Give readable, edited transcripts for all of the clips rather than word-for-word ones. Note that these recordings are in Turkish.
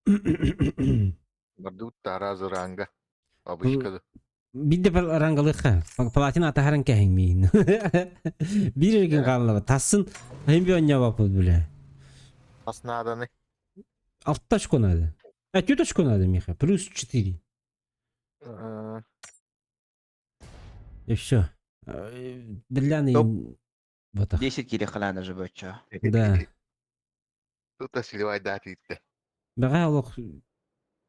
Бардут таразы ранга. Bu Обычкады. bir de rangalıqa. Platin ataharan kahingmin. Bir ergin qallı. Tassın hem bir onya vapul bile. Аснаданы. Alttaş konadı. Atıyortaş konadı Miha. Plus 4. И все. Топ Бляный вот 10 килі қаланы жібөтчі. Да. Тут осливай датитте. Бага лох.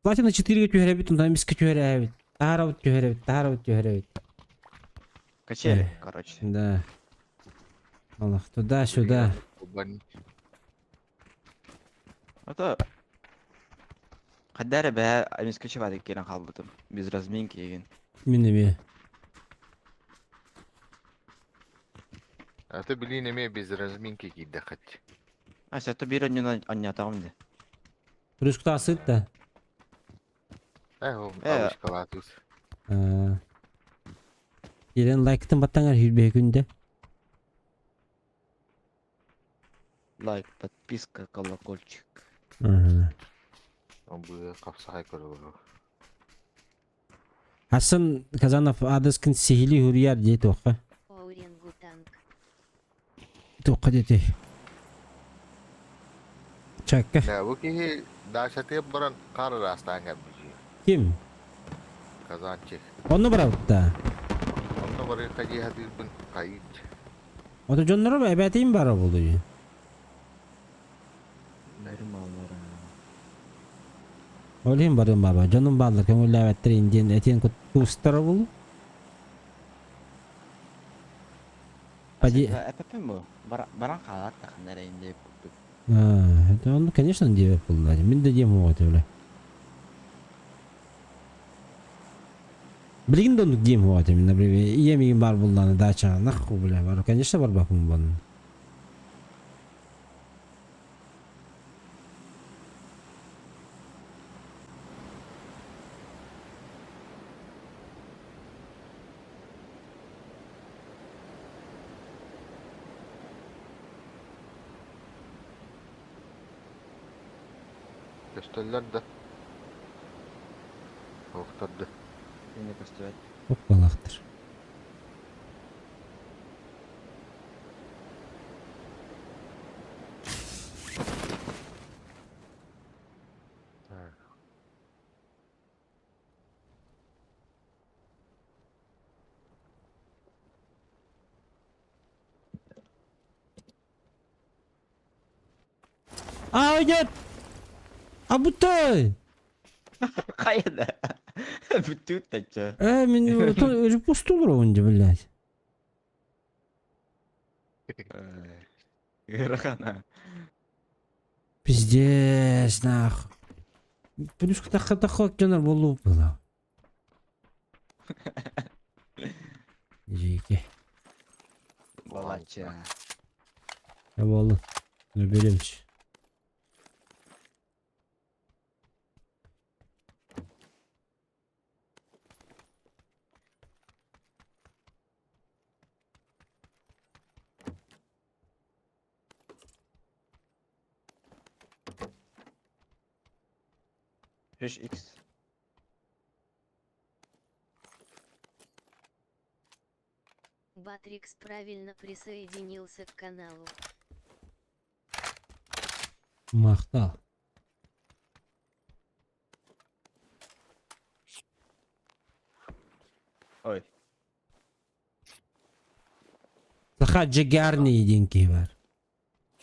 Платина 4 тюребит, он там миска тюребит. Таравut тюребит. Качели, короче. Да. Allah туда-сюда. Ото қаддары бә әмес көчі бады керен қалбытым. Біз размен кеген. Минеме. А ты, блин, имей без разминки кидахать. А сәтті бір önünü anlatağım de. Русскта сыт да. Обычкалатус. Елен лайктын баттаңар хүрбе күнде. Лайк, подписка, колокольчик. Он бы капсахай көрөөрү. Hasan Kazanov adıskin sihili hürriyar diye toqa. Орангутанг. Toqa dedi. Çakka. Да, bu ki daşatı baran kar rastan yapıcı. Kim? Kazançı. Onu bırak da. Onda barı kaji hadir bin kayıt. O da canları mı? Ebedeyim bara buluyor. Нормально. Olayım barım baba. Canım bağlı. Kömürlü evettir indiğin etin kustara bulu. Padi. Әпәпен bu. Баран қалат тақындар әйінде көптік. Это он, конечно, диye yapıldı. Min de diyem o öyle. Bilgin donuk diyem o öyle. Min de yemeğim var bundan daha çağ. Nakhu bile var. Конечно var bakım bunun. Gösterler de. Oktadı. Yine көстөбәт. Çok balaktır. Hayır. Abutay. Қайда? Бүтті тәтчі. Min repost olur onca billahi. Ғырақана. Пиздец, нахуй. Плюс тахок жанар болу была. Жеке. Балача. Ya болу. Ne bileyim. X. Батрикс правильно присоединился к каналу. Maqtal. Ой. Sadece garni dinki var.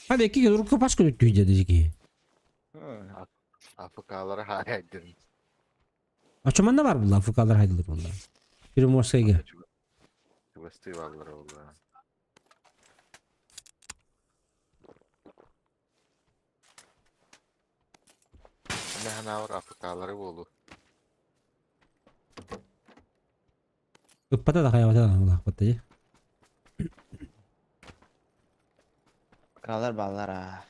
Hadi iki gün ruka başka lütfüce dizki. Afakaları hayaldir. Açaman ne var bu lafı kalır haydilir bunlar. Bir Moskayga. Festivalları oldu. Ne hanavar afakaları oldu. Uppata da hayvata da Allah patlayı. Krallar ballar ha.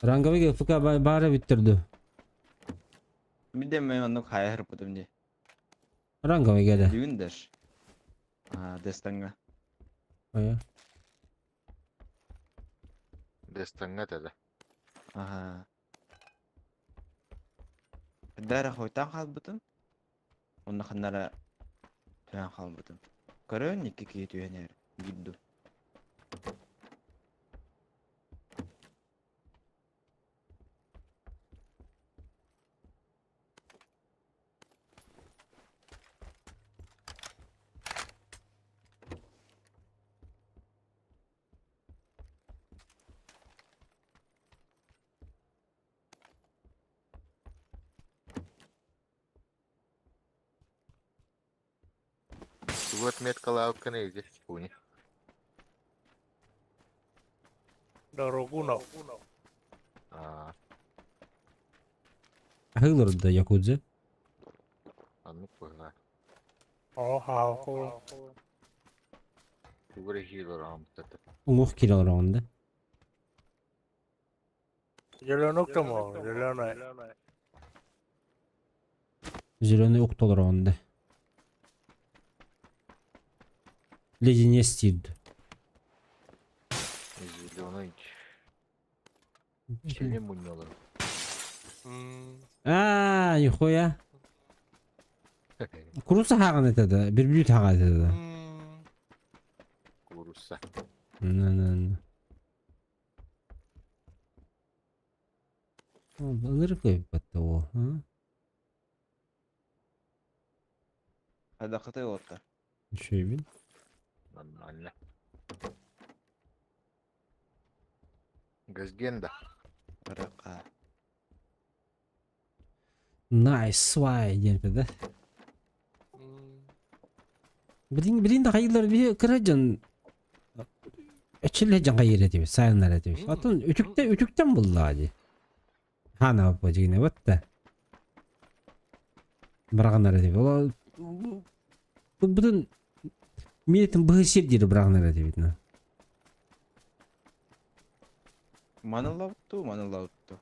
Rangaviga fıka bari bitirdi. Bir de ben onu kaya hırpıdım diye. Rangaviga da. Düğündür. Ha, destanga. Aya. Destanga dedi. Aha. Dara hoytan kalbıtın. Onda kanara tüyen kalbıtın. Görün iki kişi tüyener. Giddu. Вот метка лавка не здесь, пуни. Дорогу на. А, Hıglar da Yakudze. а ну погнали. О, хавку. Говори хило рам это. Umuh kilolar onda. Зеленок там, зеленая. Zilonu oktolar onda. Lejine stirdi. Зеленый. Чили мунёлар. Aaa yuxuya. Kurusa hağın etedi. Bir büyüt hağın etedi. Куруса. Alır koyup battı o. Hadi kıtay otta. Şey bil. Нормально. Газгенда. Kırıka. Nice vay gelmedi. Birin de hayırlar bir kıracan. Açılacan hayır ediyor. Sayanlar ediyor. Atın ütükten buldu hadi. Ha ne yapacak yine bak da. Bırakınlar ediyor. Ola bütün milletin bıhışır diyor bırakınlar ediyor. Manılavuttu, manılavuttu.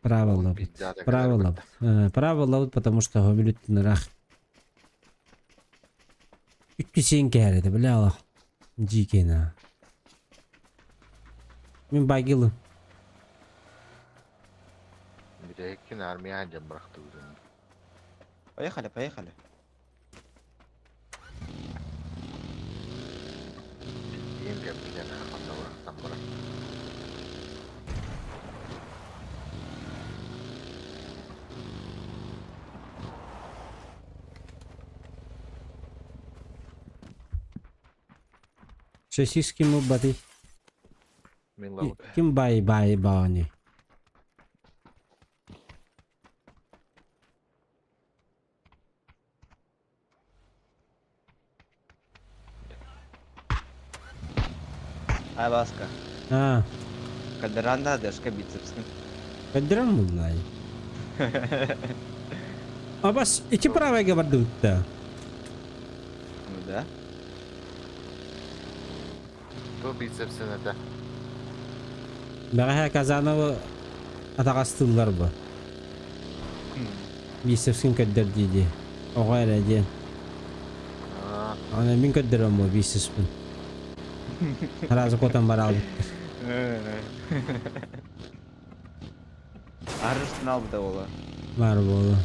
Право Ой, ловит. пиздата, Право когда ловит. Право ловит, потому что гобелютный рах. 300 kere de bile Allah. Cikena. Min bagilım. Bir de hekin armaya cam bıraktı üzerine. Поехали, поехали. Diyeyim ki bir tane kafamda bıraktan bırak. Сосиски мы баты. Min lavuk. Kim bay bani. Ay baska. Ha. Кадыранда дашка бицепсин. Kadıran mı bunlar? Abas iki prava geberdi utta. Ну да. To bitsepsine de. Bana kazanı ataqastılar bu. Bisepsin kadar dedi. O kadar diye. Aa, Ana min kadar bu bisepsin. Harazı kotan var aldı. Arırsın al bu da ola. Var bu.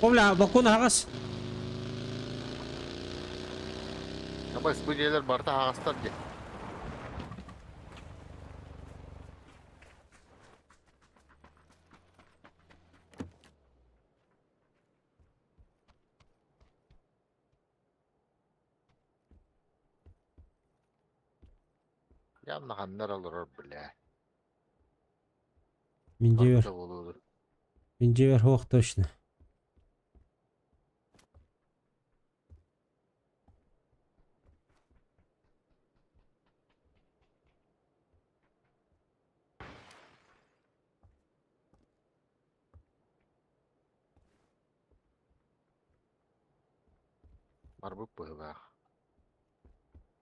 Ola bakun hagas. ama bu şeyler barda ağastar ki. Yanına kanlar alır bile. Mince ver. Barda olur. Mince ver hoq точно. Marbuk bu bak.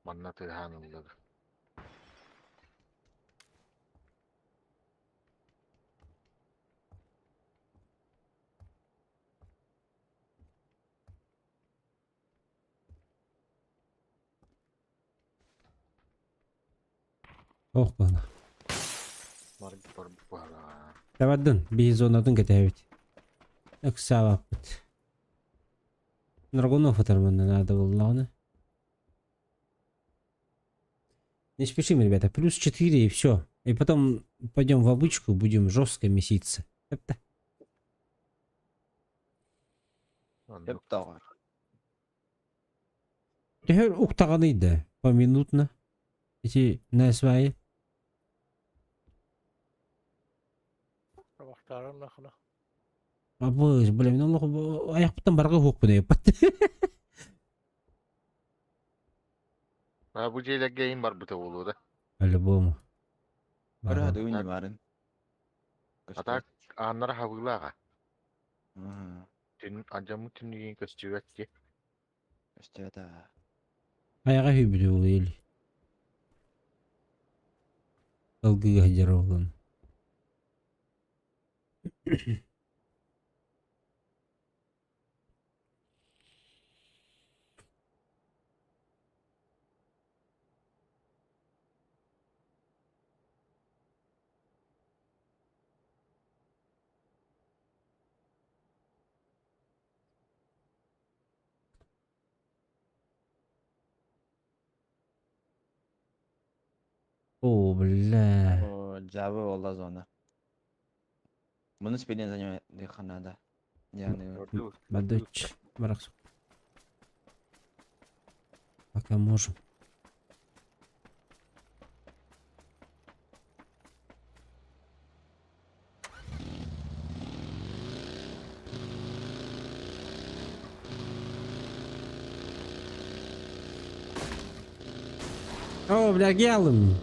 Manna tırhan olur. Hoq bana. Marbuk bu bak. Tabadın bir zonadın getebit. Aksavapıt. Наргону фоторман надо было, ладно? Не спешим, ребята. Плюс 4 и все. И потом пойдем в обычку, будем жестко меситься. Это. Hep dağar. Теперь уктаганıydı. Поминутно. Эти названия. Sabahtarın nakına. Абыз, блин, ну аяқтан барға хук bunu yapar. Ha bu ceyle game var bu tavulu da. По-любому. Bir hadi ünlü varın. Atak anlara havılağa. Aha. Tün acamı tünlüğün köstüvet ki. İşte da. Аяға хүйбілі ол ел. Ылгыға жар olan. О, бля. O Java olmaz ona. Bunu spelin zanyo di Kanada. Yani Gördü. Бадыч. Барак. Пока можем. О, бля, гелым.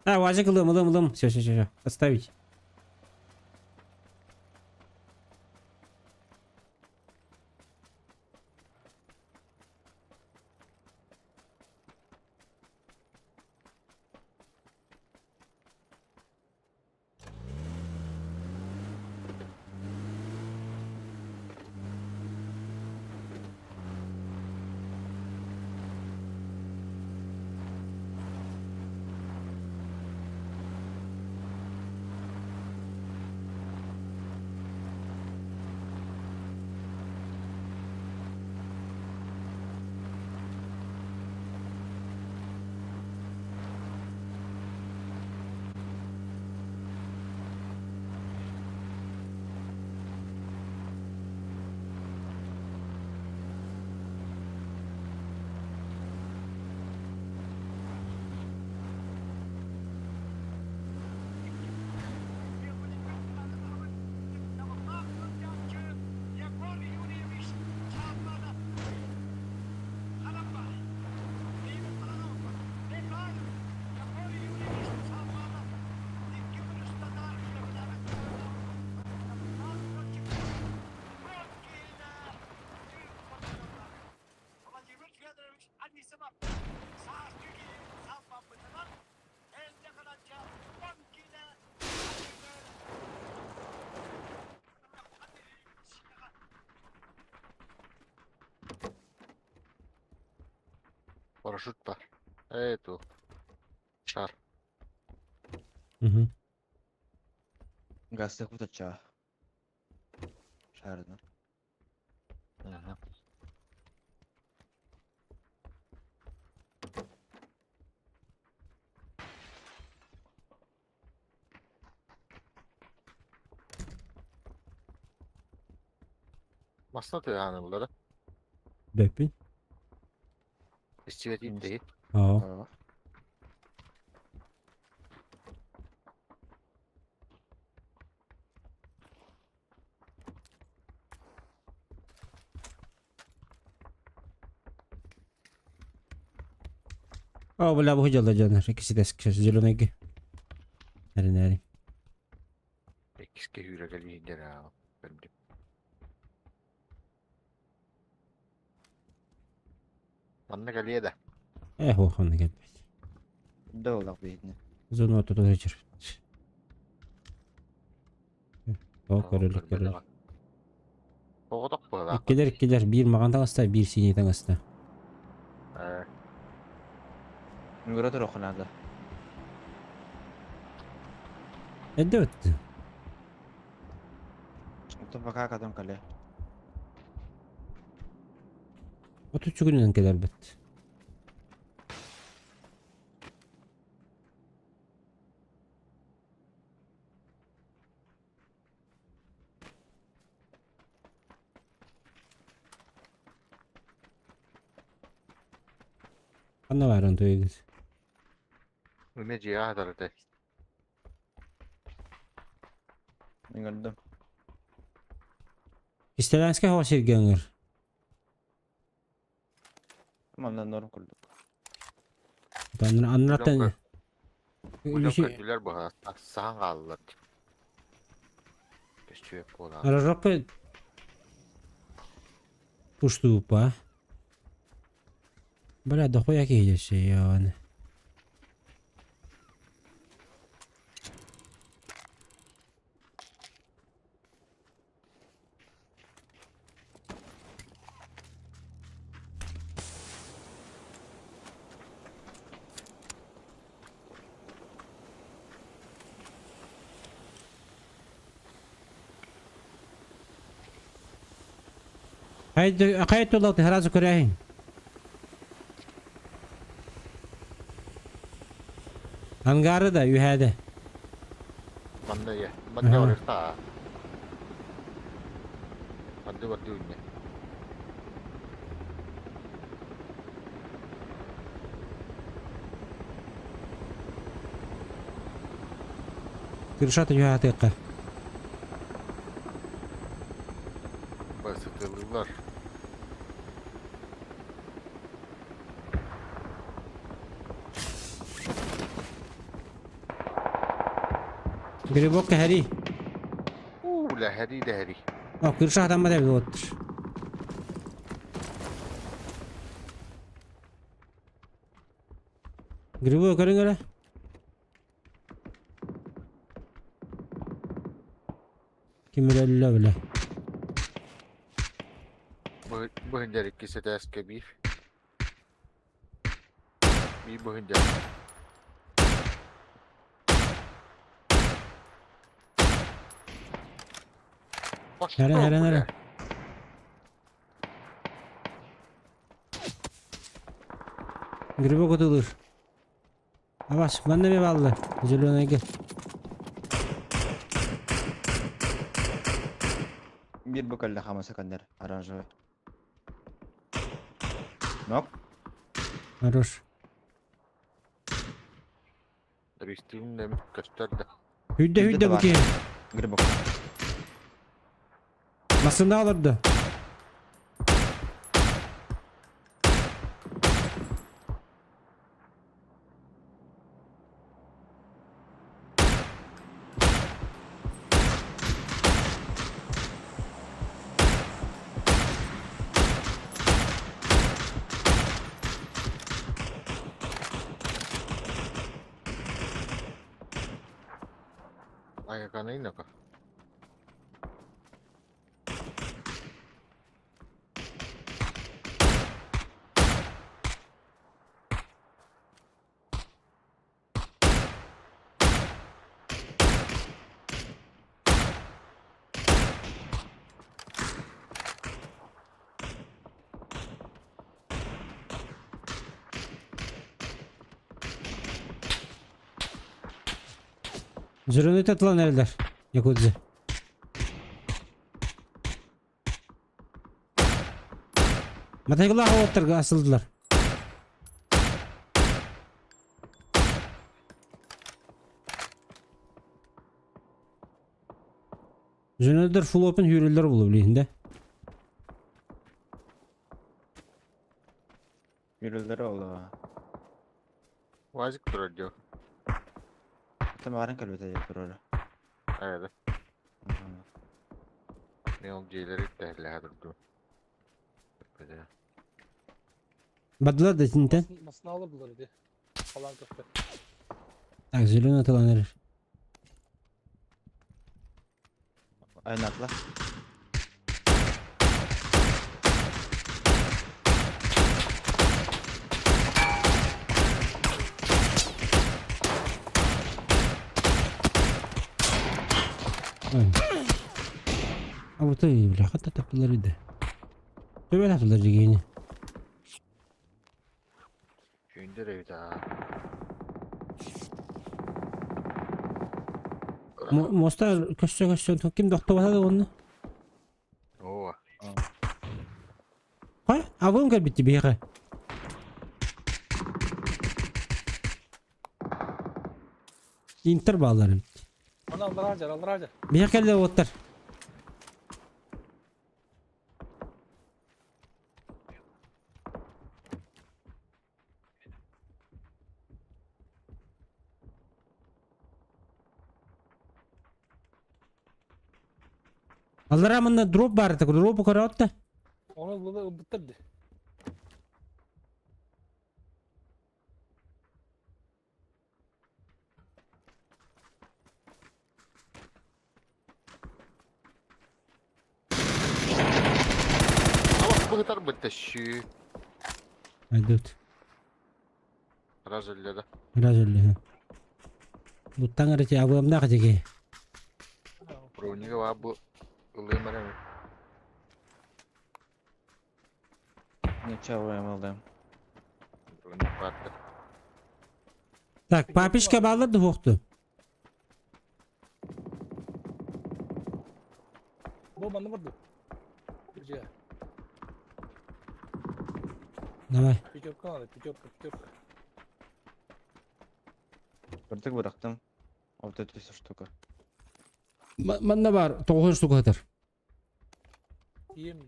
А, Вазик, лым. Все. Отставить. Paraşüt var. Evet o. Şar. Угу. gazete kutacağı. Şarjdan. Hı hı. Masna diyor yani bunları. Бепи. İstivet değil. Aa. Aa. О, бля, выходил Джанар. İkisi de sıkışır. Zülüne Neri. Ekiske hüre geliyor ya. Benim de. Anne geliyor da. Ho, xanna gel. Doğulak beyni. Zonu oturdu geçir. O, körülük. Oğudak bu da. İkkiler. Bir mağan tağısta, bir sinye tağısta. Üngüre dur okunada. Edde öttü. Tufaka kadın kale. 33 gününden kadar bit. Anna var on toyuz. Ümeci ya hadarı Üngürdüm. İstelenske hoş gelgenger. Ondan doğru kurduk. Ben anlatan. Hocam Şey, kötüler bu ha. Sahan kaldılar. Köştüyek bu olan. araraka uçtu bu. Böyle de koyak iyice şey yani. Haydi kayıt olalım herhalde kurayın. Hangarı da yuhade. Banda ya. Banda Aha. oraya ta. Banda var diyor ne? Kırşat yuhade ka. Basitliler. Biri bok heri. Laheri laheri. O kırşat amma da bir otur. Gribu karın öyle. Kim bilir öyle. Bu hıncar ikisi de eski bir. Bir bu hıncar. Nere. Gribu kutulur. Avaş ben de bir ballı. Zelona gel. Bir bu kalle hamasa kanlar. Aranjör. Nok. Arır. Ristim demiş gösterdi. Hüdde bu ki. Gri bok. Nasıl ne olurdu? Ayakkabı ne ka? Zürünü tatılan nereler? Yakudzi. Matayıklar havattır asıldılar. Zürünüdür full open hürüller bulup bilinde. Yürüldürü oldu. Vazık duruyor. Tamarın kalbete yapıyor öyle. Evet. Ne oldu şeyleri tehlikeli durdu. Böyle. Badılar da zinten. Masını alırdılar idi. Falan köfte. Tak zürünü atılan neler. Aynakla. Abu tabii bile hatta tapıları da. Böyle tapıları yeni. Gündür evde ha. Mostar köşe kim doktor var da onu. Oo. Hay, abim gel bitti bir yere. İnter bağlarım. Onu Allah harcar, Allah harcar. Bir yere geldi otur. Allah rahmına drop var da drop koyar da. Onu burada bitirdi. Ama bu kadar bitişi. Haydi öt. Razıllada. Biraz öyle. Bu tanrı ki abim ne kadar ki? Browniga var bu. Ilıymara mı? Neçe vurayım aldım. Browniga vardı. Tak, papişka bağladı hoktu. Bu bana vurdu. Gece. Давай. Pickup kanalı, pickup. Kırdık bıraktım. Вот эти все штука. Bende var 900 штук kadar. İyi mi?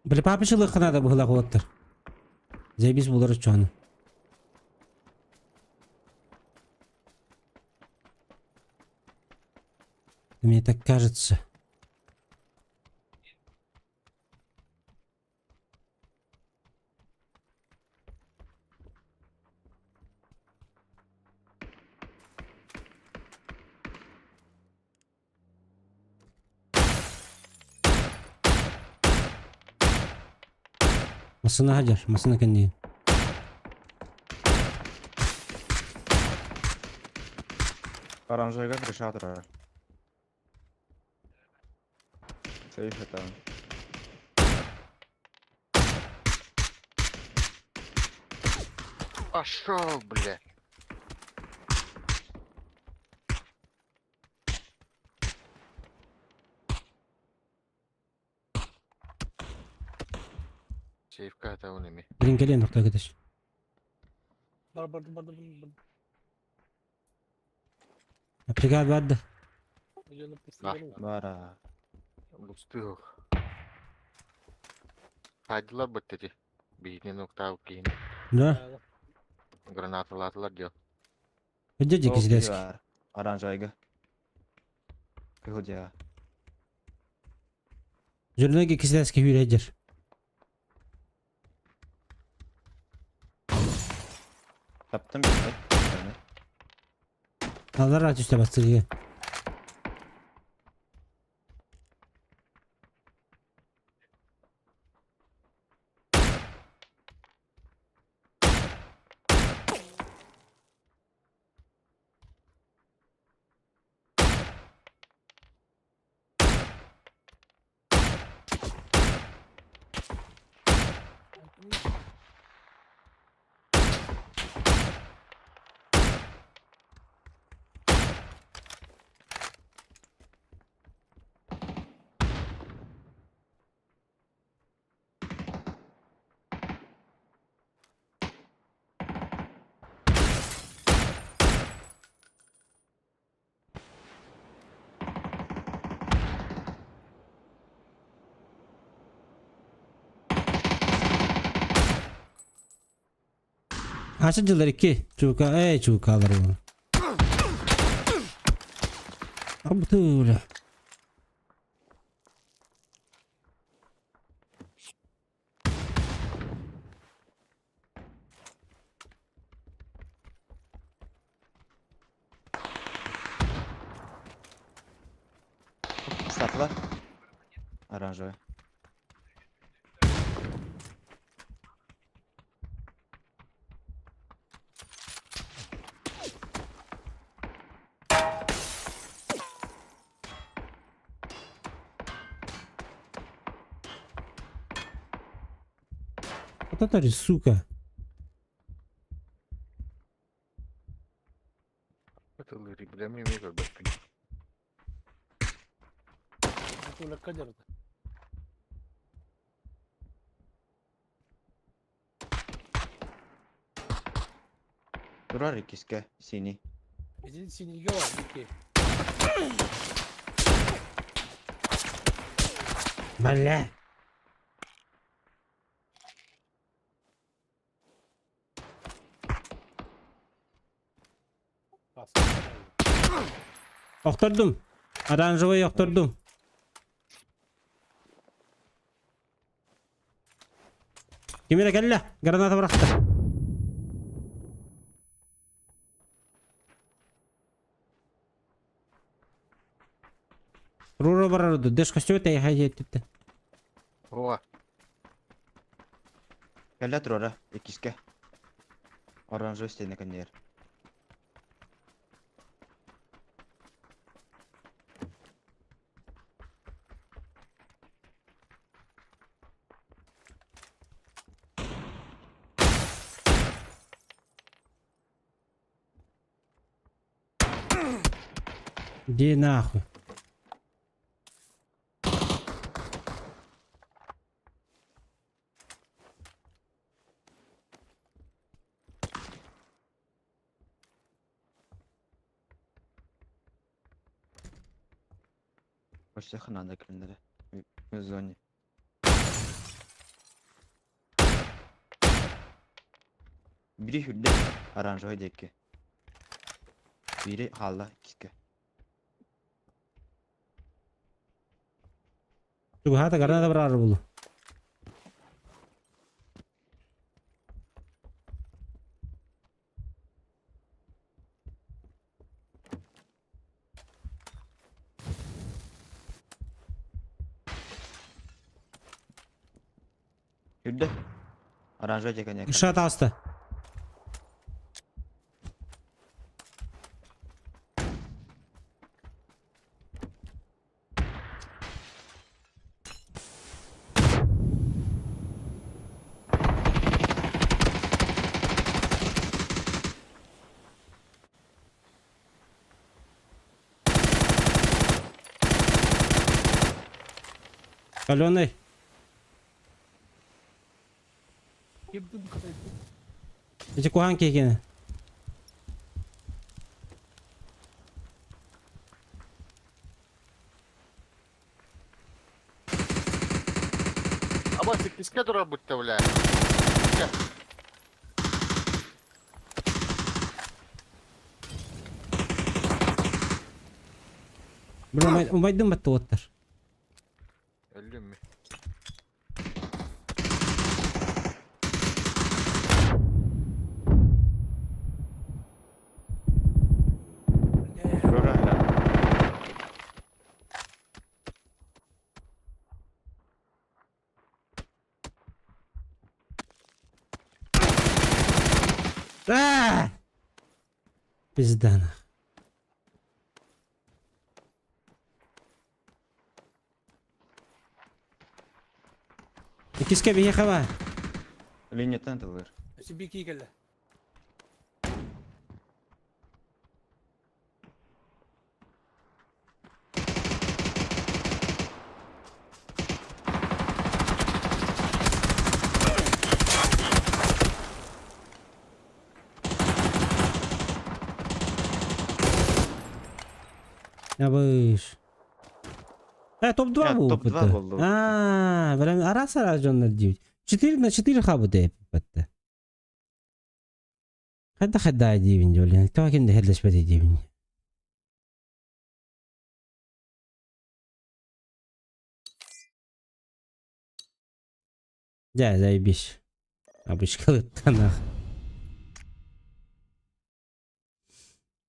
Bir papişlik kanada bu hılak otur. Zeybis buluruz çoğunu. Мне так кажется. Masına hacer, masına kendi. Оранжевый как решатор. Сейф это. Пошел, бля. Сейфка это он ими. Birin geliyor nokta arkadaş. Barbar. Aplikad vardı. Gece Ah. Бара. Бустых. Haydiler bitti. Beyni nokta okuyun. Ne? Granatalar diyor. Hıcıcı О, kişi desk. var. Оранжевый. Где? Zürüne kişi desk hüyür hacer. Taптım bir. Allah razı üstte bastırıyor. Açıcılar 2. Çuka, çukalar bu. Abi böyle. Статла. Оранжевый. Вот это же, сука. Это лыри, бля, мне не как бы. Bu öyle kaçırdı. Durar ikiske seni. Bizim sinirge var iki. Бля. Bas. Yokturdum. Оранжевый yokturdum. Kimine kelle. Granata bıraktı. Ruro barardı. Deş kaçıyor tey haydi etti. О, Kelle durara ikiske. Oranjı üstüne kanyer. Иди нахуй. Почти ханада кіліндері. В зоні. Biri hülle oranjı dekki. Biri halla ikiske. Şu hata granata barar bulu. Hülle. Oranjı dekken yakın. Işığa tastı. Каленый. Girdim kadar. Эти кухан кекені. а вот киска дура будь-то, бля. Киска. Bro, umaydım battı otlar. Öldüm mü? Durara hala. Пиздана. Киске бие хава. Линияттан тылыр. Şimdi bir iki geldi. Yapış. Топ 2 Ha, bu. top 2 oldu. Прям раз рождённый 9. 4 на 4 хабу деп бітті. Хадда дейбін жолен. Тоға кемде хедлешпеді дейбін. Да, заебись. Обычкалыттан ақ.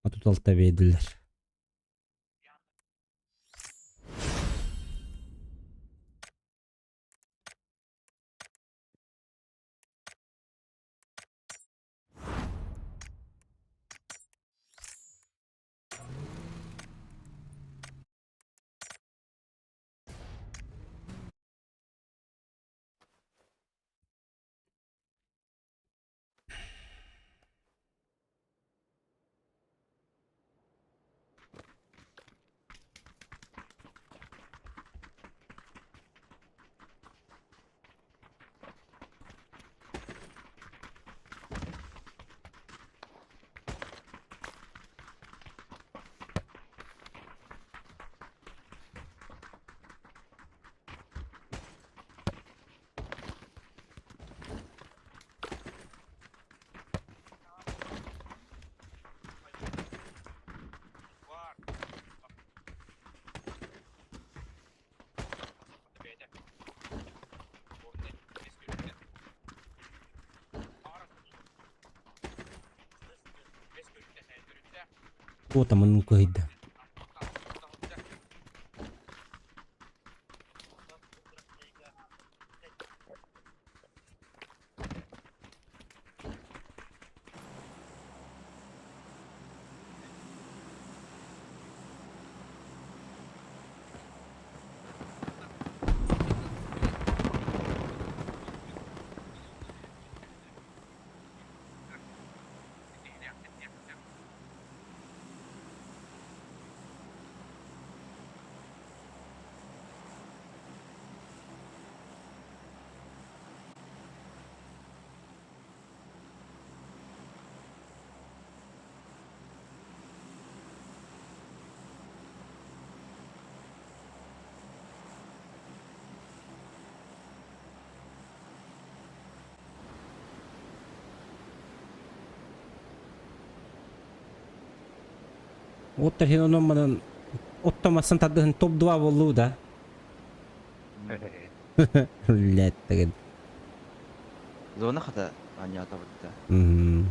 А тут алтта бейділер. O tamam koydu. Otter hin onamadan ottamazsan tadı top duva bollu da. Lettegin. Zona hata anyata bitti. Hmm.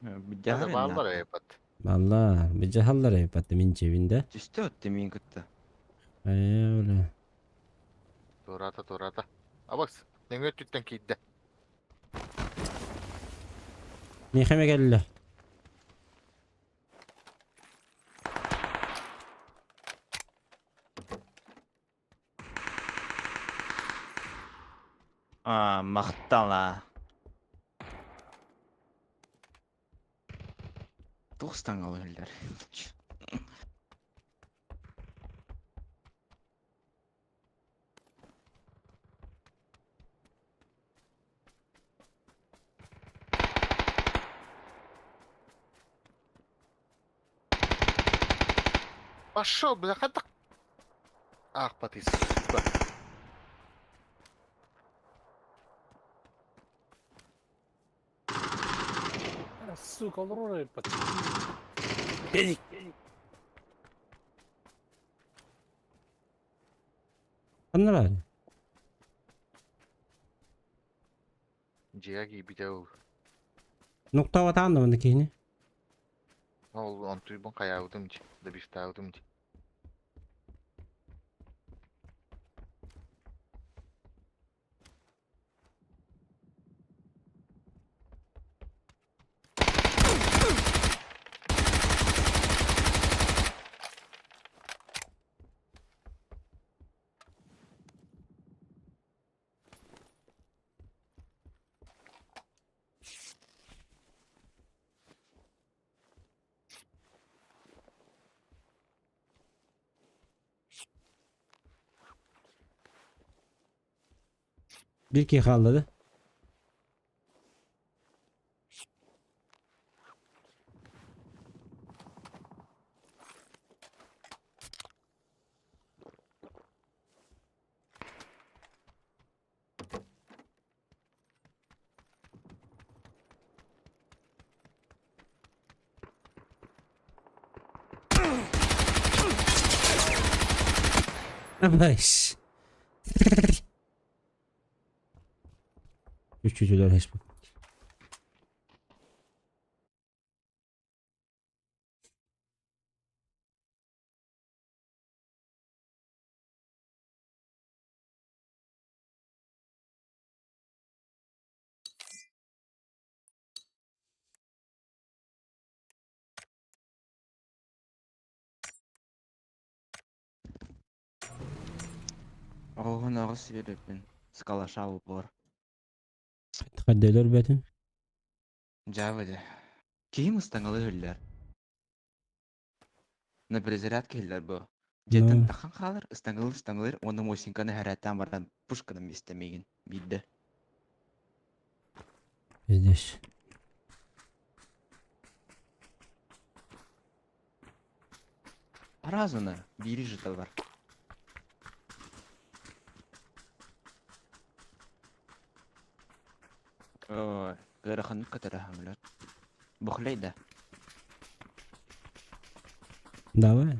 Bir Hadi cahil bağlar yapat. Valla bir cahallar yapatı min cebinde. Üstü öttü min gitti. Öyle. Torata torata. Abaks. Ne öttütten kidde. Niheme geldi. Aa, maqtala. Dostan alırlar. Başo bize kadık. Ah patis. Bak. Сука, лорой под. Беник. Anla bari. Ciğer gibi de o. Nokta vata anlamadı ki yine. Ol on tuybun kayavdım ki. Da bir tavdım ki. Bir ki kaldı. Baş. Üçücüler hiç bak. Oğun ağız veripin. Skala şavu bor. Kaddeler betin. Javade. Kim ıstan alırlar? Ne prezerат keller bu. Jetin takan kalır, ıstanılır, onun mosinkanı heratan varan puşkanım istemegin. Bildi. Bizdeş. Arazını, biri jıtal var. Oy, gırıkını katara hamlar. Buhlayda. Давай.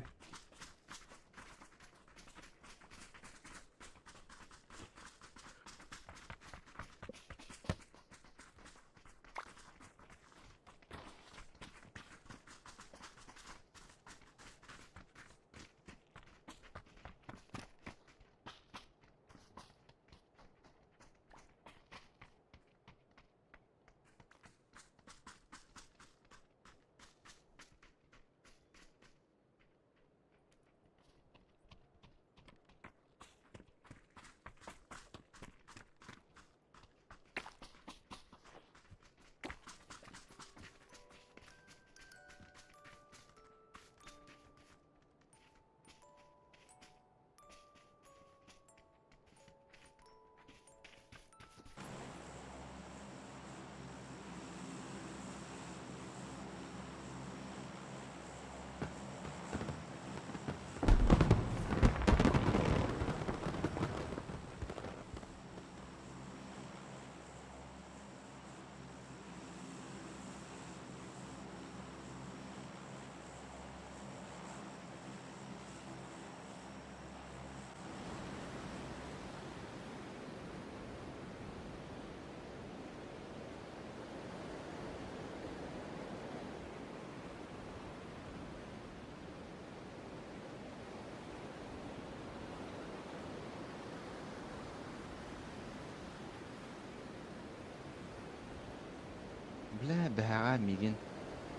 Бля, бэга мигин.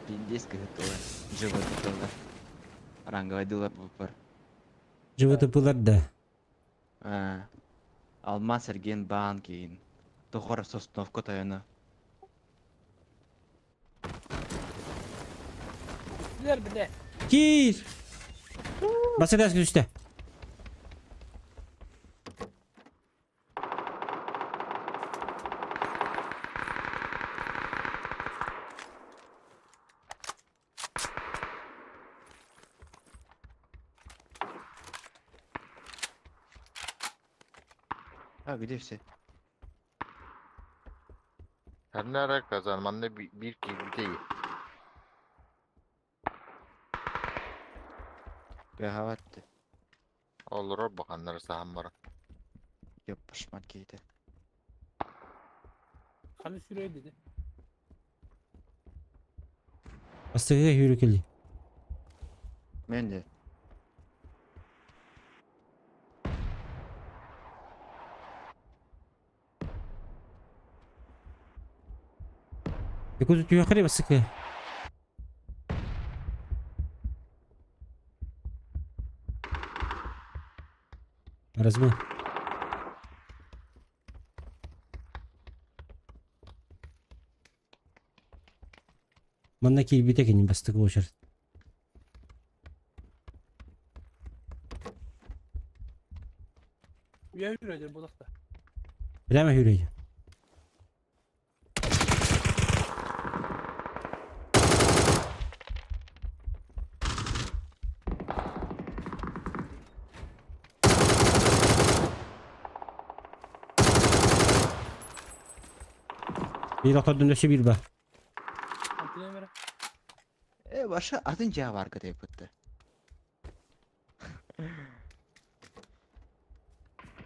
Пиндес кыһыттылар. Животытылар. Рангавайдылар бупар. Животыпылар да. Алма серген баан кейін. Тухар сосновка таяна. Sizler bile. Kir. Basıdas üstte. Ha где все? Her ne ara kazanmanla bir kill değil. Бегаватты. Olur bakanları sahan var. Ёп, пошмат кейді. Hani sürüyor dedi. Bastığa yürü kelli. Мен де. Yakut tutuyor yukarı basık. Razmı. Manna kill bir tekin bastık o şart. Ya yürüyor dedi bulakta. Bileme yürüyeceğim. Bir dakika döndüğü bir bak. Antine vere. Başka atınca var kadar yapıttı.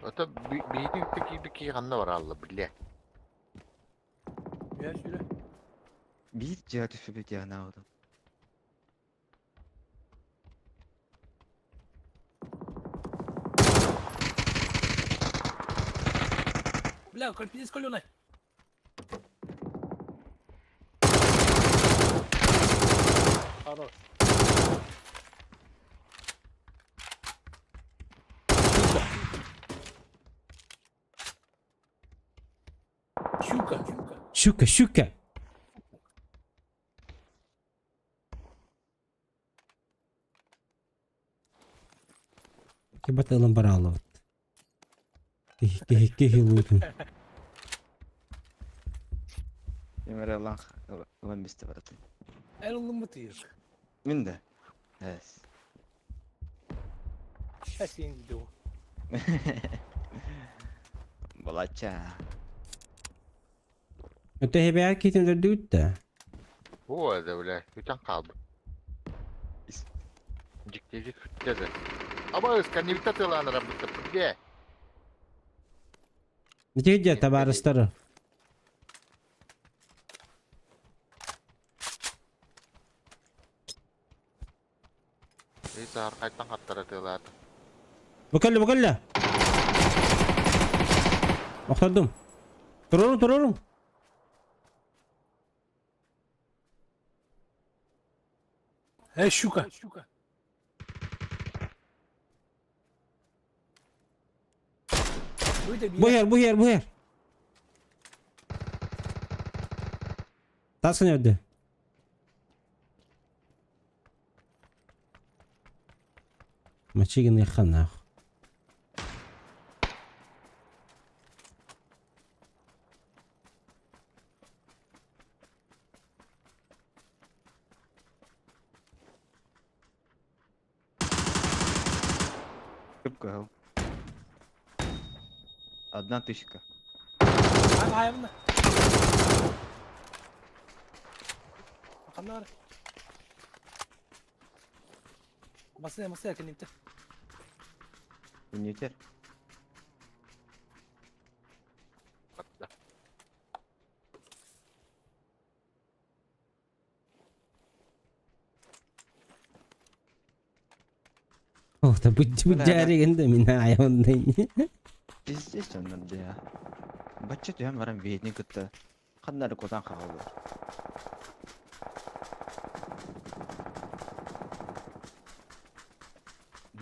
Öte bir kill kanlı var Allah bile. Ya sürüyor. Bir cihat üstü bir yana aldım. Бля, кольпидис коленой. Хорош. Щука. Щука. Şuka şuka. Kebat alam para Allah. Kehilutu. Ömer Allah ulan biste var atın. El oğlum batıyor. Min de. Evet. Şaşın gidiyor. Balaça. Öte hebe herkesin de düğüt de. Bu arada öyle. Hüten kaldı. Cikleyici kütledi. Ama ıskan ne bitti atıyorlar bu bile. Ne diyeceğiz tabarısları? Neyse arkaydan katlar atıyorlardı. Bakalla. Okladım. Durun. He щука. Щука. Bu yer. Tasın öldü. Maçı yine yakana. Кыпка. Одна тысячка. Hangi hayvanlar? Bakanlar. Masaya yakın ipte. Yeter. Hatta. Oh da bu cari gende min hayvandayım. Пиздец он надо. Бачча туян баран веетни кытта. Kanları kozan kaldı.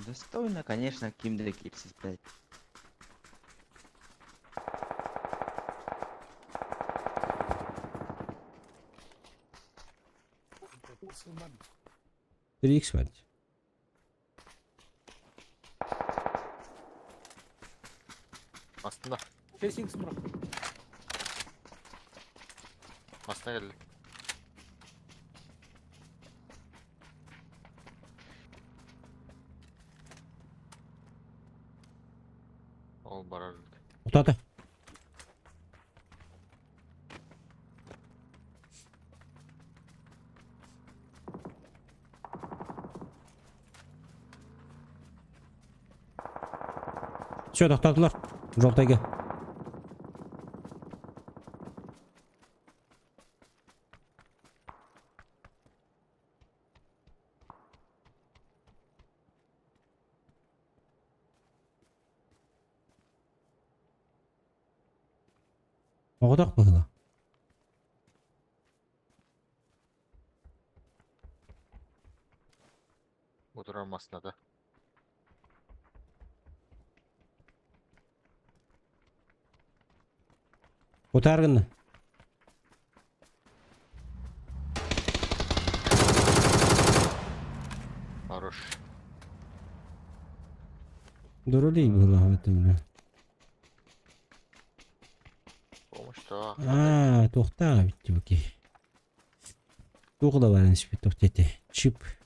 Достойно, конечно, кимде кипсиз, блядь. Sığmadı. 1x var. Aslında. Facing bro. Aslında geldi. Ol barar. Otadı. Все, to'xtadilar. Jo'xtaga. Oğdak mı? Oturan aslında. Ko'targ'inni. Хорош. Duruli bu rahmetimle. Olmuş da. Aa, to'xta bitti bu ki. To'g'da baranish bir to'xtati. Chip.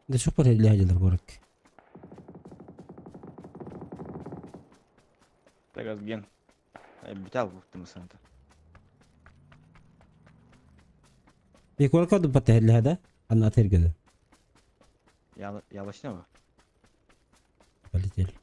ده شكر اللي هاجل البرك. Teraz bien. Biter bu mısanta. يكون كود بته اللي هذا أنا أثير كذا. Yavaş ne var? بالتالي.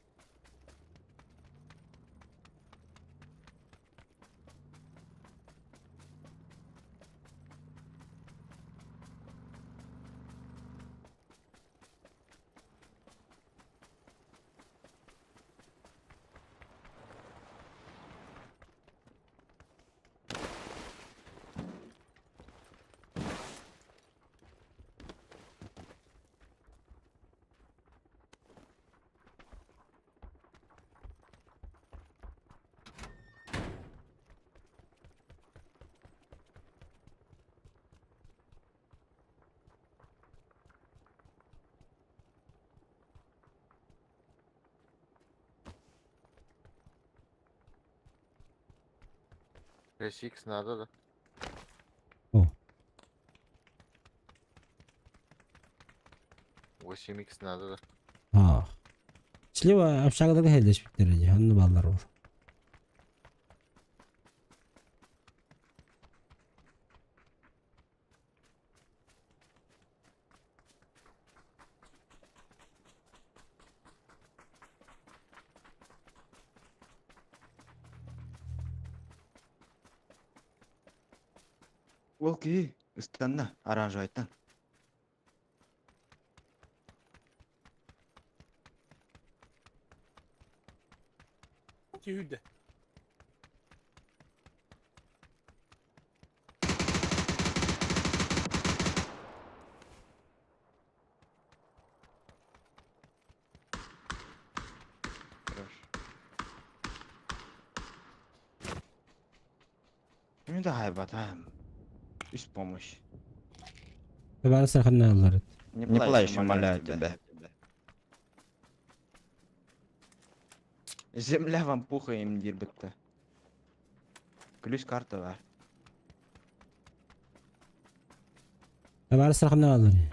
PSX nerede da? О. 8X nerede da? آه. شلوا أبشر كذا هيدش بالدرجة هن بالضرور. Okey. Istanna. Aranjaytan. Hüdde. Şimdi de haybat ha. Üst помощь. فبعد سنة خدنا الله. Не плачь, умоляю тебя. Земля вам пухаем, дирбетта. Ключ карта var. فبعد سنة خدنا الله.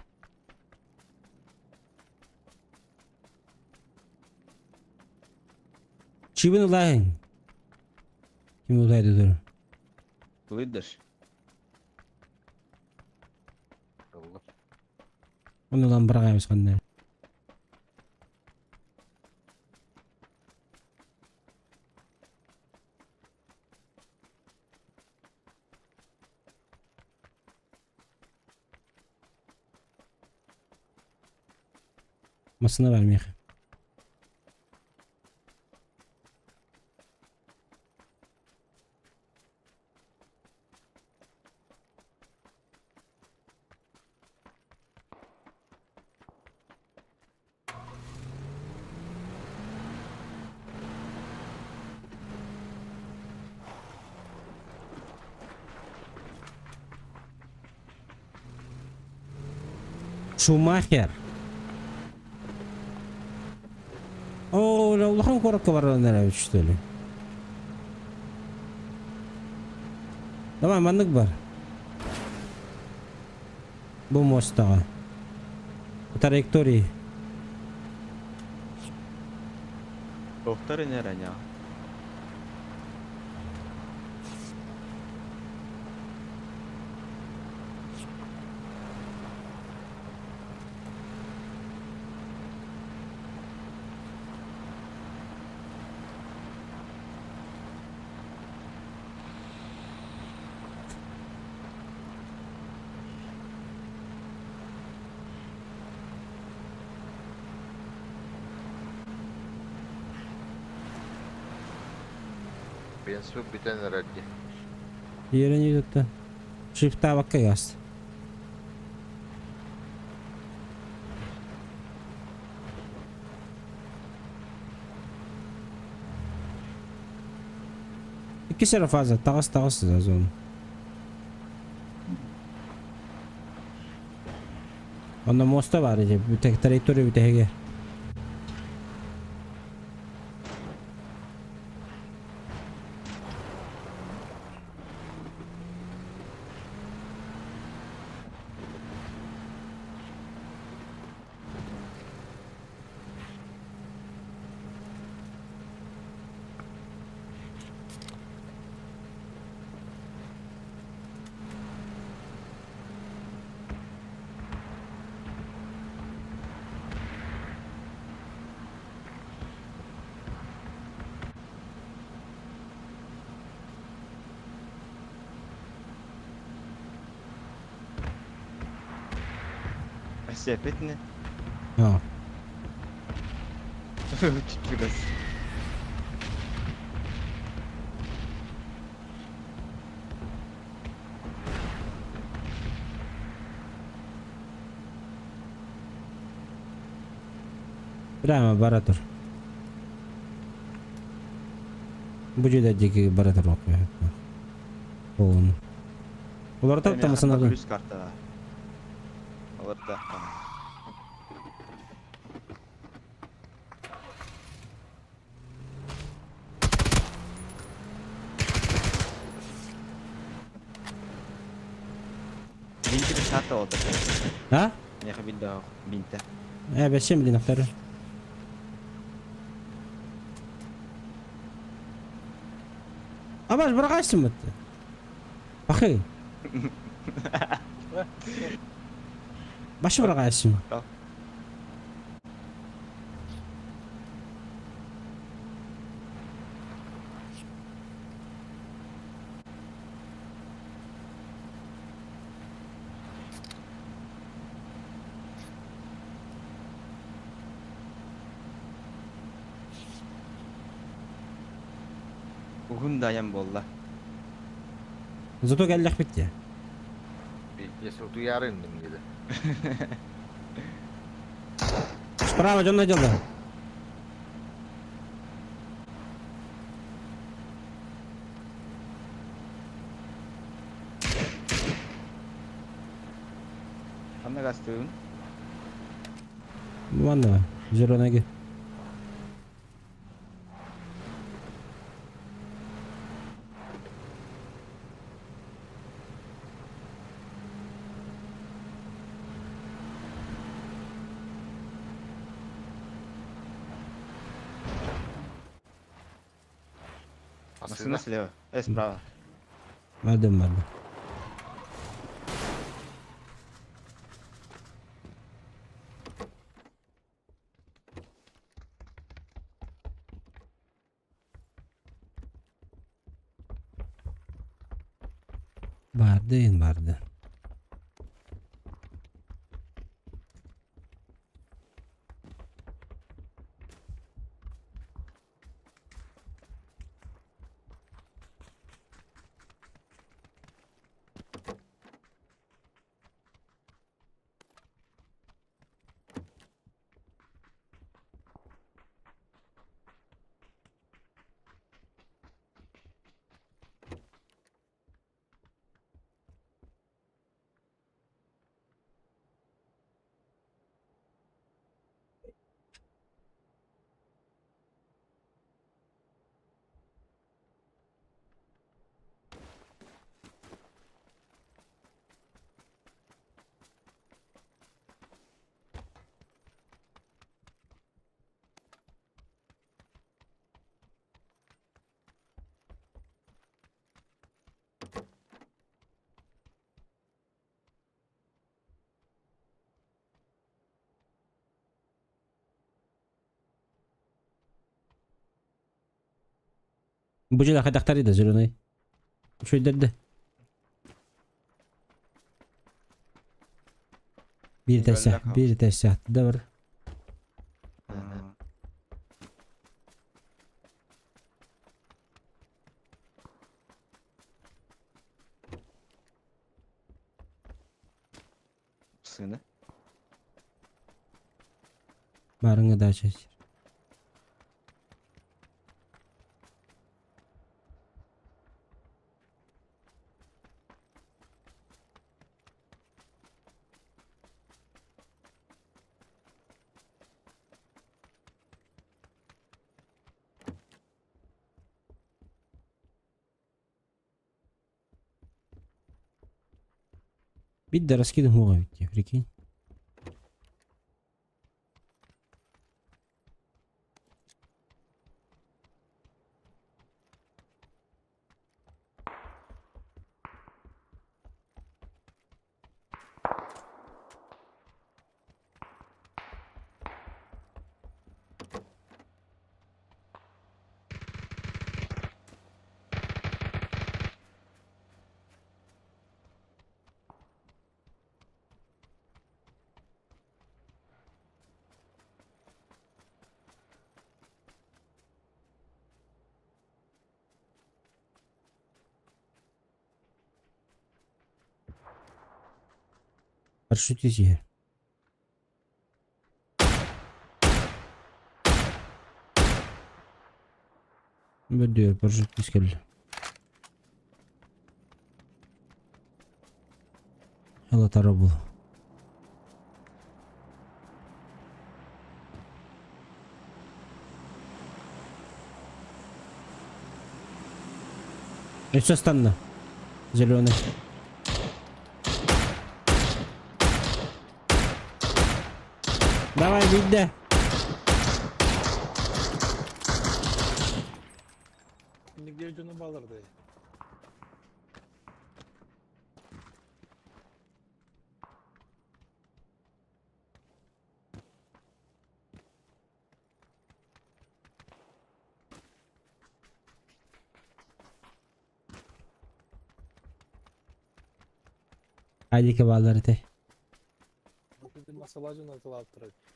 شو بين الله؟ كم الله يدور؟ Kılıdır. Yolda. Onu lan bırakayım sen. Masına vermeyek. Schumacher. Oo, Allah'ın korku var nereye uçtu öyle. Tamam anlık var. Bu mostağa. Bu trajektoriyi. Doktor neren ya? Бенсу бiten herhalde. Yerini tuttu. Shift'e bakka yaz. İki sene fazla takas lazım. Onda mosta var ya bir tek trajektörü bir tek. Sepet ne? Ha. Tütlü gaz. Prima barator. Bu cüdedeki barator bakıyor. Oğlum. Bunları da tamasın adı. Üst kartta. Orada. Tamam. Binti bir saat oldu. Ha? Ne kabil daha binti. Evet şimdi noktaları. Ama bırakırsın mı? Bakayım. Başı bırakırsın. Al. Bugün dayan bolla. Zато geldik bitti. Если duyarındım gibi. Bravo canına caldı. Anne gastığın. Bu anda var. Zero negi. Nasıl nasıl ya? Esprava. Verdim. Vardı. Bu jela kadaktarı da zırhını. Şöyle dedi. Bir Gölle de kalmış. bir de sahtı da var. Ha. Sığını. Barını da çeşir. Bir de raskidin huğa bitti. Прикинь. Парашют изи. بدي парашют iskelle. يلا تربوا. Еще استنى. Зеленый. Давай, видно. Nigde ucunu bağlardı. Haydi kebaları te. Bakın masalacı nasıl attıracak.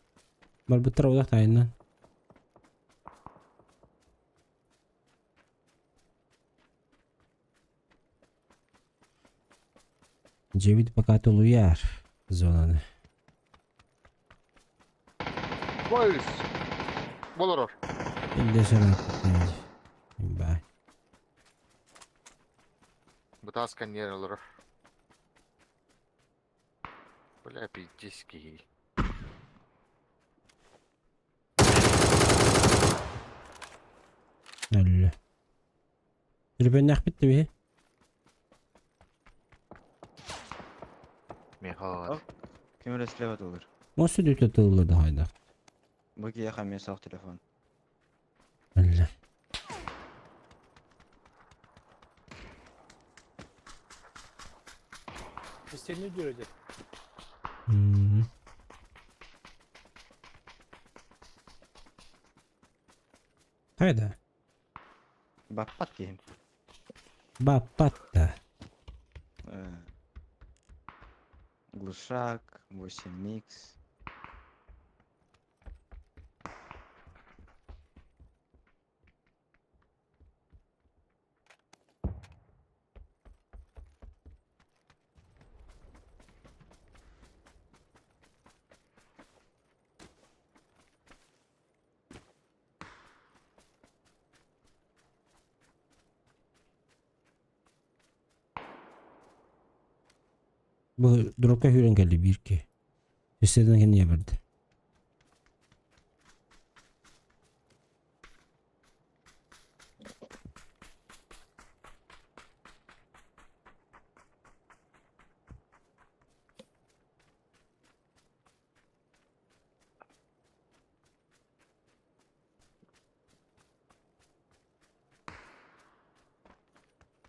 مربوط ترى وضحت عيننا. Cevit fakat uyar zonanı. Boys. Boloror. İlle sana. Bye. Вытаскан нервлор. Бля, пиздиски. Öyle. Tribün bitti bir. Мехот. Ок. Kim restlevat olur. Nasıl dütletılırdı hayda. Bu ki yakam sağ telefon. Öyle. Biz seni ne görecek? Hmm. Hayda. Bappat diyeyim. Bapatta. Глушак, 8X. Bu dropka hüren geldi bir ki. Seslerden kendine verdi.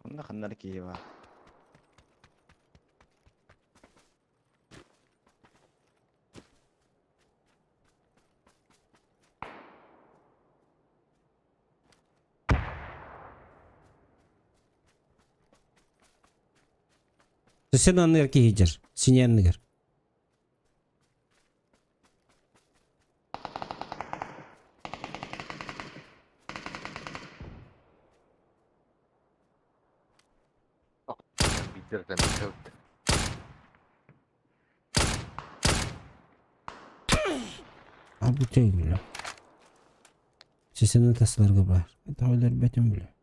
Bunda kanlar ki var. Sen anlar ki hicir. Sinyenliger. Bitirdim bitirdim. Abi şey bile. Sesini taslarga var. Tavlar betim bile.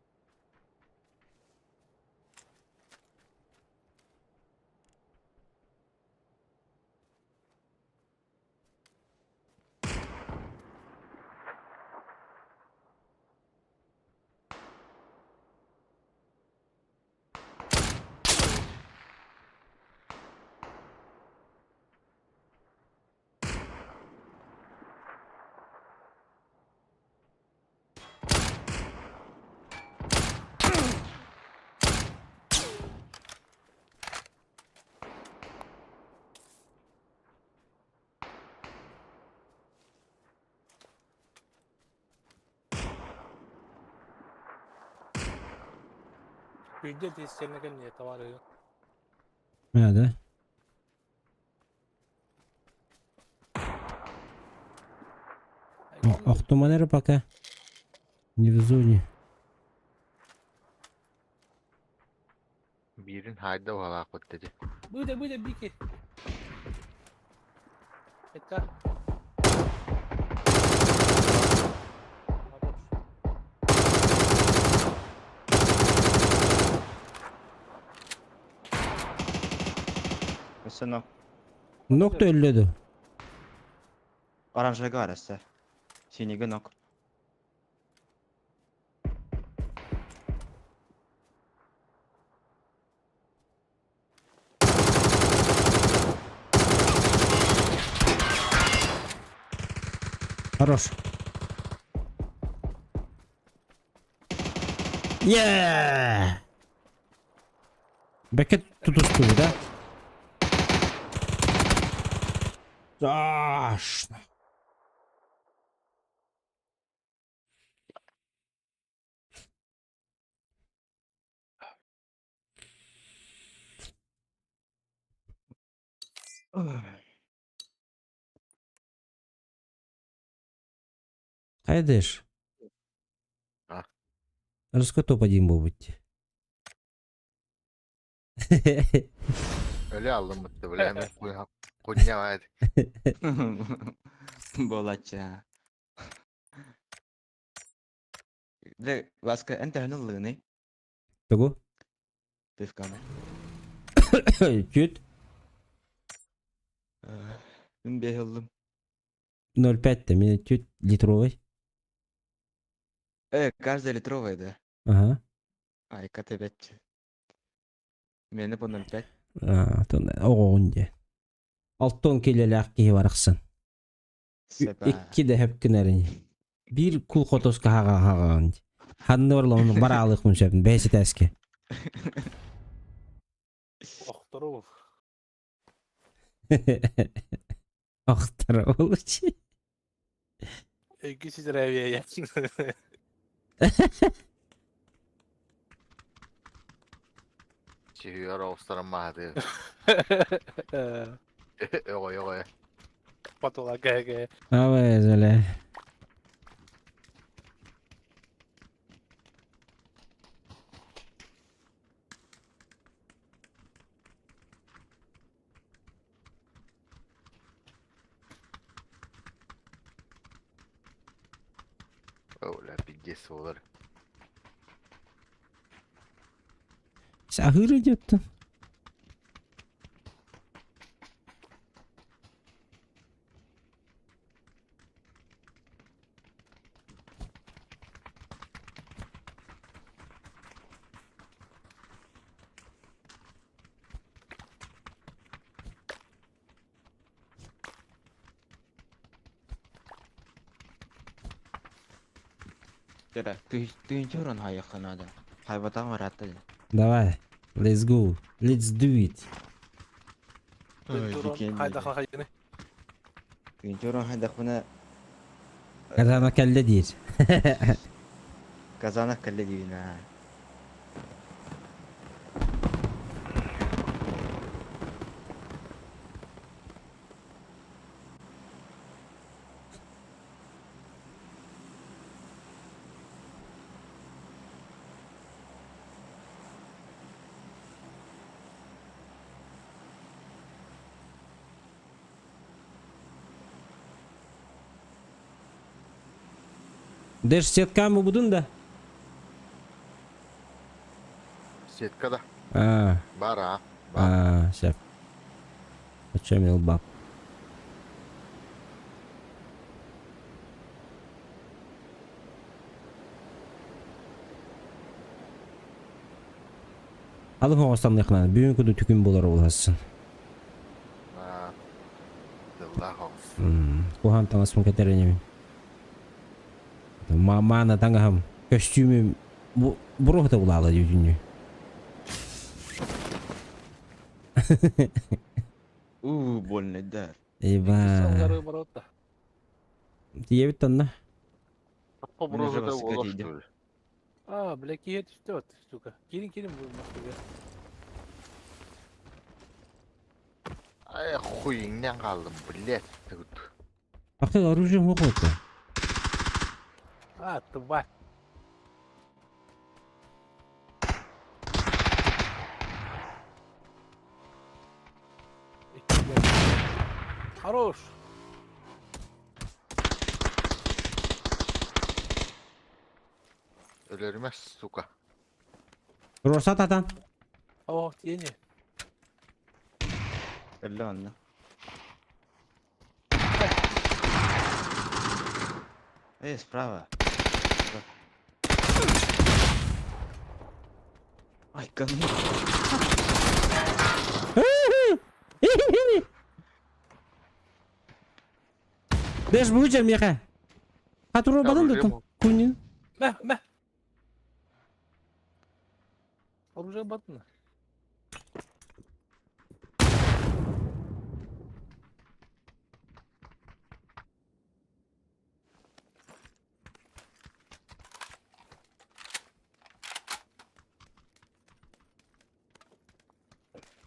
Video diyeceğine gel niyete var ya. Nerede? Ох ты манера пока не в зоне. Birin hayda valla kottacı. Bude bir ki. Yeter. Mesela Nok da öldü. oranjga arası. Sinige nok. Хорош. Yeah. Beket tutuştu da. Аш. Haydır. Ah. Русской топ-1 будет. Öyle aldım muhtemelen. Hemen Konya hadi. Bolacha. De Vasca انت هنلغني Того? بفكامه. Чуть. Dün behildim. 0,5 de mine чуть литровый. Каждая литровая, да. Ага. Ай, КТ5. Meni bu 05. Оғонде. 6 келелек кейі барықсын. Sepa. 2 de hep günərini. Bir kul kotoska hağa. Hanını varla onun barağılık mı şəbin. Bəysi təski. Oktor olur. Oxtara olur ki. İkisi de reviye yapsın. Çıkıyor Avustralya hadi. Yok yok. Patola GG. Evet öyle. Öyle bir gesi olur. Sen hırı yaptın. Jada, tuyuncu orang hayakkan ada. Hayvatan var hatta. Давай. Let's go. Let's do it. Durun hayda hayını. Tuyuncu orang hayakkan Kazana kelle değil. kazanak kalle diyina. Деш сетка мı budun da? Сеткада. Aa, Бар, а? Бар. aa, şef. Açayım yol bak. Alın hoğustan yakına. Büyük kudu tükün bolar olasın. А, Аллах olsun. Kuhan tangas mı keterenyem. Mana tangaham. Kostümüm bu buruh da ulala yüzünü. Больно, да. Eyvah. Салгары бар вот да. Diye bir tane. По Мне же бұрығы да вас олар сгодили. что ли? А, бля, киет что, сука. Келин бұл мақтыға. Ай, хуйыңнан қалдым, блядь. Тут. Bakın оружием yok orada. А, тварь. Хорош. Ölürmez, suka. Rosat atan. О, тени. Ладно. Справа. Ай, говно. Деш буйчем яка. Хатуро бадын да Оружие там. Кунин. Мә. Оружие батына.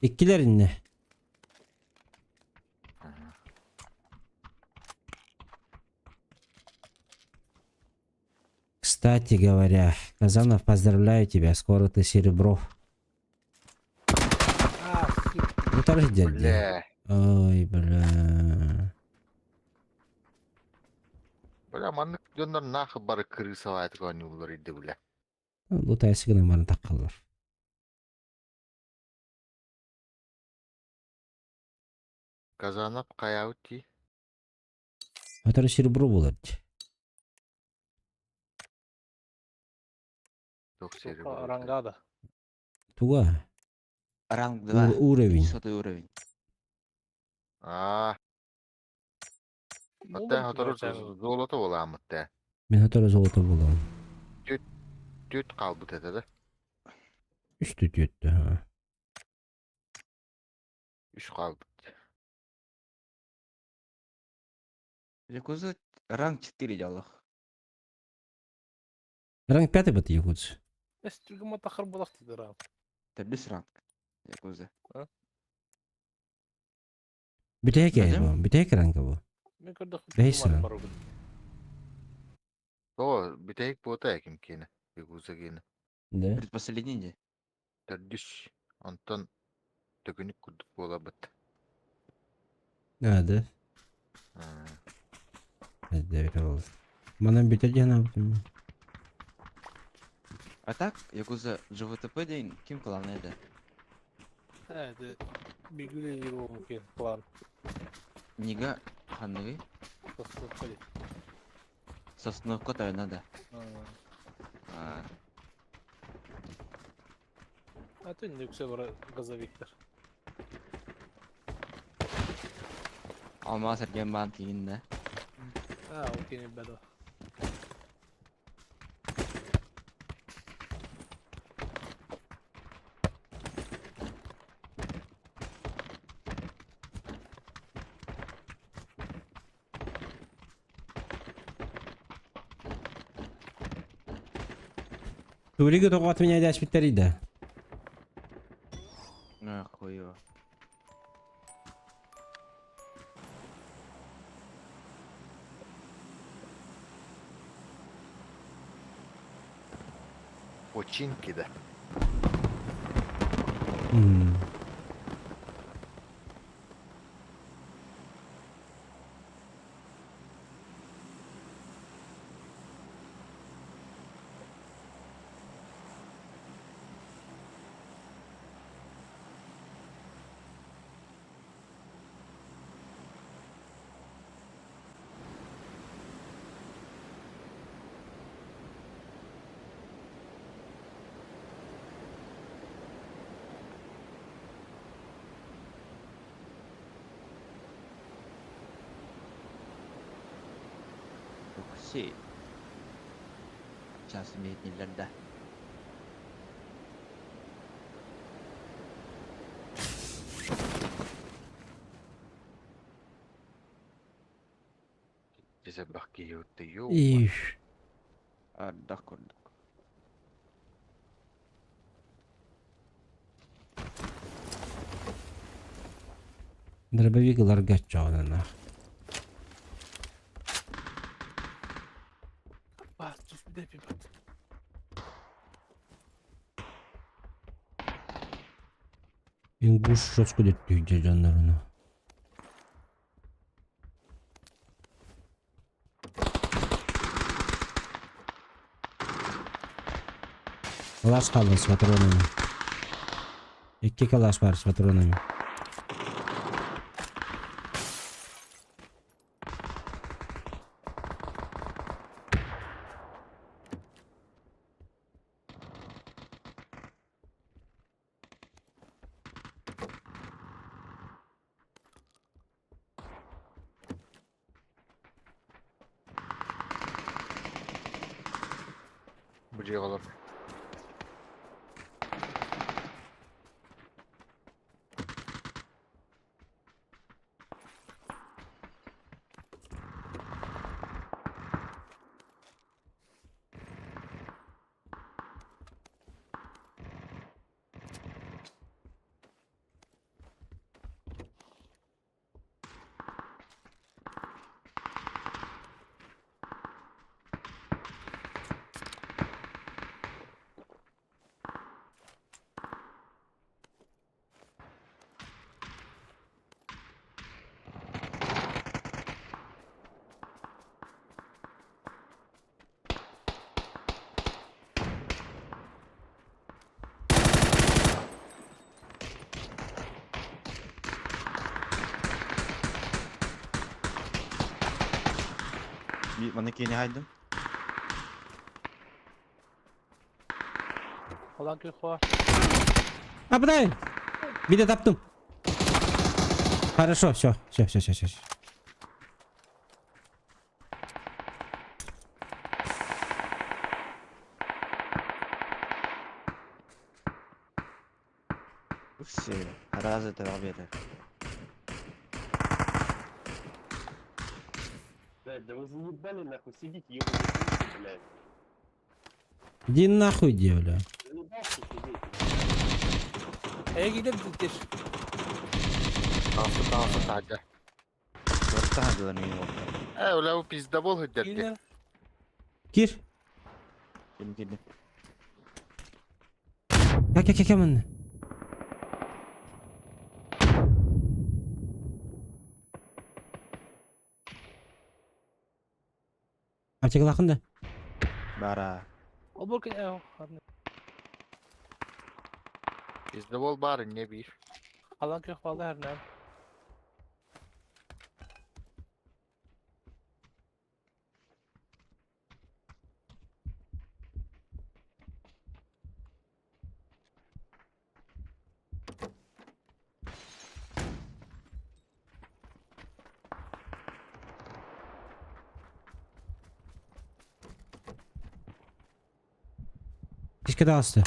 İkkilerin ne? Кстати говоря, Казанов, поздравляю тебя, скоро ты серебро. А, сука. Ну так же дядя. Бля. Ой, бля. Бля, маннык жондар нахы бары крысова айтқан улар иди, бля. Bu taysigine bana takılır. Казанап каяу ти. Hatırı серебро болады. Ток сері Сука, рангада. Туга. Ранг 2. Уровень. 500 уровень. А, Атта хатары золото боламыт да. Ben hatırı zolota bulam. Төт қалбыт еді да. Üstü tüttü ha. Үш қалбыт. Якуза ранг 4 делах. Ранг 5 бат якутс. Эс түргіма тақыр болақ дейді ранг. Тәбдіс ранг. Якуза. Bir tek Neden? bu. Bir tek rank bu. Мен көрдік. Бейсі ранг. О, бітейік бота әкім кені. Бегуза кені. Да. Предпоследний де. Тәрдіш. Антон түгінік күрдік бола бұт. Hadi. Hadi öyle olur. Bana bir tek yana yaptım. А так, Якуза ЖВТП дейін кім клан еді? Әді, бігілі еруі мүмкін план. Нега ханныгы Сосын сосновка тайнада. А ты не все газовиктер. Алма сәрген бан тиін да. А, окей, не бәді. Tuğrigi tokat меня дашь питарида. Ахуево. Починки да. Şey. Şansı meydinlerde. Bize bak giyiyor diyor. Üf. Ardak kurduk. Дробовик ларгача ona. Bas düş bir de bir bak. Inguş şoçku dettiğince canlarını. Kalaş kaldı с патронами. İki kalaş var с патронами. Bıcık olur. Bir manekeni haydım. Alan kök var. Абдай! Bir de taptım. Хорошо, все. Şey. Arazi devam eder. Блядь, да вы заебали нахуй, сидите, ебаные, блядь. Иди нахуй, девля. Заебался сидеть. Gidelim düş. Dansı sadece. 4 tane dönüyor orada. Öyle bu bizde bol hüddetli. Gelin. Gir. Gelin. Gel benimle. Apçak yakında. Bara. O burkun ev. Bizde bol bari ne bir. Alan kök vallahi her ne. Keşke daha astı.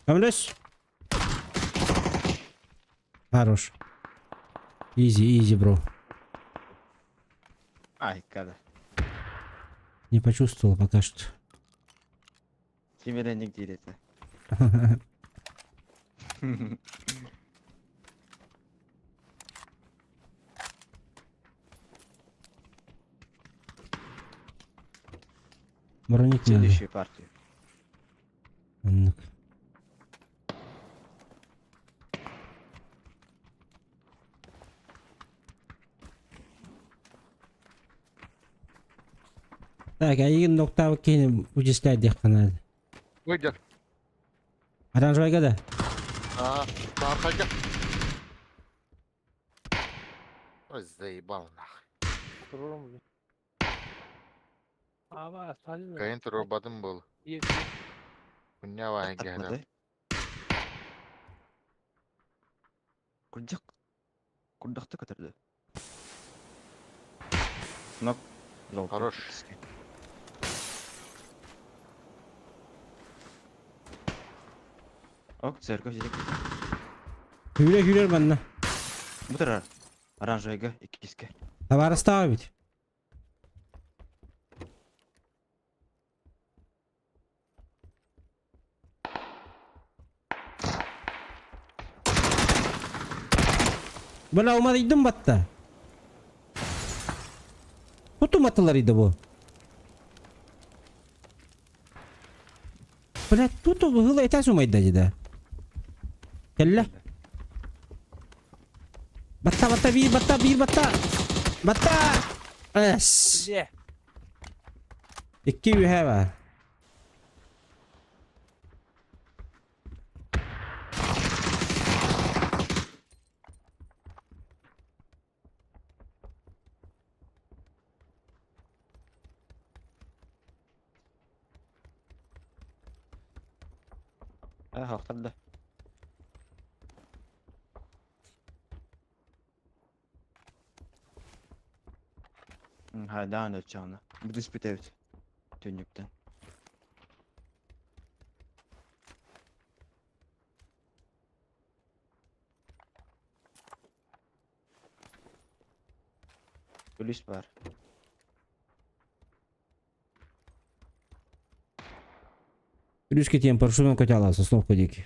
Камлеш. Хорош. Easy, bro. Ay kada. Не почувствовал пока что. Şimdilendik değil ete. Бронить надо. Следующую партию. Anlık. Так, а един нокта кинем участать дехканады. Выйдет. Оранжевая года. Aa, arkaca. Ой, заебал нахуй. Tururum. Aba sadece Kayın turbadım bol. iyi. Kunya var geldi. Takmadı. Kucak. Kundakta götürdü. Nok. Хорош. Ok, церковь здесь. Hüyle benden. Bu taraf. Оранжевый iki киски. Tavara ставить. Bana olmadıydım batta. Otomatlarıydı bu. Блядь, тут было этаж умайdı acıda. Kelle. Batta bir batta. Batta. Es. Ye. İki ühe var. Hakikaten. Ha devam et canlı. Bu dispute evet. Tünlükten. Polis var. Плюшки тем паршивым котяла со снов ходики.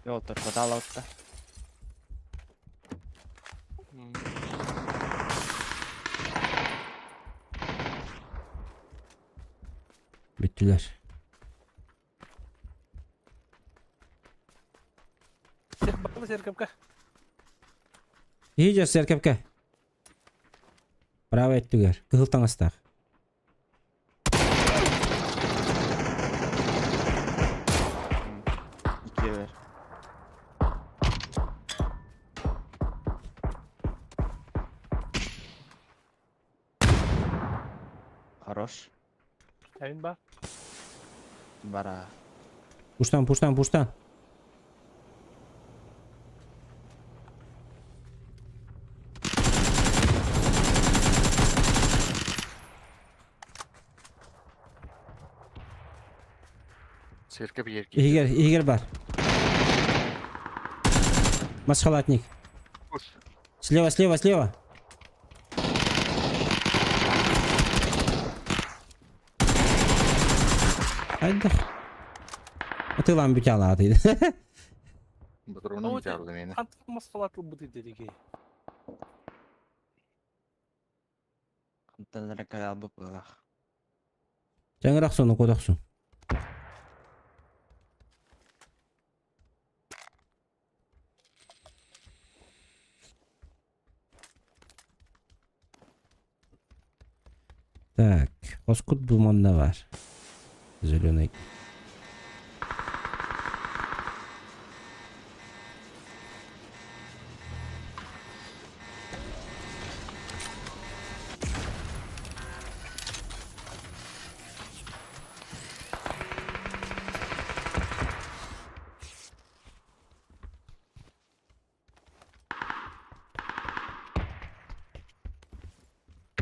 Joo, tuossa taloutta. Bittiler. Bakma serkapka. İyice serkepke. Bravo ettiler. Kıhıltan ıstak. İkiye ver. Хорош. Emin bak. Бара. Puştan. Сверка bir yer İyi gel бар. Масхалатник. Kus. Слева. Haydi. Atılan bir çalatıydı. Bu drone'u mu çağırdı beni? Kantık maskalatlı bu dedi ki. Kantanlara kadar bu bırak. Жаңырақ соны kodaksun. Так, Оскут Буманда var. Зеленый.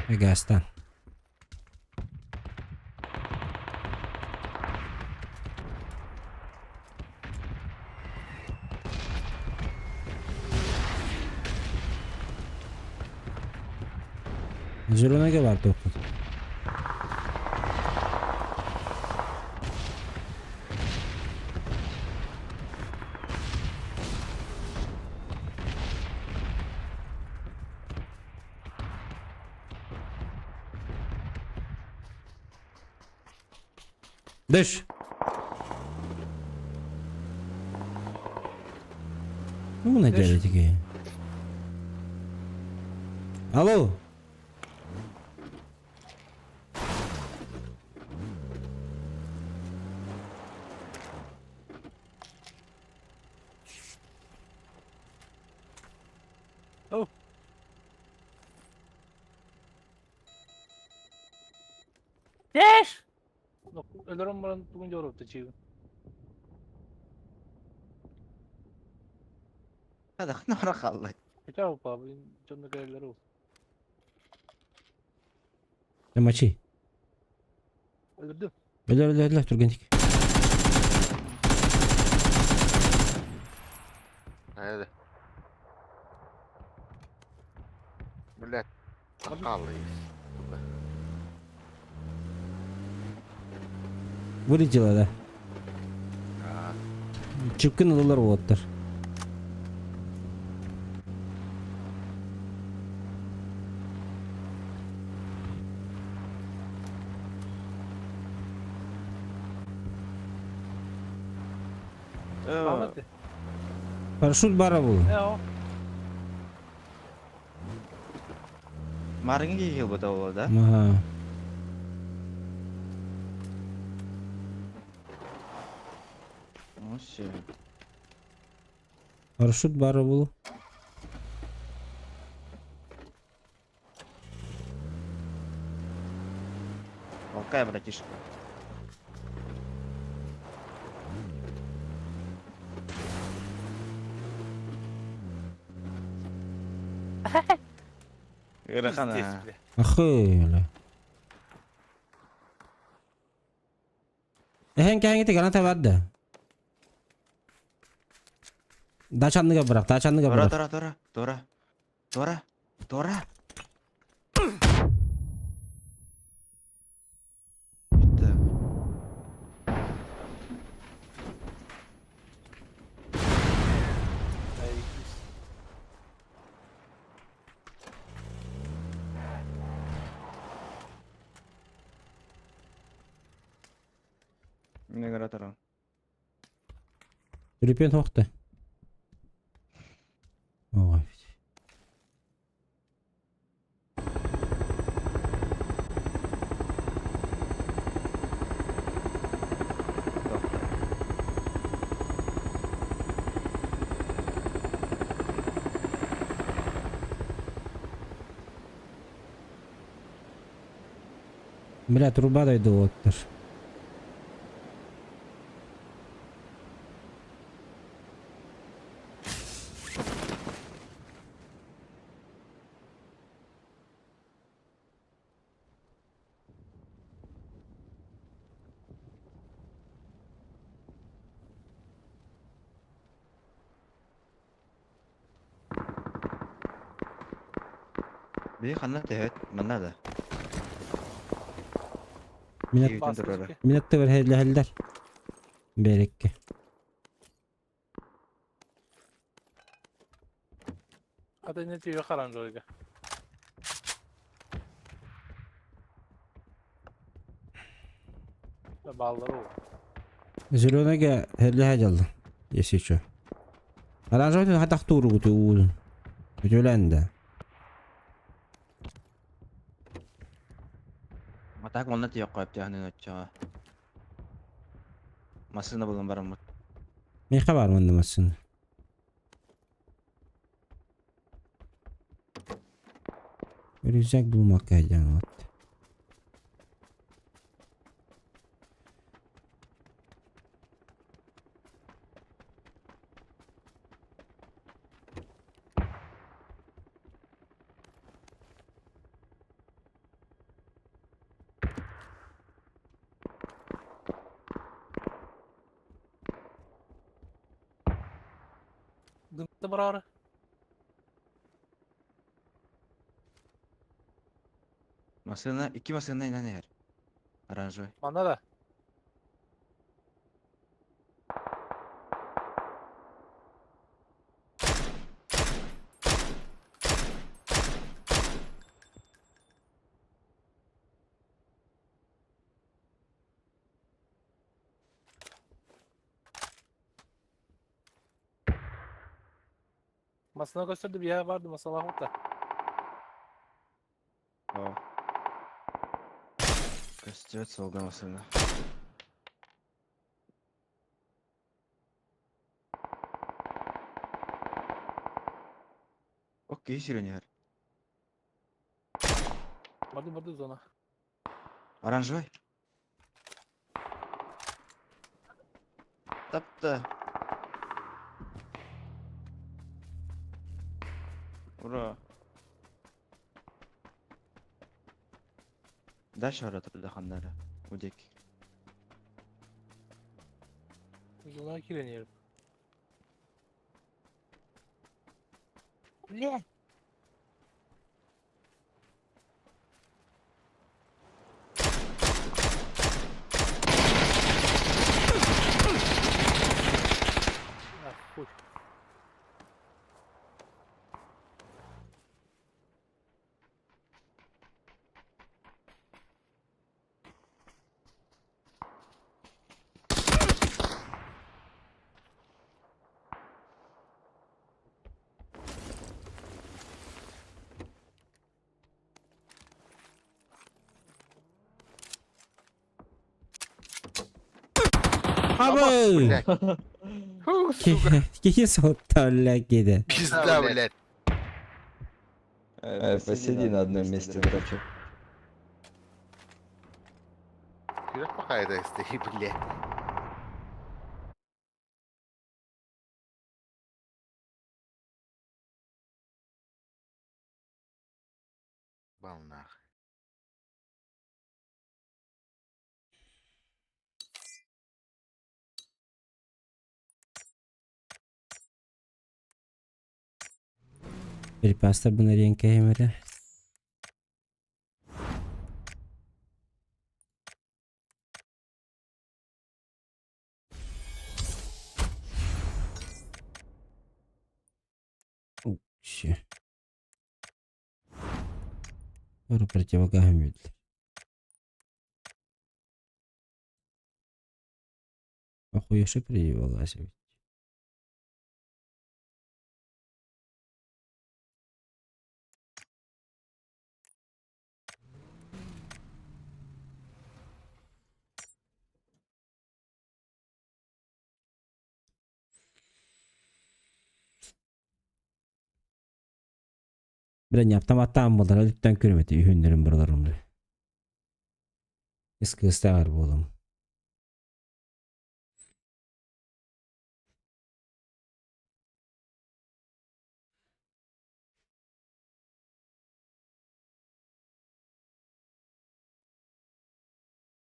Гастан. Zielonego var doktor. Düş. Bu ne Düş. gelecek ya? Alo. Oh. Yes! No, ölürüm buranın bugün yoruldu çiğim. Hadi nara kaldı. Geçer bu abi. Canlı görevleri o. Maçı. Öldürdüm. Öyle dur gençlik. Hadi. Millet akıllıyız. Vurıcılar da. Ha, Çıpkın olurlar o otlar. Ahmet'ti. Paraşüt bara bu. Ne o? Marıngı gigil bu da o da. Aha. O şey. Paraşüt bara bu. Окей, братишка. Ирахана. Здесь, бля. Ахöyle. Hengi hengi tigana tavardı. Daçanlıga bırak, daçanlıga Тора, bırak. Тора, Тора, Тора, Тора, Тора. Bitti. Ay, Ne göre Tора? Rüpen hoqta. Oy. Бля, труба дойду оттыр. Bir kanat evet, bana da. Minat, İyi. basmış Dur, ki. minat da ver helder. Berekke. Hadi ne diyor karan oraya. Balları o. Zülöne'ge helder jaldı. Yesiço. Aranjaydı hatta turu gutu uğudun. Ötölende. Atak onunla yok koyup yani açağı. Masasında bulun barım. Ne kadar mındımasın? Ölecek bulmak heyecanı var. Dımdı bırak. Masasında iki masasında inan yer. Aranjoy. Bana da. Masana gösterdi bir yer vardı masal da. О. Көстөт солгамасына. Окей, сиренер. Vardı zona. Оранжевый. Тапты. Ура. Дальше аратырды ханнары. Удек. Zona kireniyorum. Ne? Ah, full. Abo! Блядь. Фу, сука. Kesin soğukta öyle gidi. Пизда, блядь. Посиди на одном месте, дурачок. Вперед пока это стоит, блядь. Бал нахуй. Bir pasta bunları yenkeyim öyle. Вообще. Скоро противогазом видели. Охуя, что противогаз ведь. Bilen yaptım hatta bunlara lütfen körmeti ühünlerin buralarımda. Iskısta var bu oğlum.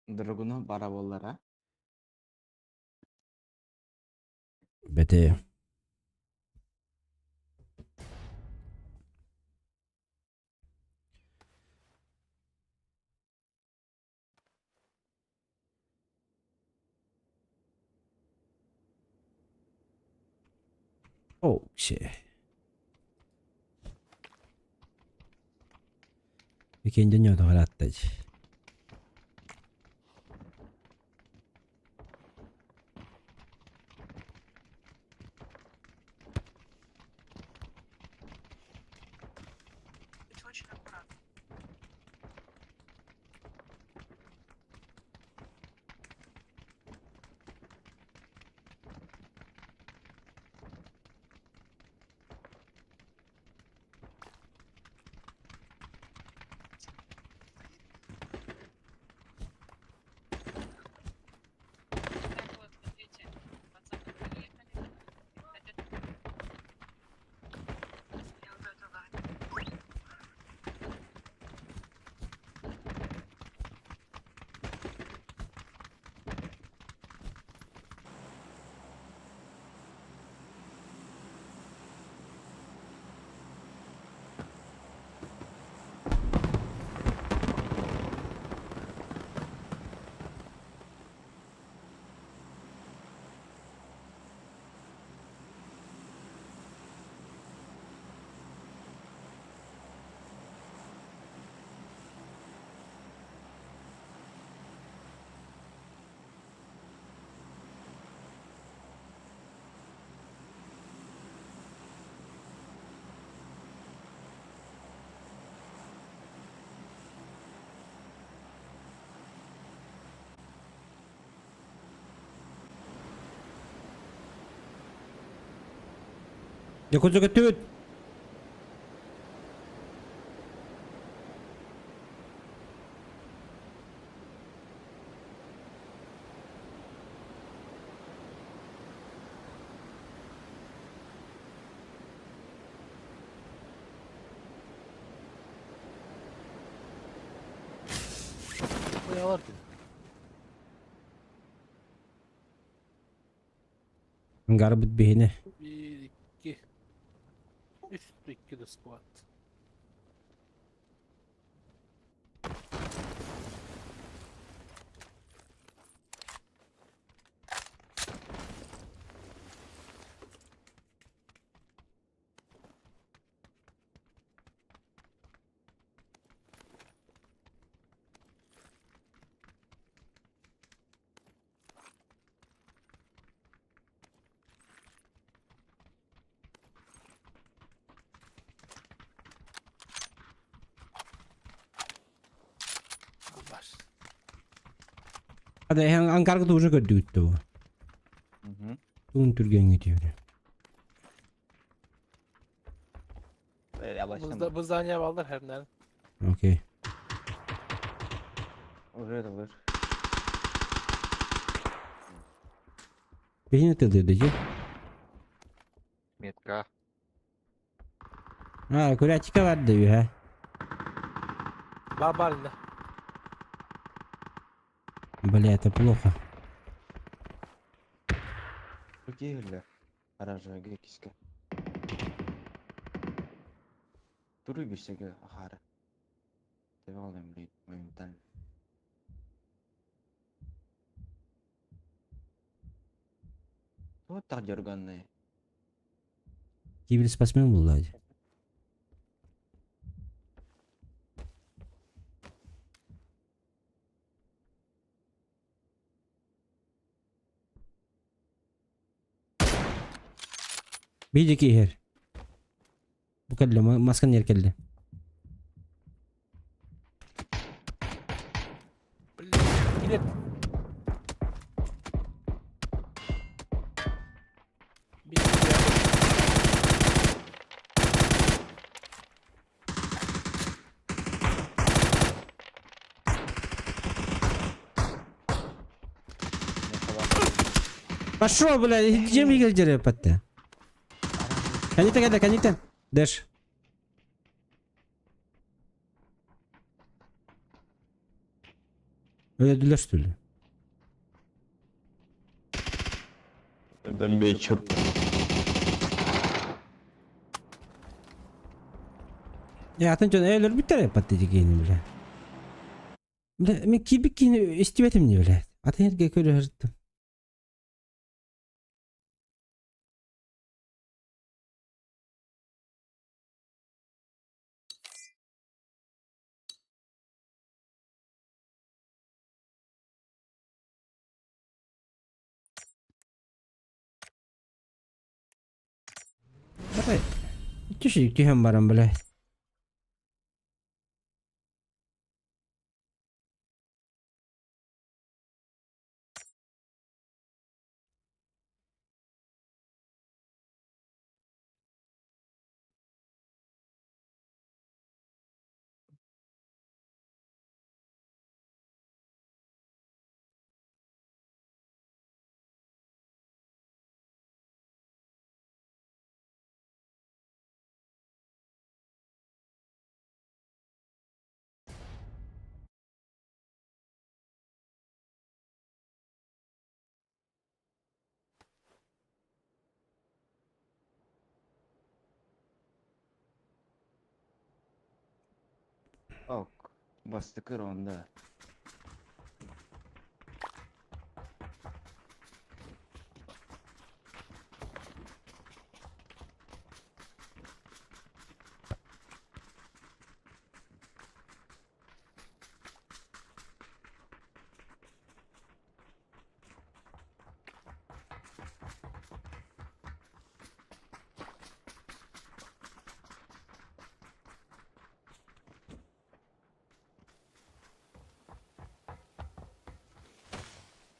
Драгуна бараболлара. Bete. Oh shit. İkinci dünyada halattacı. Yakıcı götür. Bu ne var ki? Garbut beyni. 1, 2. Üstü 2 de squat. Allah. Hadi Ankara doğru gördük bu. Hı hı. Bunun türgen gidiyor. Böyle yavaşlama. Bızdan yer alır her nerede. Okey. Oraya da var. Beyni atıldı diyecek. Metka. Ha, kulaçika var diyor ha. Var elinde. Бля, это плохо. Çok iyi öyle. Araca geçke. Duruyor bir şey ahara. Devam alayım bir oyundan. Вот так дерганные. Киберспортсмен был, Ладь. Видите, Игорь? Букалли, маскан еркелди. Gidin. Bir Пошел, блядь, чем Игорь дерепать-то? Канита. Дэш. Öldüler üstüyle. Ben bir çöp. Ya atınca öyle bir tane patlayacak yine bile. Bile, men kibik yine istivetim niye öyle? Atın yerge köyle hırttım. Bak, küçücük tühem varım böyle. Ok. Bastık onda.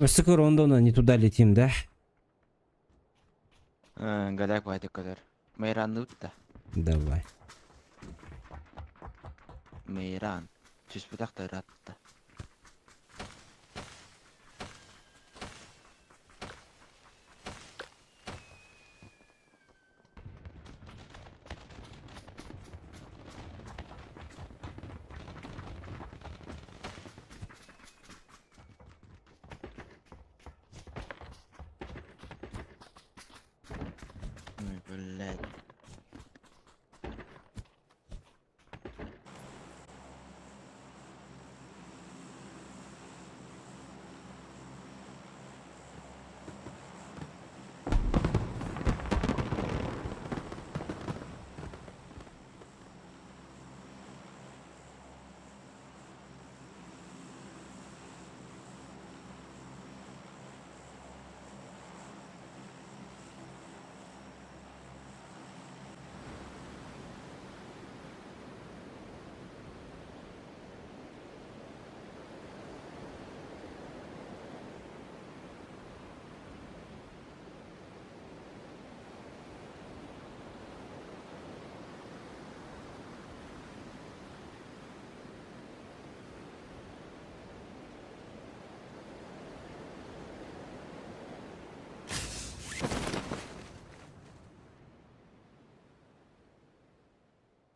Скоро он не туда летим, да? Gadak baydık kadar. Mayranlı utta. Давай. Mayran. Süsbüdak da rattı. Böyle.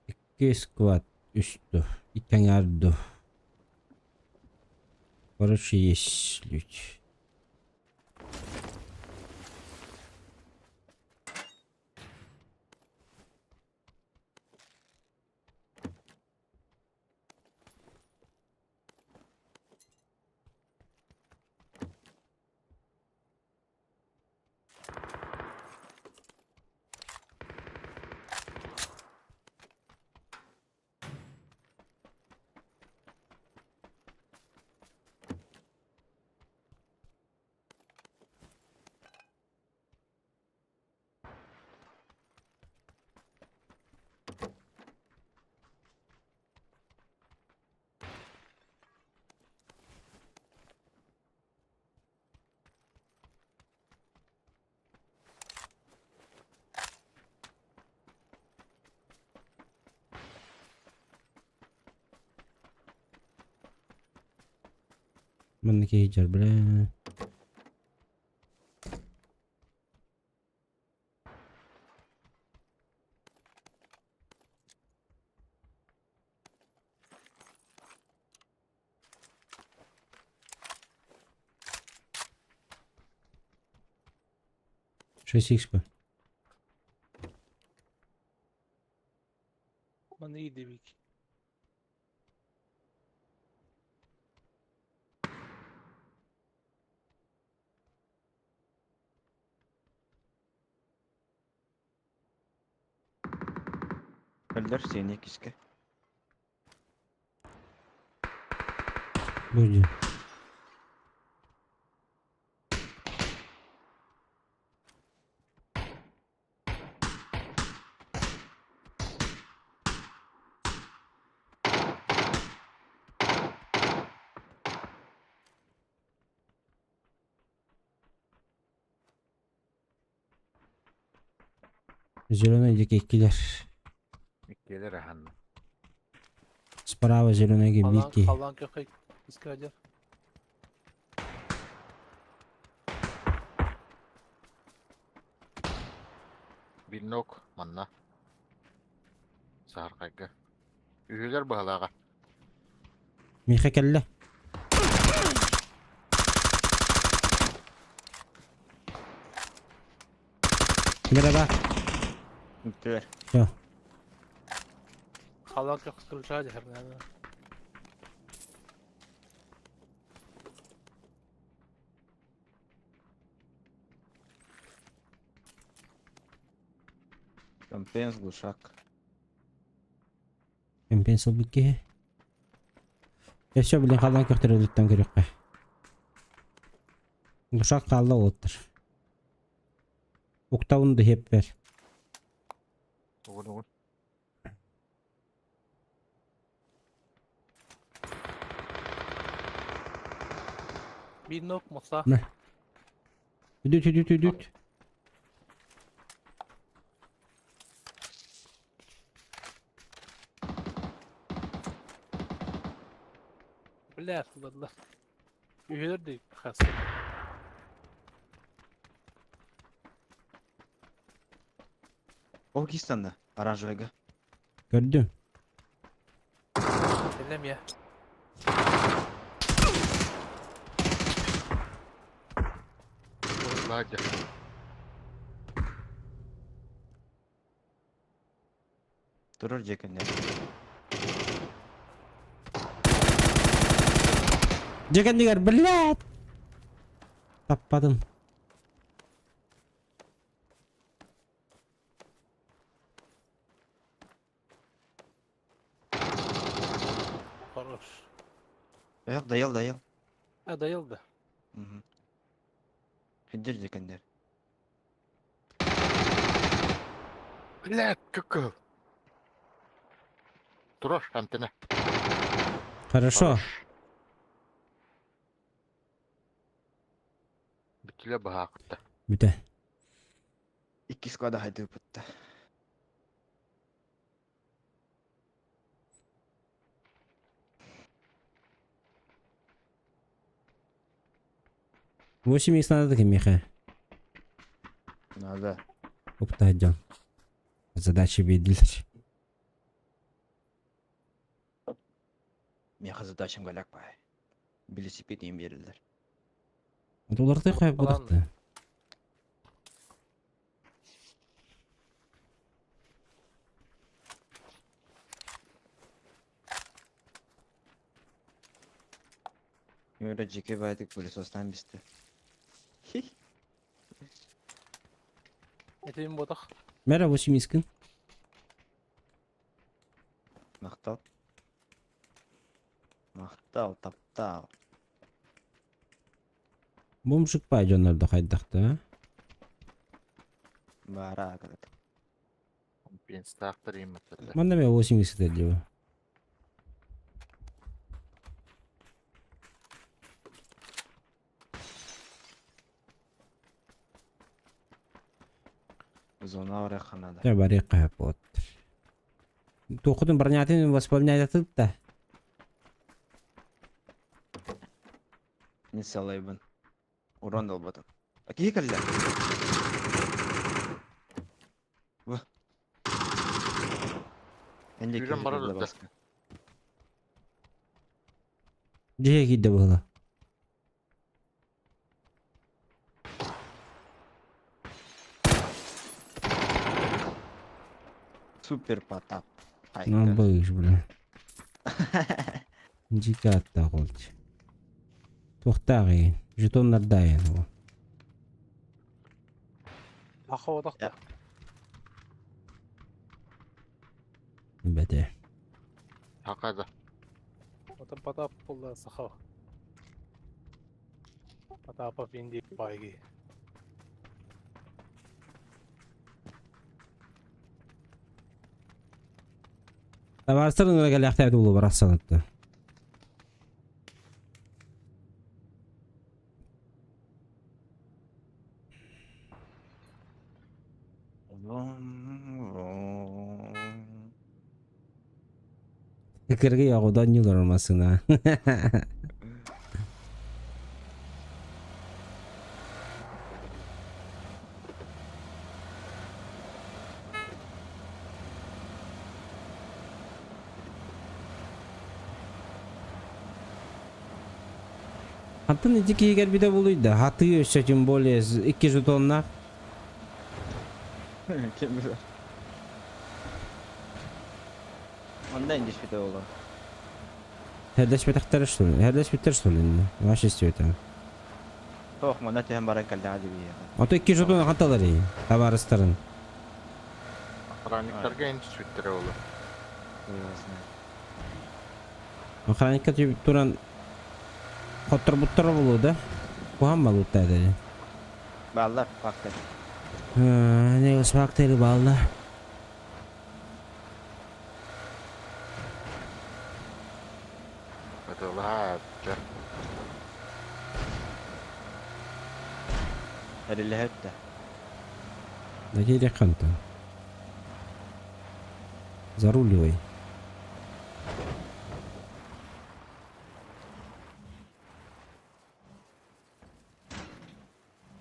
İki squat üstü. İki yardı. Barış yeşillik. Mendeki hijau bro. Шесть икс bu. Bana iyi dedik. Öldür seni kiske. Buyurun. Зеленый дикиler. Gelir hanım. Справа зеленый гибки. Kalan köpek. İskacer. Bir nok manna. Sahar kaygı. Ühüler bahalağa. Миха кelle. Merhaba. Bittiler. Yo. Kalan köpek kılıçağı her yani. Компенс глушак. Мен pencil biki. Все, блин, қалдан көктер өліттен керек қой. Ушақ қалды отыр. Оқтауынды хеп бер. Oğul oğul. Bir nok Musa. Ne? Düt. Biler sudadılar. Üyeler de hasta. O Kistan'da. Aranjörge. Gördüm. Selam ya. Hadi. Durur cekenler. Cekendiler bilet. Tapadım. Хорош. Dayıl. Ha dayıldı. Hı hı. Hiddir cekenler. Блядь, какой. Турош, антенна. Хорошо. Bütüle bahakta. Büte. İki squad'a haydi pıttı. Восемь их надо таким меха. Надо. Оптайджан. Задачи bellidir. Meha задачам galak bay. Велосипедin verirler. Оларды коюп Falan. будыкты. Öyle ceke baydık polisostan bisti. Eteğim bodak. Мера 8 искин. Maqtal. Maqtal taptal. Бомжик пайжонларды кайдакта. Bara kadar. Ben starter'ıyım mesela. Манда мен 8 istedi. Zona oraya kanada. Я барика вот. Тохудун бронятын восполнять атыпта. Ne salaybın. Uran da olmadı. Aki kaldı. Bu. Ende Yürüyen ki bana burada da. baskı. Жеге кийде было. Super patap. Ну, быш, бля. Жеке атта колчу. Тоқтағи. Жетонлар дайын ол. Hakkı bodak da. Ya. Бәте. Hakada. Otan patap bulda sakha. Patapa bindi baygi. Табарсырын өлегел яқтайды болу бар асанытты. Fikirge yağudan yıl olmasına. Hattın içi kiyiger bir de buluydu. Hatı göçse tüm bolye 2 jetonlar. Kim bilir. Onda indiş bir de oğlum. Herdeş betekler şu. Herdeş biter şu linde. Baş istiyor tamam. Tohma ne tühen barak kaldı hadi bir ya. Ото 2 jeton hatalar iyi. Tabarыстарын. Охранниктарга енді süttüre olur. Buyurasın. Охранникка түйіп туран хоттыр буттыр болу да. Куам малут деді. Ballar baktı. Ne ısmak teli bağlı. Это ладно. Erili hep de. Ne gerek kanta. Заруливай.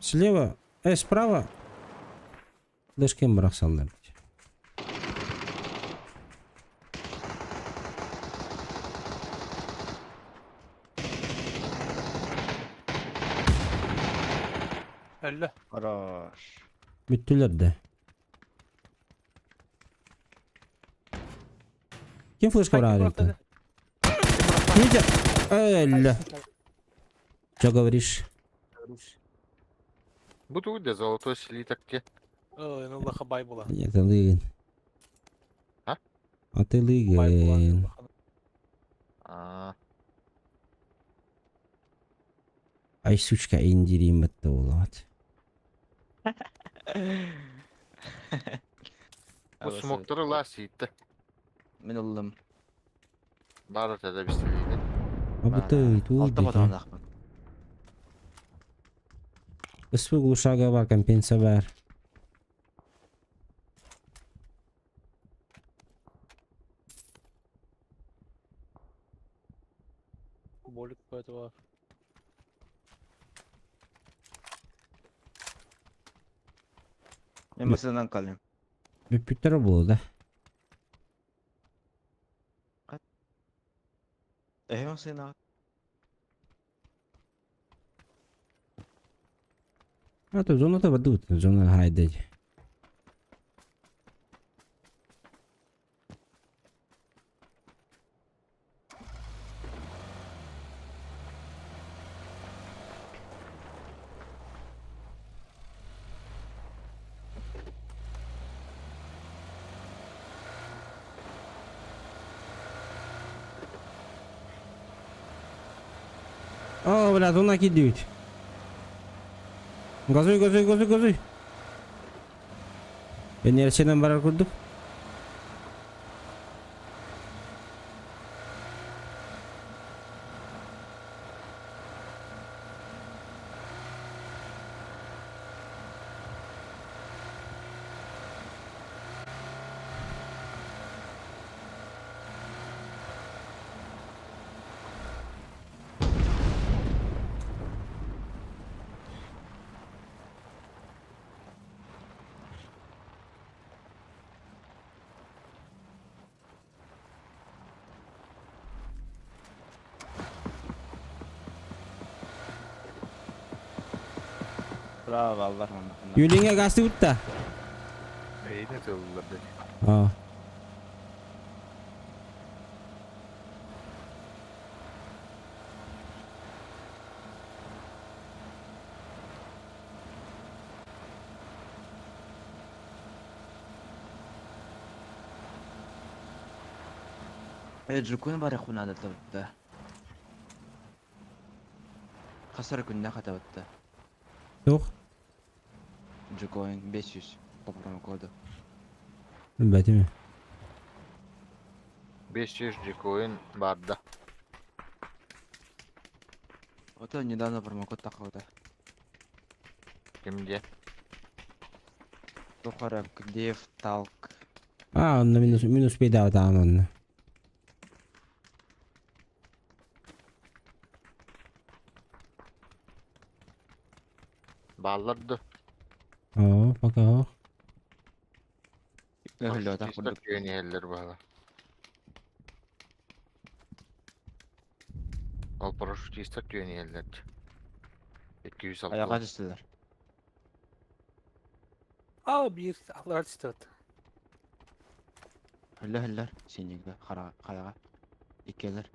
Слева, справа. Флешкем бырақ салдар. Әллә. Хорош. Бүттүлөр да. Ким флешка бырақ это? Нельзя. Элля. Что говоришь? Буду де золотой слитокке. Ой, ну лаха бай була. Нет, лыгын. А? А ты Бай була. лыгын. А, Ай, сучка, индирим это улат. bu smokları last yiğitti. Мен уллым. Bari da bir siliydi. А вот ты, Алты батан ақпын. Испы глушага бар, компенса бар. Болик какой-то var. Мен мысынан қалым. Бүттүрө болу да. Эйон сына. А то зона то бадут, зона хайдеж. О, бля, зона кидают. Газуй, газуй, газуй, газуй. Ben neresinden barar kurduk? Bravo Allah rahmet. Yüreğine gazete tut da. İyi de zollar dedi. Aa. Жукун бар хуна да табытты. Касар күнне катабытты. Yok. Жукоин 500 попром коду. Bilmedi mi? 500 coin vardı. Ото недавно промокод такылды. Kimce? Тохара Дев Талк. Aa, onunla minus bedava tamam onunla. Bağladı. Oo, bak o. Öyle tak bulduk. İstek yöneyerler bağla. Al paraşütü istek yöneyerler. 200 Аяга altı. түстүлөр. Aa bir ahlar çıtırdı. Hüller сенеге каяга. Икелер.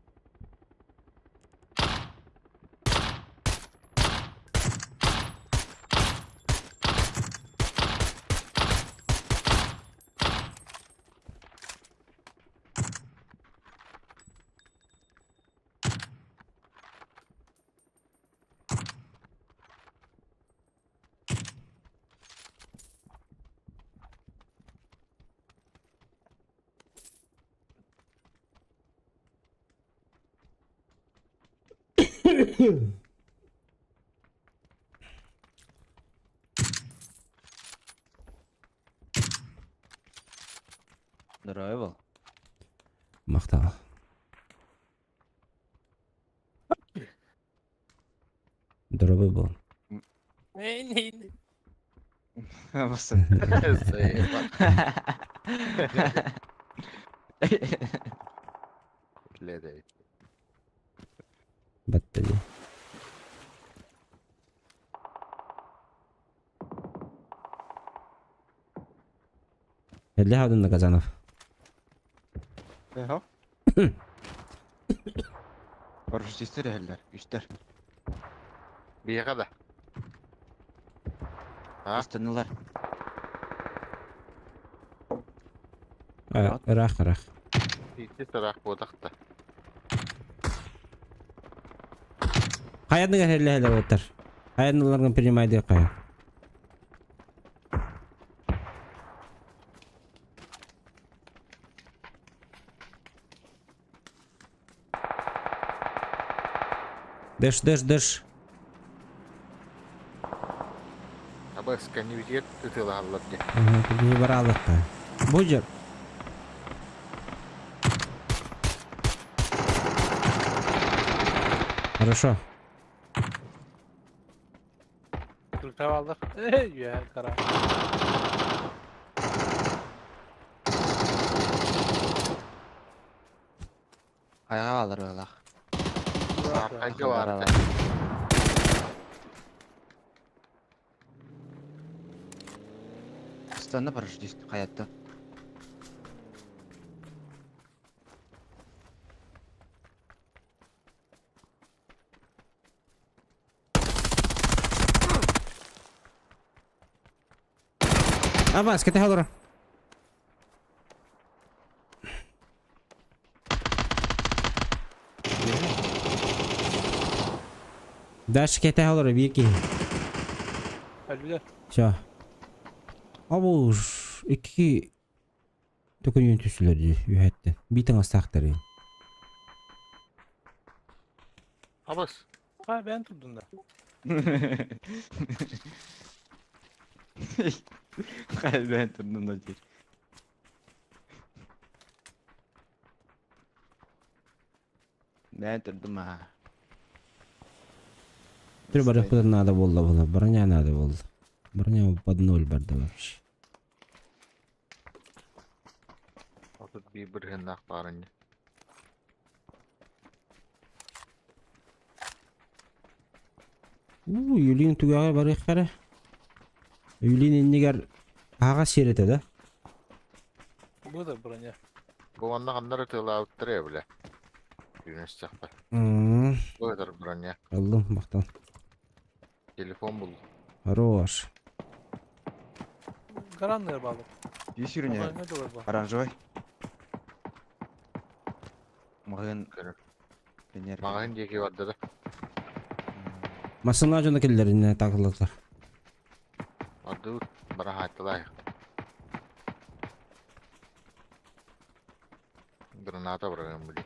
Здоровый был. Maqta. Дробы был. Ne? Basın. Sayın. Lede. Batteri. Elli hadında kazanıp. Jaha. Barış ister heller. Üster. Bir kadar. Ha? İstanlılar. Irak. İki sırak bodakta. Hayatını helli otur. Hayatını primaydı kaya. Дыш. Ama skandinaviyet tutuyorlar Allah'ım. Ага, не брал это. Буджер. Хорошо. Türk aldık. Ya kara. Ayağa alır oğlak. Arkaya var. İstanlı barış ister hayatta. Аванс, que te joder. Дальше que te joder, Вики. Öldüler. Все. Абуш, iki dokun yöntüsüleri ühetti. Bir tane saktırı. Abas. Ha ben tuttum da. Kalben turnunda değil. Ben turdum ha. Bir barık bu надо было. Броня надо было. Броня под ноль barda вообще. Otur bir hendak barın. Юлин тугага барык кара. Юлин иннигер ага серете да. Bu da bроня. Bu anda kanlar tutuyorlar uttırıyor bile. Güneş çakpa. Bu kadar bıran ya. Aldım baktan. Telefon buldum. Хорош. Karanlığa bağlı. Есть ürünler. Ama ne dolar bu? Оранжевый. Mağın Görün. Fener. Mağın diye vardı da. Масынла жөнөкелерине такылдылар. Adı bana hayatlılar. Granata bırakın bile.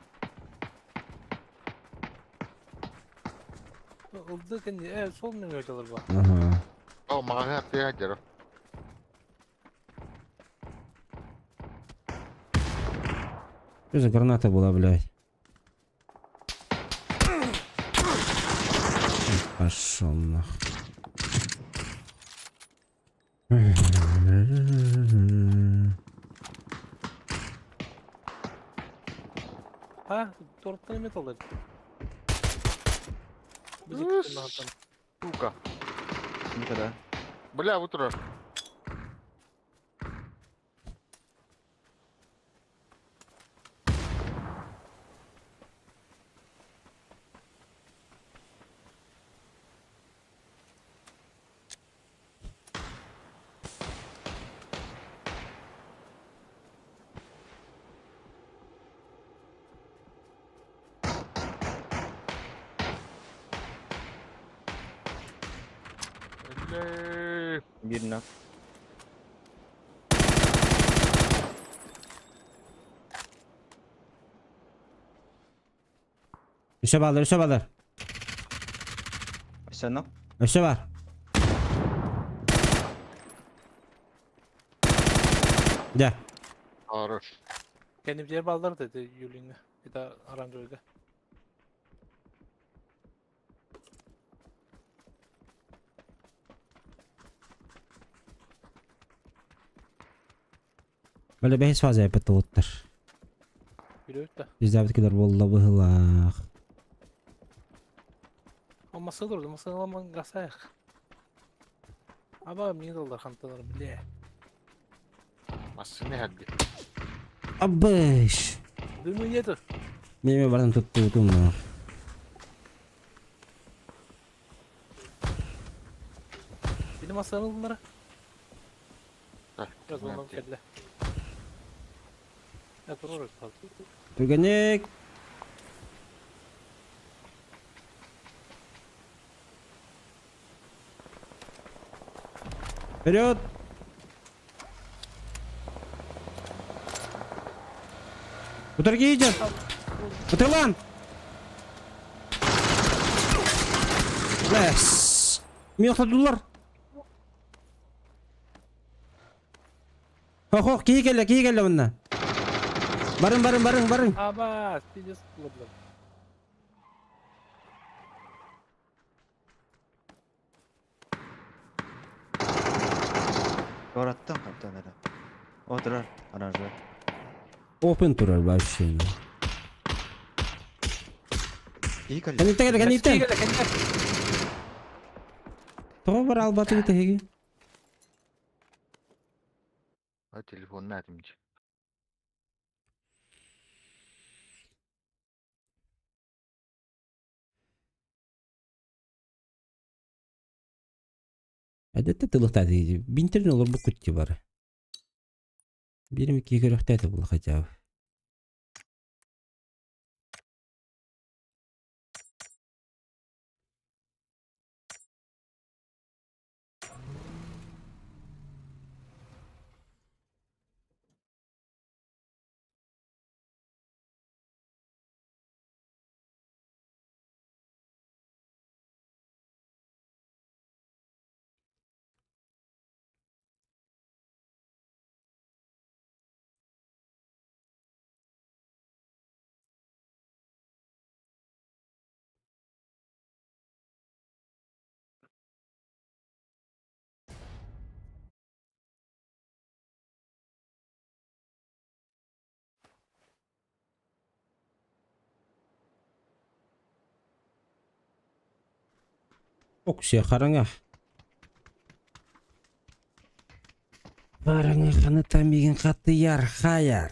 Oldu kendi sol mu götürür bu? Ага. O mağın atıyor hacer. Что за граната была, блядь? Пошел нахуй. Ha 4 tane met olur. Bizi Üs. kullanatan. Сука. Никогда. Бля, утро. Bля. Bir nak. Üste bağlar. Sen nak. Üste var. Gel. Ağrı. Kendim diye bağlar dedi Yulin'e. Bir daha Aranjoy'da. Böyle behes fazla yapıttı otlar. Yürü de. Bizlerdekiler bolla bıhılak. O masa durdu. Masa alamam gasayak. Aba mini dolar kantalarım bile. Masını hadi. Abış. Dümü yedi. Benim varım tuttuğum mu? Benim masanın bunlara. Heh, Biraz ondan hadi. kelle. Ya dur oraya kaldı. Türgenek. Вперед! Bu yiyeceğim. Otur lan. Yes. Mi yokladılar. Hok iyi gel onunla. Barın. Aba stilce sıkıldılar. Doğrattın kaptanları. Oturar. Aranjör. Open turar baş şeyini. İyi kalıyor. Kan itten. Gel gel. Tamam var albatı gitti hegi. Ha telefon ne atayım? Adette tılıkta değil. Bintirin olur bu kutu var. 22 görükteydi bu acaba. Ok şey karanga. Barangı kanı tamigin katı yar hayar.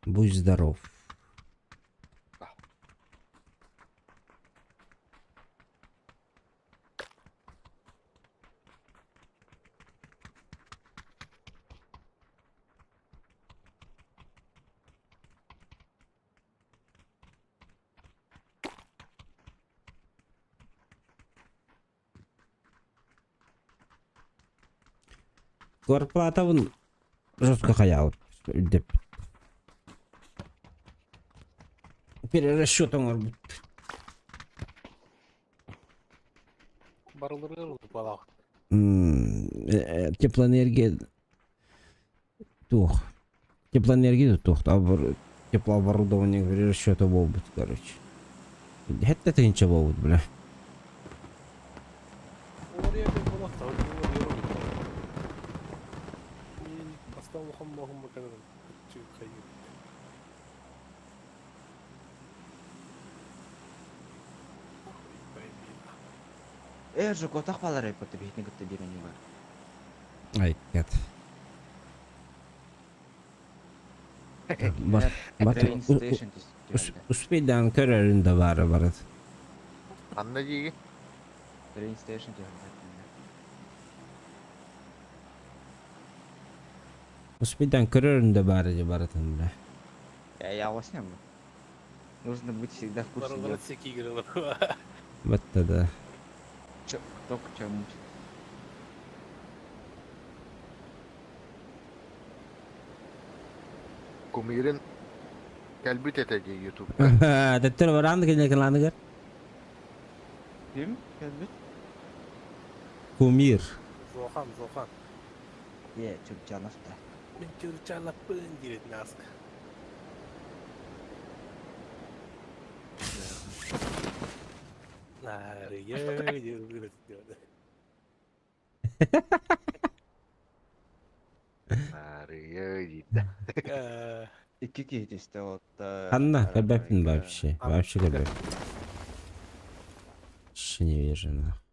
Будь здоров. Квартплатавын жестко хаяут. Деп. Перерасчетом var bu. Barılır balak. Теплоэнергия тух. Теплоэнергия тух. Теплооборудование перерасчета болбут, короче. Хетте тынча болбут, бля. Oraya bir balak da. Aslan muhammahım bakalım. Çık kayıyor. Же котах балар айпатты бейтін күтті берені бар. Ай, кет. Batı Uspey'den körerinde var. Anla iyi. Train station diyorum. Uspey'den körerinde baratın bile. Я вас не могу. Нужно быть всегда в курсе Barılır дел. seki girelim. Battı da. Только чем мучить. Kumirin kalbi teteceği YouTube'da. Tettir var andı gelin lan gör. Kim? Geldi. Kumir. Zohan. Ye, çok canasta. Ben çırçalak bölün diret nask. Narıya yürüdü. Narıya gitti. İki kişi işte otta. Анна, кабапин Arabayla. вообще. Вообще кабап. Вообще не вижу, нахуй.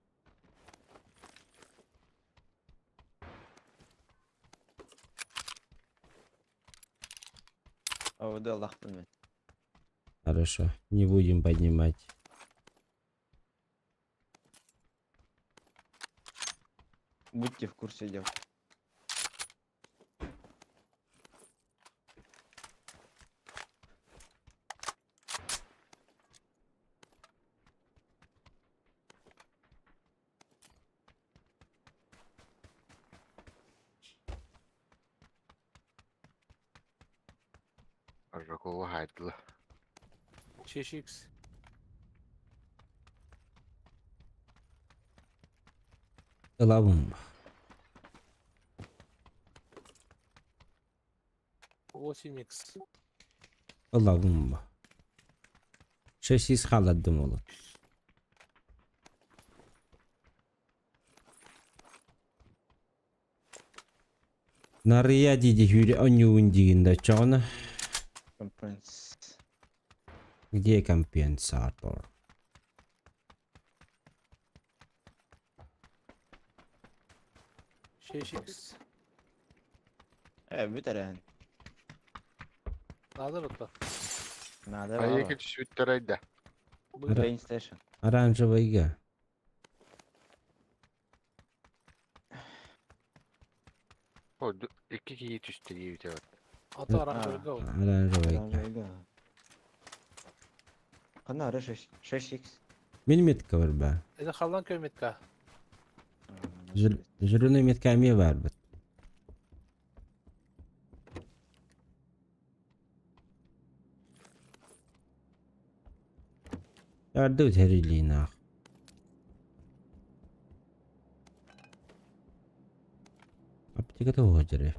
Avda Allah bilmez. Хорошо, не будем поднимать. Будьте в курсе дел. Arrakova haydılı. 6x. Лавум. 8x. Лавум. 6 халаддым ол. Нария диди хүри онюун дигинда чона. Компенс. Где компенсатор? X. Bir tane. Hazır ota. Nada Ayı var. keçi süttereydi. Bu Ara- Train station. Оранжевыйга. O iki kişi üstü gibi evet. ata aranjörgü oldu. Оранжевыйга. Kana ara 6x. Милметка бар ба. Ede kalan köymetka. Жүрүнү метками бар бит. Ярды өтерилина. Аптекада ожере.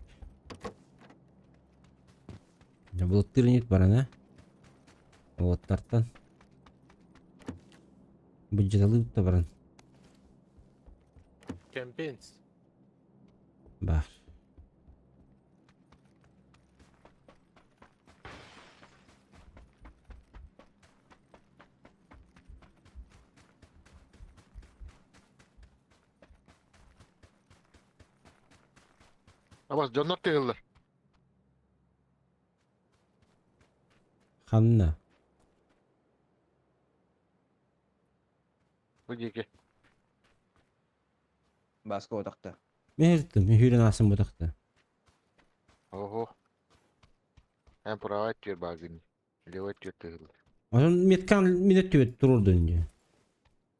Ya bulutları net bana ne? O tartan. Bu cadalı da baran. Campaigns. Bak. Ama canlar teyirler. Hanna. Bu diki. Baskı odakta. Merttim. Hüren asım budakta. Oho. Hem prava ettiyor bazen. Leva ettiyor teyirler. Onun metkan minnet tüvet dururdu önce.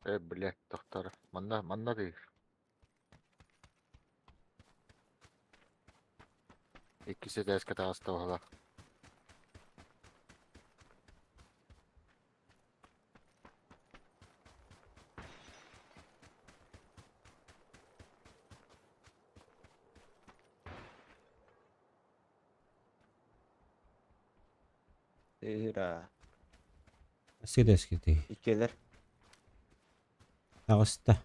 Bile doktor. Manna değil. İkisi de eski hasta valla. Zira. Eskide. İkiler. Ağustos.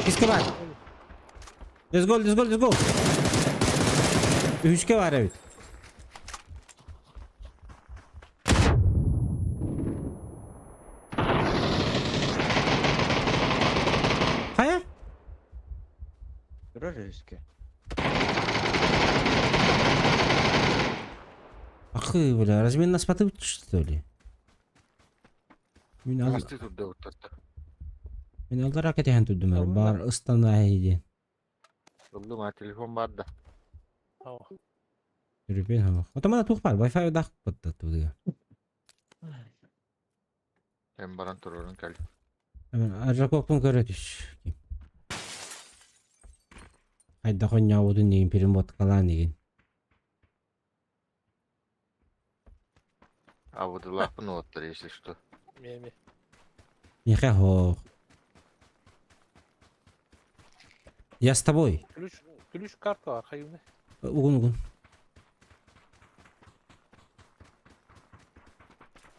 Kiske var. Let's go. Üçke var evet. Hayır. Durur riski. Ах, бля, разве нас потут, что ли? Hasta turda oturdu. Мен алдар акетен tudum Tamam бар ыстана hedin. Oldu ma telefon vardı. Tamam. Yürüpen ha. Otomata tuq бар, Wi-Fi daq pattat tudiga. Hem baran tururun kal. Hemen arjakokun köretiş. Hayda konya odun degin pirim bot kalan degin. Avudu lafını otlar если что. Memi. Неха ho. Я с тобой. Ключ карта var hayır. Угун.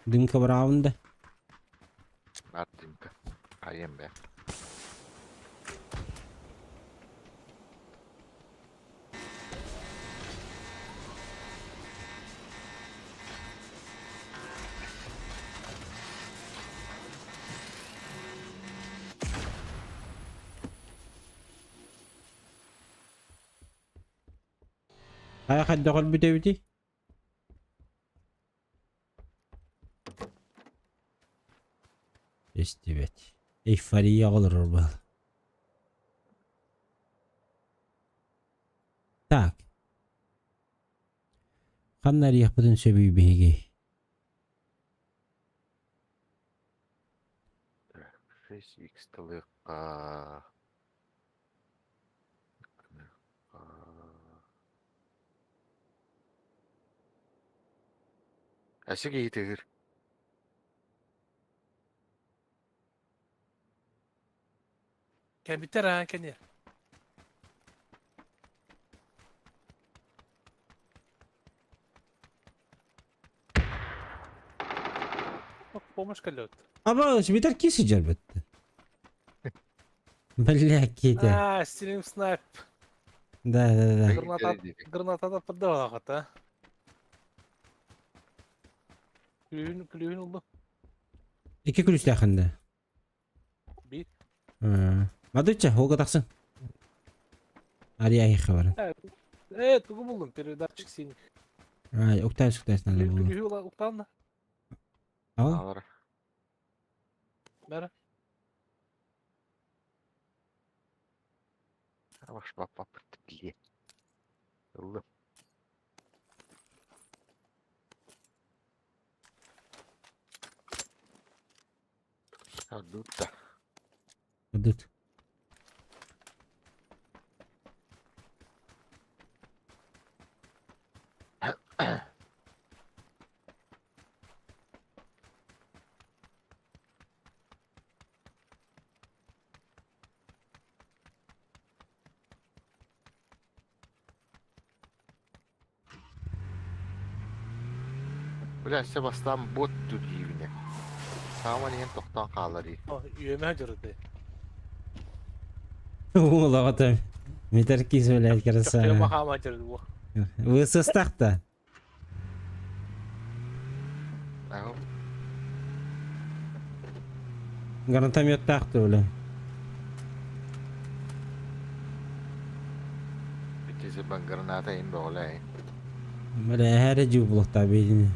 Дымка браунда. Артемка. Ayım be. Aya hadi dağıl bir devdi. Evet. İfariye alır orada. Так. Kanlar yapıdın sebebi begi. 6x tılıkka. Asık iyi tığır. Gel biter ha kendi. Bak bomboş kalıyor. Ama bir der kesi celbette. Бля, Китя. Aa, stream snipe. Да. Granata da pırda var ha. Külüğün oldu. İki kulüs yakında. Bir. Madutça, o kadaksın. Araya iyi haberin. Evet, bugün buldum. Передатчик синий. Ay, Oktay sıktaysın da bu. Külüğü ulan da. Al. Alır. Mer. Yavaş bak diye. Yıllı. Dur da. Madut. Ulan Sebastian bot düdüğüne. Tamam yine toktan kalır iyi. Üyeme hacırdı. Ulan adam. Meter ki söyle Çok kerasa. makam hacırdı bu. Vısız takta. Ahım. Garantam yok taktı öyle. Bittiyse ben granata in böyle. Böyle her cübluk tabi.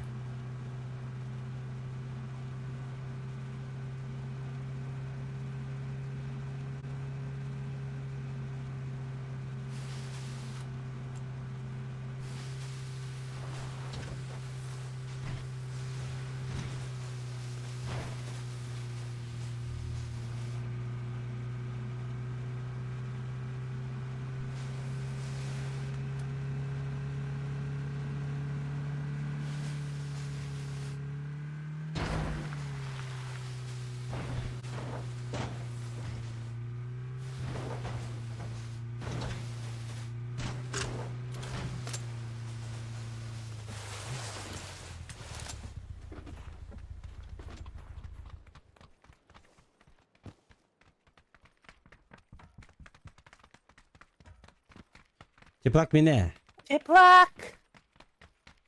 Çıplak mı ne? Çıplak.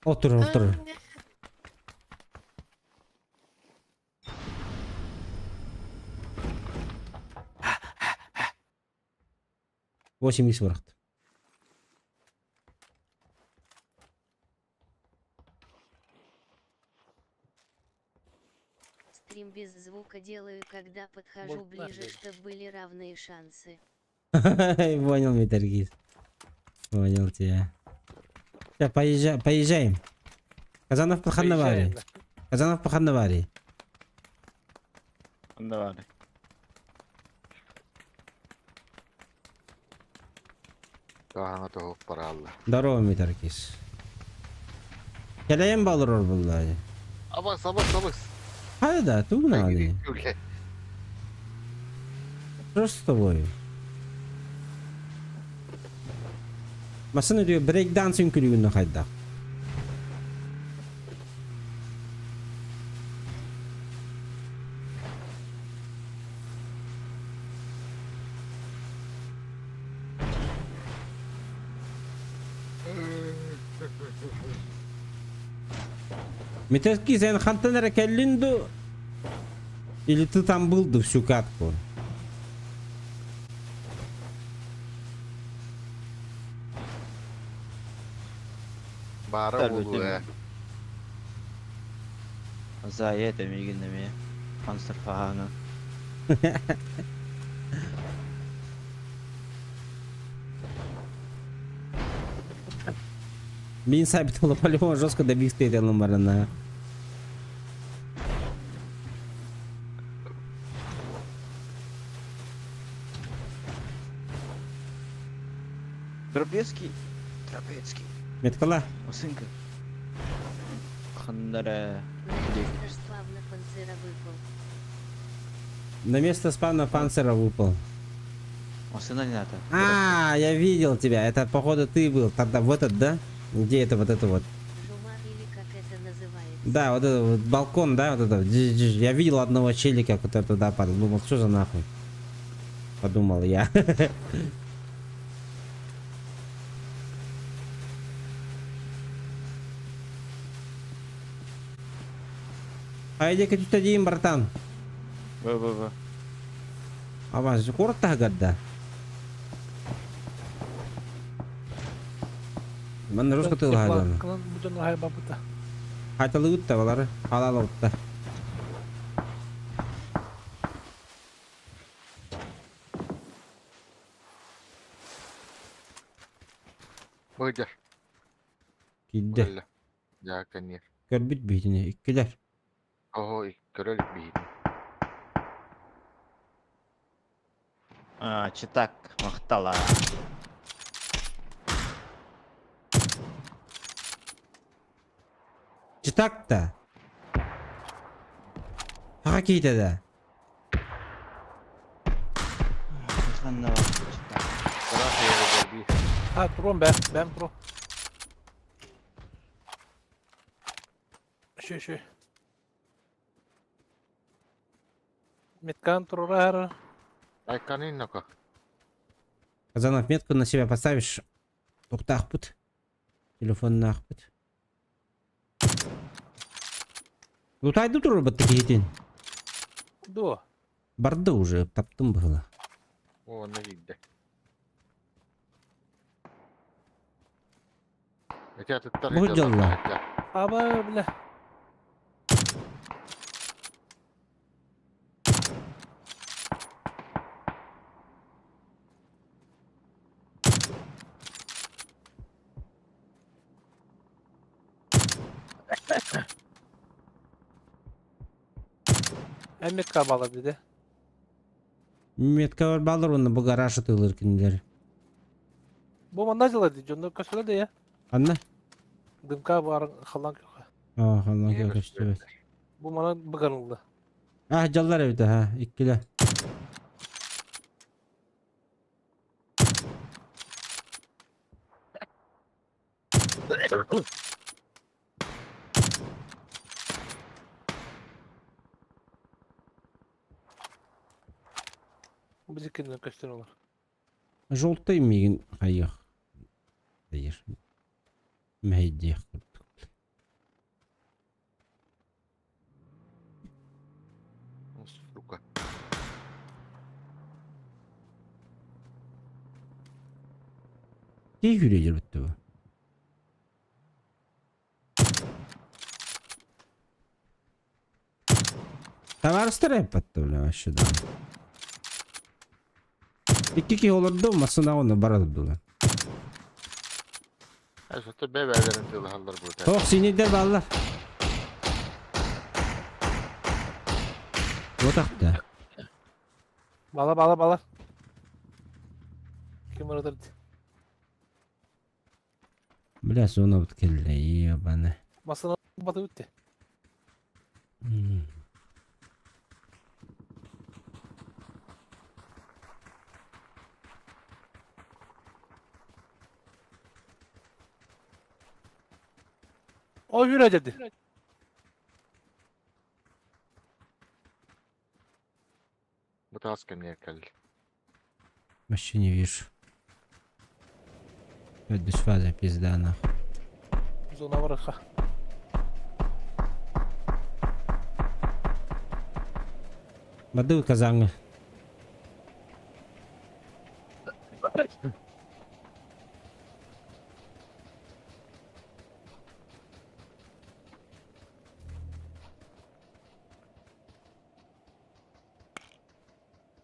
Otur. Восемь мисс бıraktım. Стрим без звука делаю, когда подхожу Вот ближе, нахрен. чтобы были равные шансы. Понял, Метаргиз. Понял тебя. Сейчас поезжаем. Казанов по Ханнаваре. Казанов по Ханнаваре. Onda var. Kahana tohuk para Allah. Здорово, Метаргиз. Келеем балыр ор буллай. Abas. Hadi da, tu ne hadi? Ülke. Что с тобой? Masını diyor breakdance ünkülüğünde kayda. Метески sen хантанера келлинду или ты там был до всю катку? Бары Tabii, болу, değil mi? Zayet emigin demeye. Panzer fahanı. Блин, Сабит по-любому жестко добился этой ламбарана. Трапецкий. Трапецкий. Меткала? Осынка. Хандара. На место славно панцира выпал. На место спавна панцера выпал. Осына не надо. А, я видел тебя. Это походу ты был. Тогда вот этот, да? Где это вот это вот? Жума или как это называется. Да, вот этот вот балкон, да, вот это. Я видел одного челика, который туда падал. Думал, что за нахуй? Подумал я. А иди-ка тут один, братан. Во. А вас же коротко гадда. Мен русқа тылғадын. Будем на бабута. Қайталы өтті балары. Халал өтті. Быдыр. Келді. Өлі. Жақын ер. Көрбіт бейтіне. Иккілер. Ого, көрөл бейді. Читак. Мақтала. Читак-та. Хақа кейтеді. Ханна var. Читак. Бірақ ері бейді. Ha pro ben pro. Şu. Меткан турар. Айкан иннока. Казанов, метку на себя поставишь. Тоқтақ бұд. Телефонын ақ бұд. Лутайды тұрыр бұтты кейтен. До. Барды уже, таптым было. О, не видде. Этя тұттар Бұл жалла. Аба бля. Emmet bağla dedi. Метка бар балыр оны бұл гаражы тылыр кіндер. Bu mandacılar dedi. Jonda köşede de ya. Анна? Dımka var halan köşe. Халан көкөштү. Bu bana bıkanıldı. Жаллар өйді, ha, иккілі. Biz ikinin köşeden olur. Жолтай меген қайық. Дайыр. Мәйдеқ құрдық. Сука. Кей күрелер бітті бұл? Товарыстар әппатты бля, вообще да. Икки оларды масына оны барады бұлар. Әсәтті бәбәлерін тылы халдар бұл. Тоқ сенедер балар. Отақта. Bala. Kim aradır? Бля, соны бұт келді, ебаны. Masana batı bitti. O yürü dedi. Bu taskın yakal. Машине вижу. Это фаза пизда нахуй. Biz ona bırak. Бады казангы.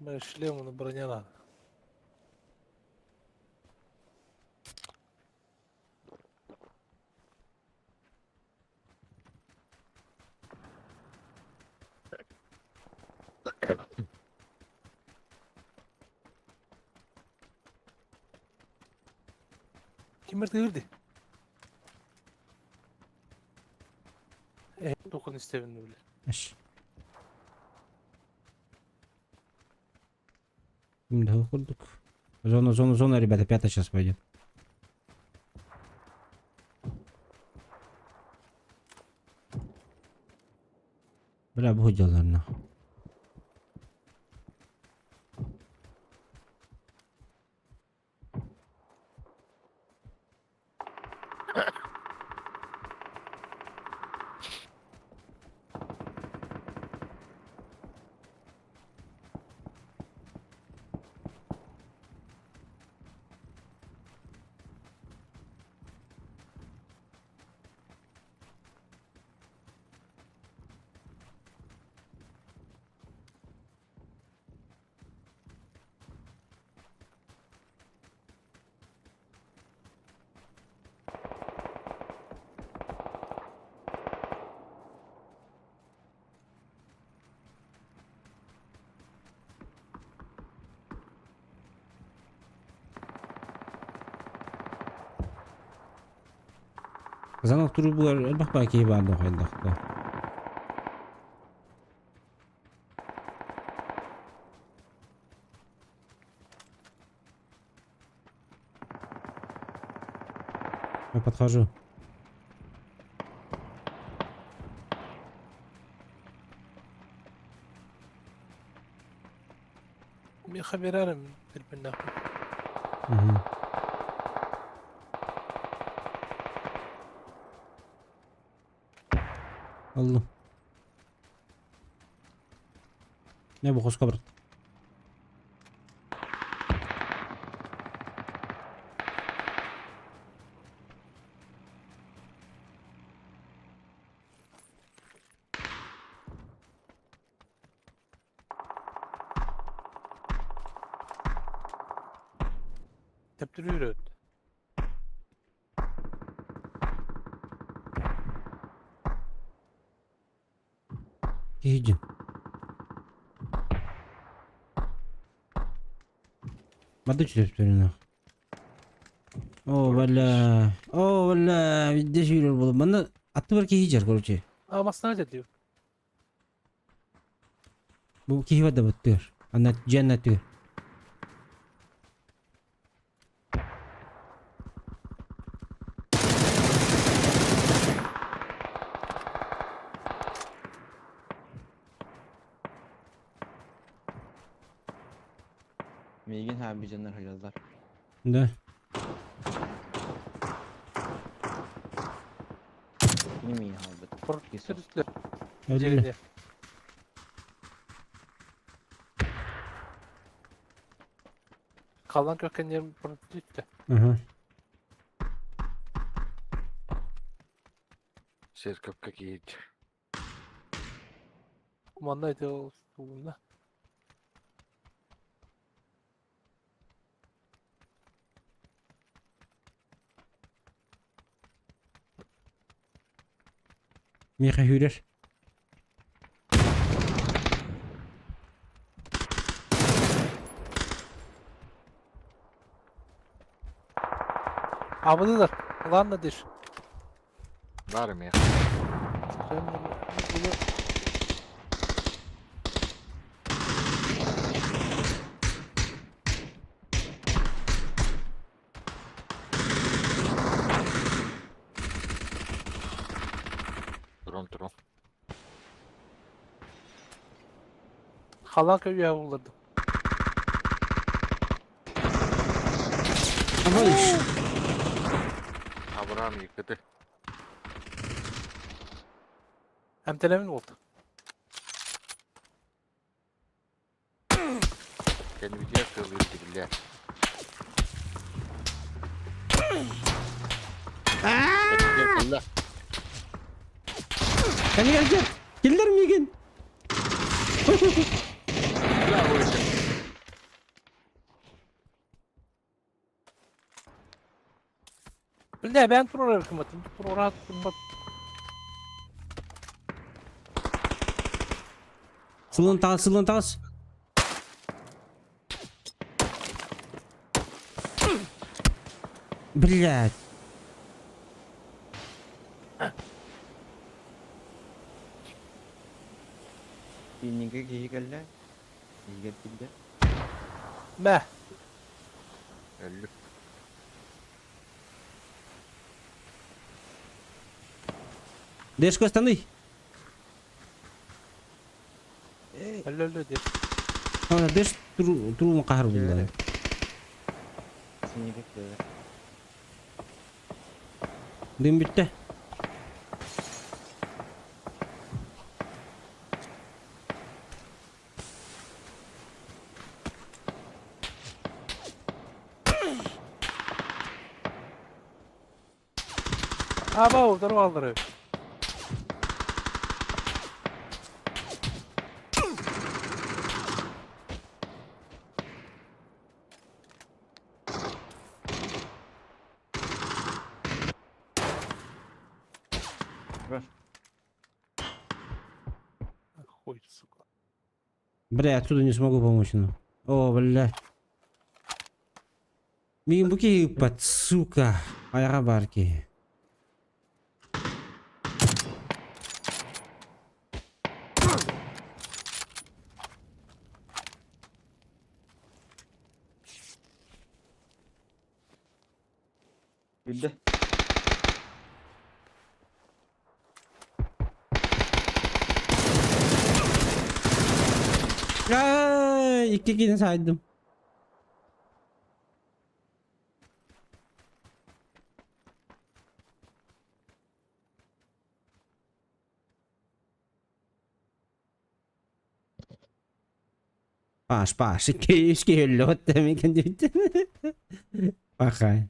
Ben шлемını броняла. Kim girdi? Dokun istevinli bile. Аш. Да, курдук. Зона, ребята, 5 сейчас пойдет. Бля, будет ладно. Казанов трубу бак баки барды хайдакта. Я подхожу. Bir haber ararım birbirine. Угу. Aldım. Ne bu koska bırak. Teptiriyor. Gidin. Bada çöplerine. O valla bir de şöyle buldum. Bana attı var ki hiç korkuyor. Ama aslında diyor. Bu kihiva da batıyor. Anlat cennet diyor. Megen ha bir canlar hayallar. Da. Yine mi halbet? Korkuyor üstüne. Öyle. Cebine. Kalan köken yerim korkuyor üstüne. Ага. Сетка какие-то. Kumandaydı o stulunda. Micha Hüder. Abladılar. Ulan nedir? Var mı ya? Sen bunu... durun. Halan köyü yavrulardım. Ama iş. Abraham yıkıdı. Hem telemin oldu. Kendi bir diğer kılıyordu bile. Kendi diğer kılla. Kan gel. Killer mi igen? Kılla bu işe. Ne ben program hükümetim. Program hükümet. Sılın tağız. Блядь. Bininge giyigeller. Giyiget bildi. Meh. 50. Дешко станый. Öyle diyor. Ана деш туру кахыр булды. Seni bekliyorlar. Дым битте. Aba o tarafa aldırıyor. Var. Хуй, сука. Бля, отсюда не смогу помочь. Ну. О, бля. Мимбуки под сука. Айрабарки. Bildi. Ay, ikisini saydım. Paş. İki öyle hatta mı kendi bitti. Bakay.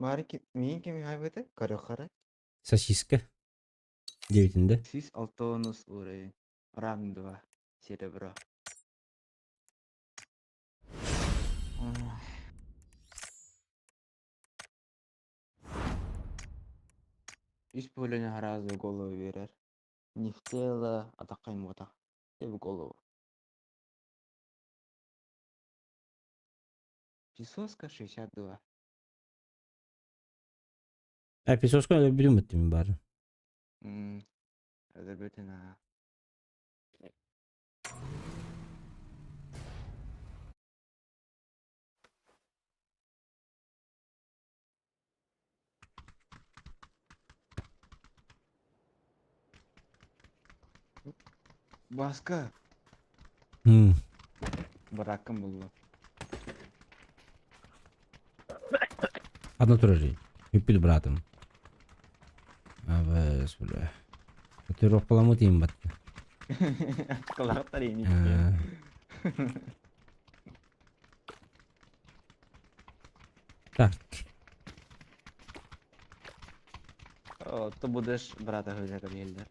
Mariki, min kimi hayvete? Kara. Сосиска. Девятinde. Siz altınız orayı. Рамдва. Серебро. Üç bölüne harazı голову verer. Не в тело, а такая мота. И в голову. Песоска 62. Песоска öyle bir mi bari? Hazır bütün ha. Başka. Bırakın bunu. Одно тоже. Юпит братом. Абes бля. Татуировка поломутим бат. Kulaklar yeni Ha. gidiyor. Так. О, ты будешь брата Гюзека Бельдер.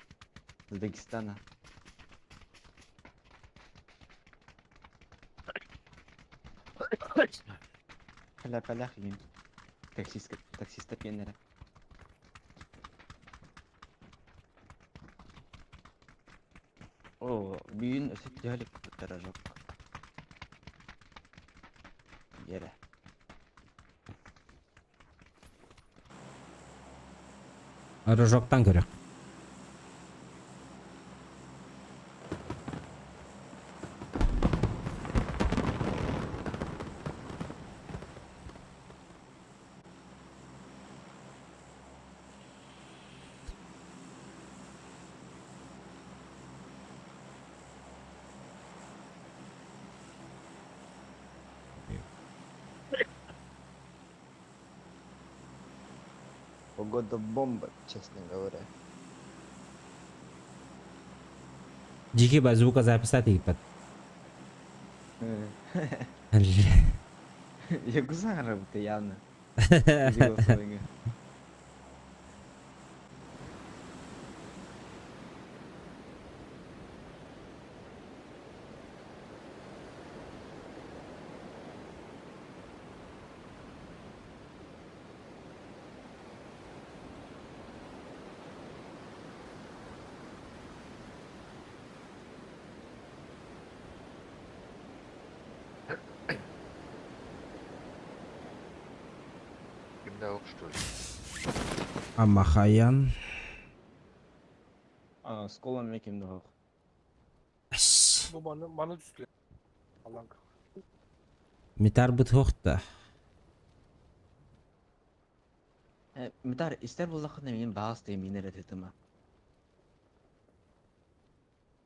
С Дагестана. Фалах yin. Taksist yenlere. Oo, büyüğün ösüt diyalik tarajok. Yere. Рожоктан көрөк. Погода бомба, честно говоря. Жеке ба звукозапись атыгып. Я гусара будто явно. Иди голосовыйга. Kimde yok что ли? Амахаян. С колами кимді хоқ. Bu bana düştü. Allah'ım. Митар бут хохта. Митар, истер болаққына мен бағыс дейм енер әтетіма.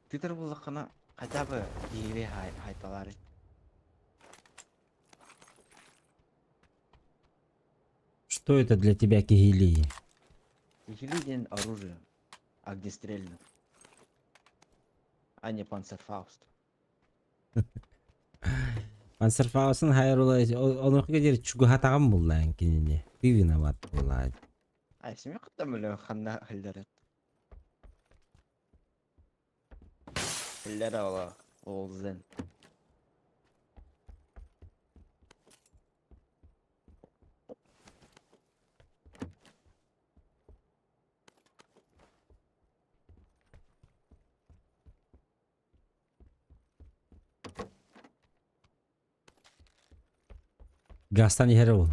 Титер болаққына хотя бы егеве хайталары. Что это для тебя, Кигилии? Егелиден оружие. Огнестрельно. А не панцерфауст. Панцерфаусын хайыр олай, оны кедер чугу хатаган буллан кинене. Ты виноват буллан. Ай, семья қыттам өлі қанда хілдері. Хілдері ола, оғызын. Гастан ехері бол.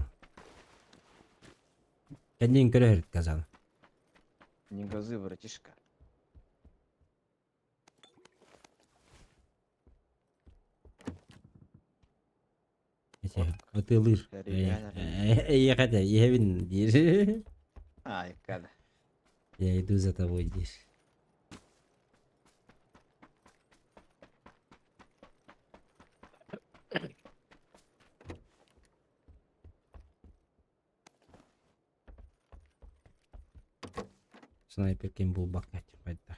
Кәнден көрі өрт казан. Не газы, братишка. Отылыр. Ехәтә, ехәбин дир. Ай, када. Я иду за тобой, дир. Снайпер кем был бакать, поддай.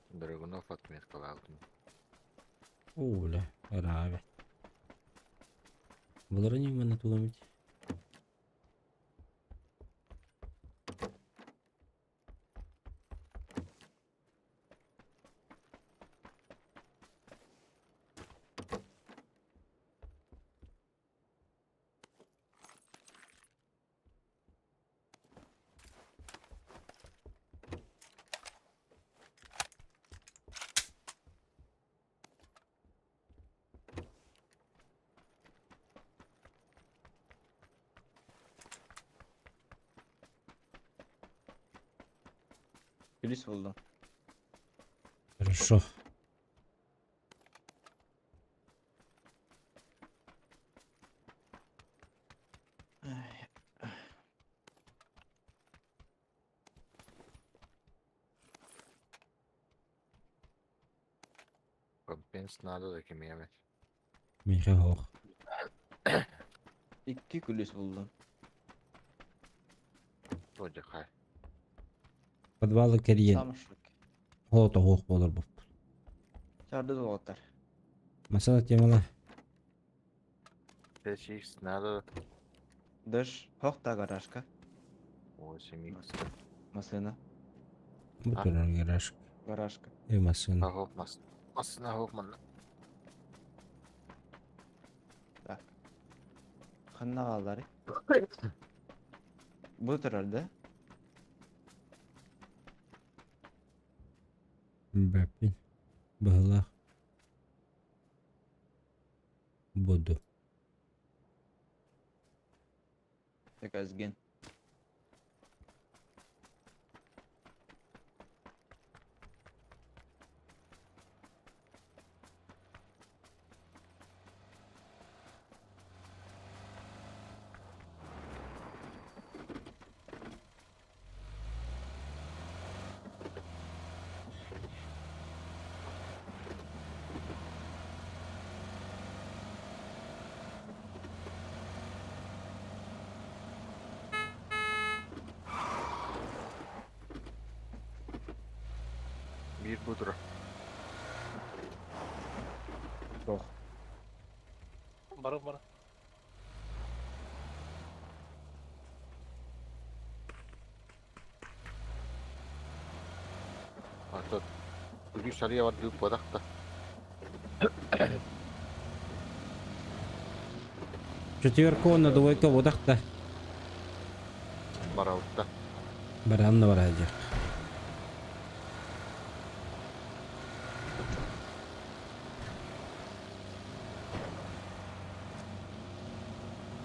Драгунов отметка алдым. Оля, рабе. Булар не мене туламить. Плюс buldum. Хорошо. Компенс надо da kim yemek. Миха хох. İki kulüs buldum. Вроде хай. Подвалы керген. Самышlık. Холото хох болар бу. Çardı dolaplar. Масана темала. 5x надо. Dış. Hoq da garajka. 8x. Masına. Бу турар гараж. Garajka. Масына. Hopmas. Masına hopman. Так. Xanna qalları. Bu turardı. Бапин. Бахла. Буду. Tek azgın. Bir budur. Yok. Барып. Ata. Bugün sarıya var büyük badak da. Четверка на двойка водахта. Baravutta. Баранна баража.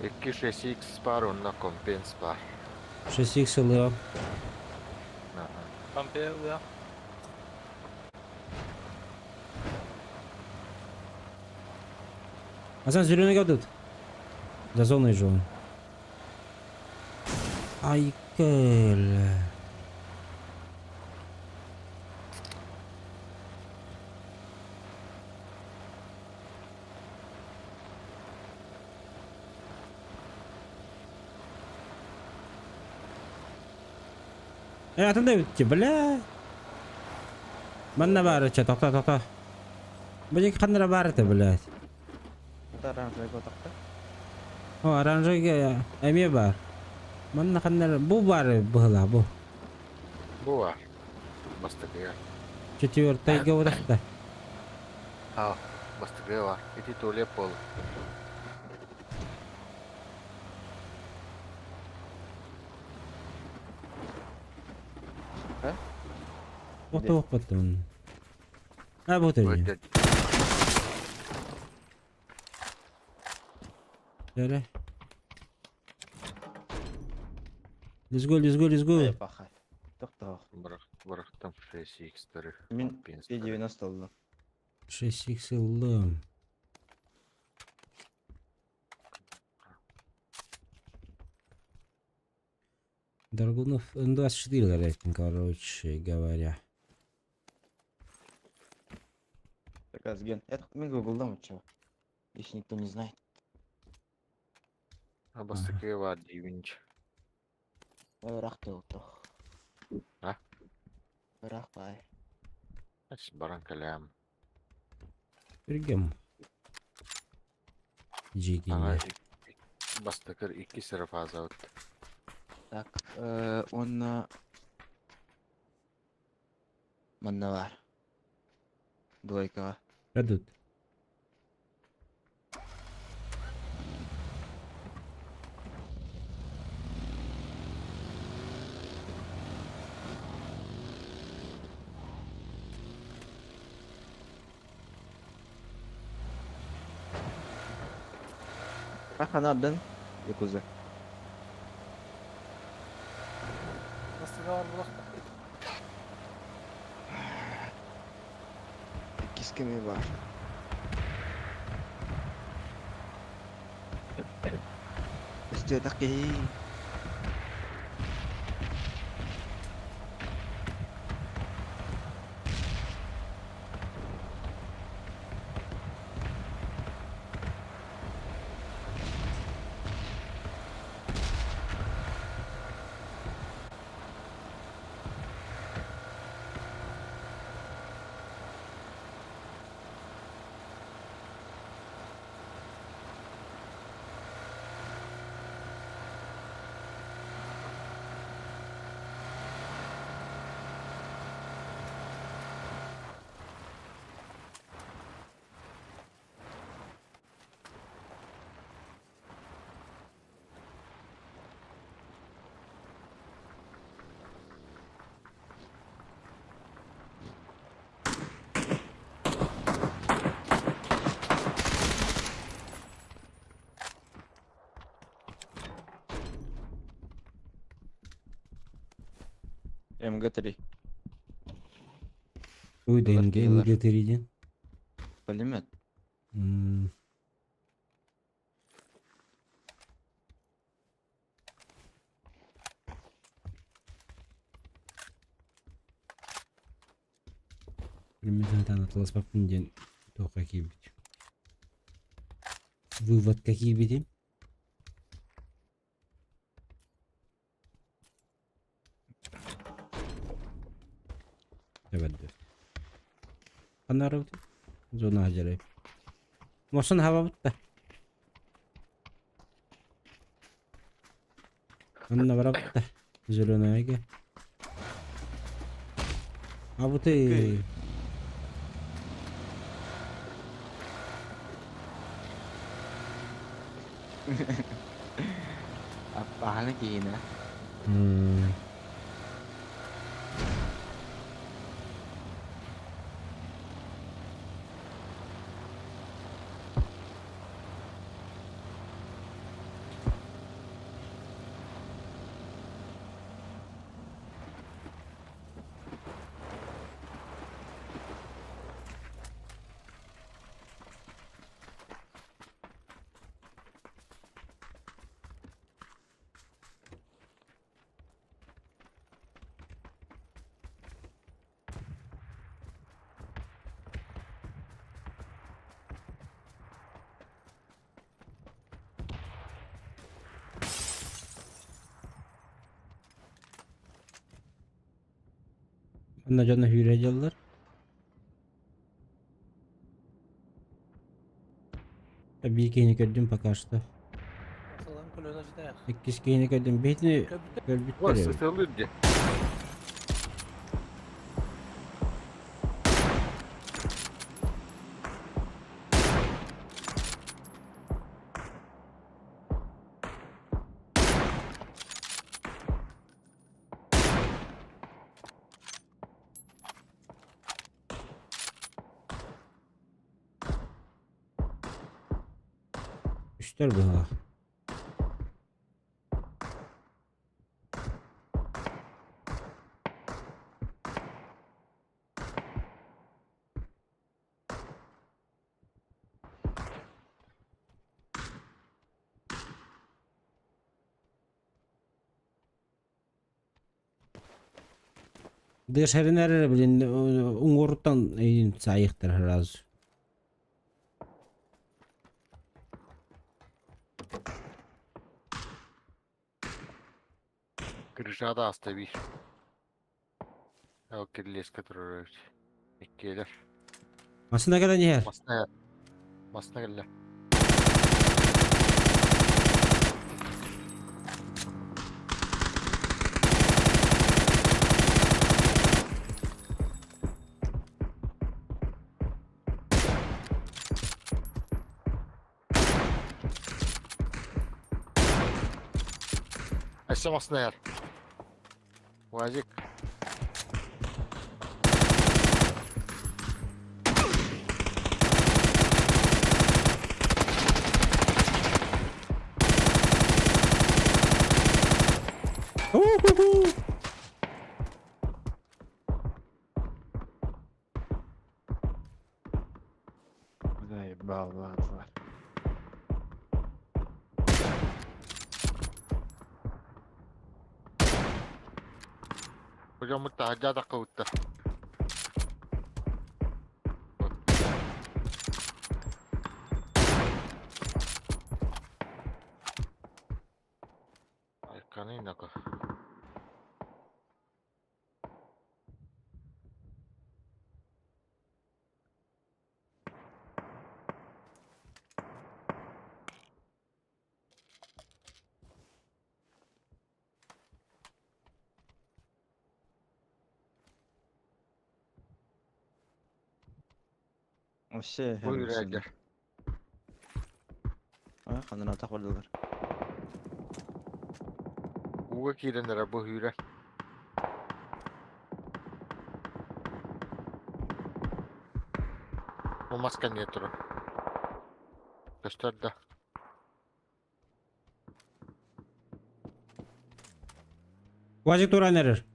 İki 6x var onunla kompens var. 6x сылыам. Aha. Кампе уя. Асан зеленый гадут. За зоной же он. Ай, кэл. Атында өтті, бля. Манна бары, тоқта. Бұл екі қандыра бары, блядь. Это оранжевый отакта. О, оранжевый әме бар. Манна қандыра, бұл бары бұғыла, бұл. Bu var. Bastıkıya. Четвертайга одақта. Al. Bastıkıya var. İti tuğlu pol. Оқты оқпатты мұны. Вот öyle. Öyle. Şöyle. Let's go. Ай, пахай. Тоқтау. Bıraktım 6x'leri. Мен Компенсleri. P90 oldu. 6x yıldım. Драгунов Н24 рейтинг, короче говоря. Приказ ген. Это мен Google'dan чего? Если никто не знает. Ha bastıkıya var deyince. Bırak da oldu. Ha? Bırak bay. Aç baran kalem. Берегем. Ana Джигинья. bastıkır 2 sıra fazla attı. Так, он Манна var. Двойка. Радут. Kanadın Yakuza. Бастыга бар булак. Кисками var. Üstü daki. МГ-3. Ой, да Киллер. МГ-3'den. Пулемет. Примерно танытылас папинден тоқа кибит. Вывод какие бедим? Evet. Kanarı zona acayip. Mosun hava butta. Anna bara butta. Zona ege. Abute. Apaan lagi ini? Hmm. Anna canına hüreceğler. Bir keyini gördüm pakarsta. Сылан көлөөнө жытаyak. 8 keyini gördüm. Betini Köpүтө gördük Var de. sıtılır diye. Üstler bu ha. Dışarı nereye bilin? Unguruttan sayıktır herhalde. Крыжада остави. Ya o kirli eskatör. İkkiler. Aslında kadar yer. Masna. Masna gelle. Aşağı masna yer. Vajik. Заебал вас. Hocam mutlaka dakika utta. Ay kanina ko. Вообще, Buyur Ege. Kanına takıldılar. Uga kirenlere bu hüre. Bu masken niye durun? Göster de. Vajik duran erir.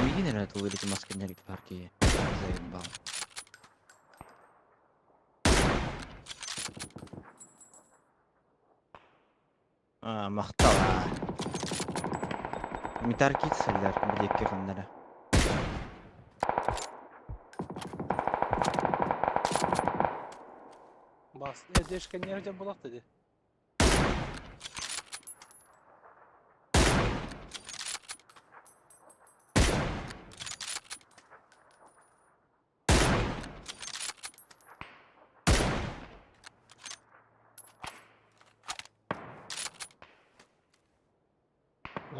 Видели на эту вылете маскинерик парки? Заебал. Мактал. Митарки тсерлер билетке кандара. Поддержка не булак dedi.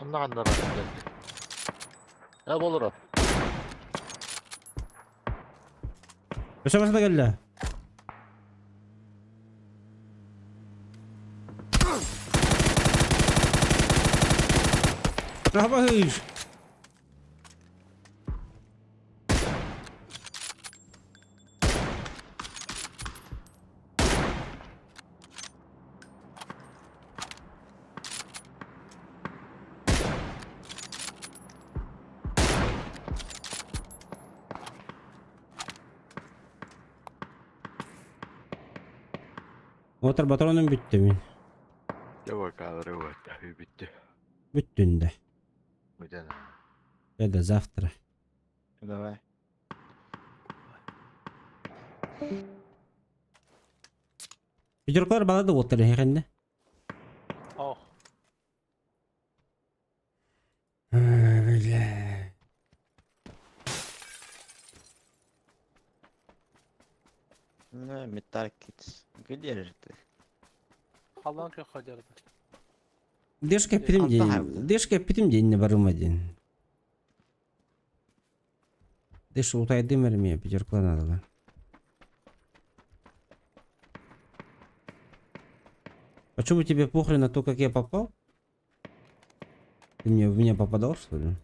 Onda kanlar atıyor. Hep olur o. Başa geldi. Rahbayış. Motor patronum bitti mi? Yok abi evet. Bitti. Bütün de. Bir tane. Ya da завтра. Давай. Çocuklar bana da otur herhalde. Oh. Öyle. Ну, Метаркиц. Где же ты? Халан kök kadardı. Дышка питим Антон день. Хайб. Дышка питим день не барым один. Дыш утайды мерме Петеркла надо да. Почему тебе похрен на то, как я попал? Ты мне в меня попадал, что ли?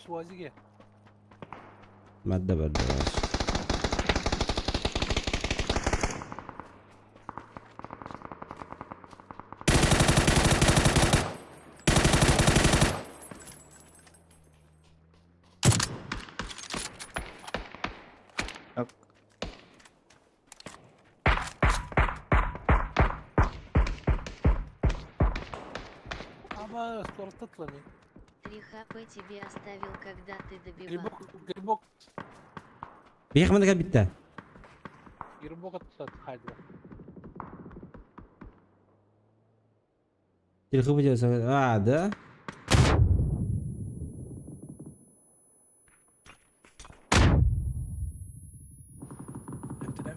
Şu vazige. Madde verdi. Yok. Ama скоро тытлами. 3 хп тебе оставил, когда ты добивал. Грибок Бейхмана кабитта. atladı. Haydi bak. Телефон поделся. А, да? Heptine.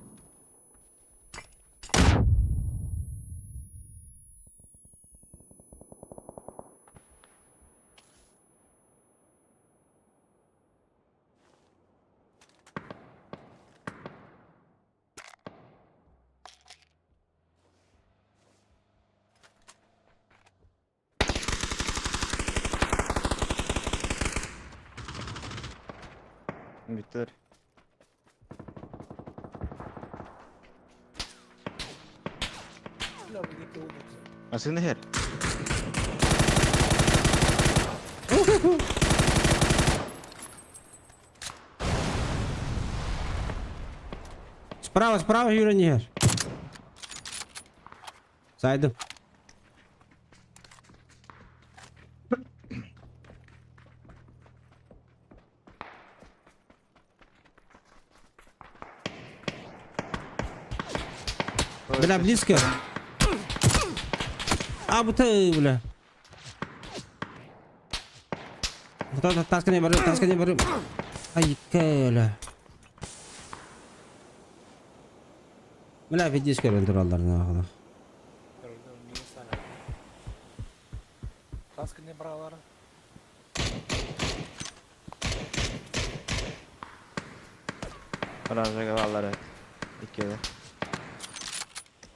Bitir. Şöyle bir iki oldu. Asıl her. Справа, справа, Юра Нигер. Сайдым. Бля, близко. А, ты, бля. Вот таска не барым. Ай, кэля. Бля, видишь, короче, durallarına bakın. Gördüm niye sana. Kaskı ne buraları? Оранжевые валлары. Икеде.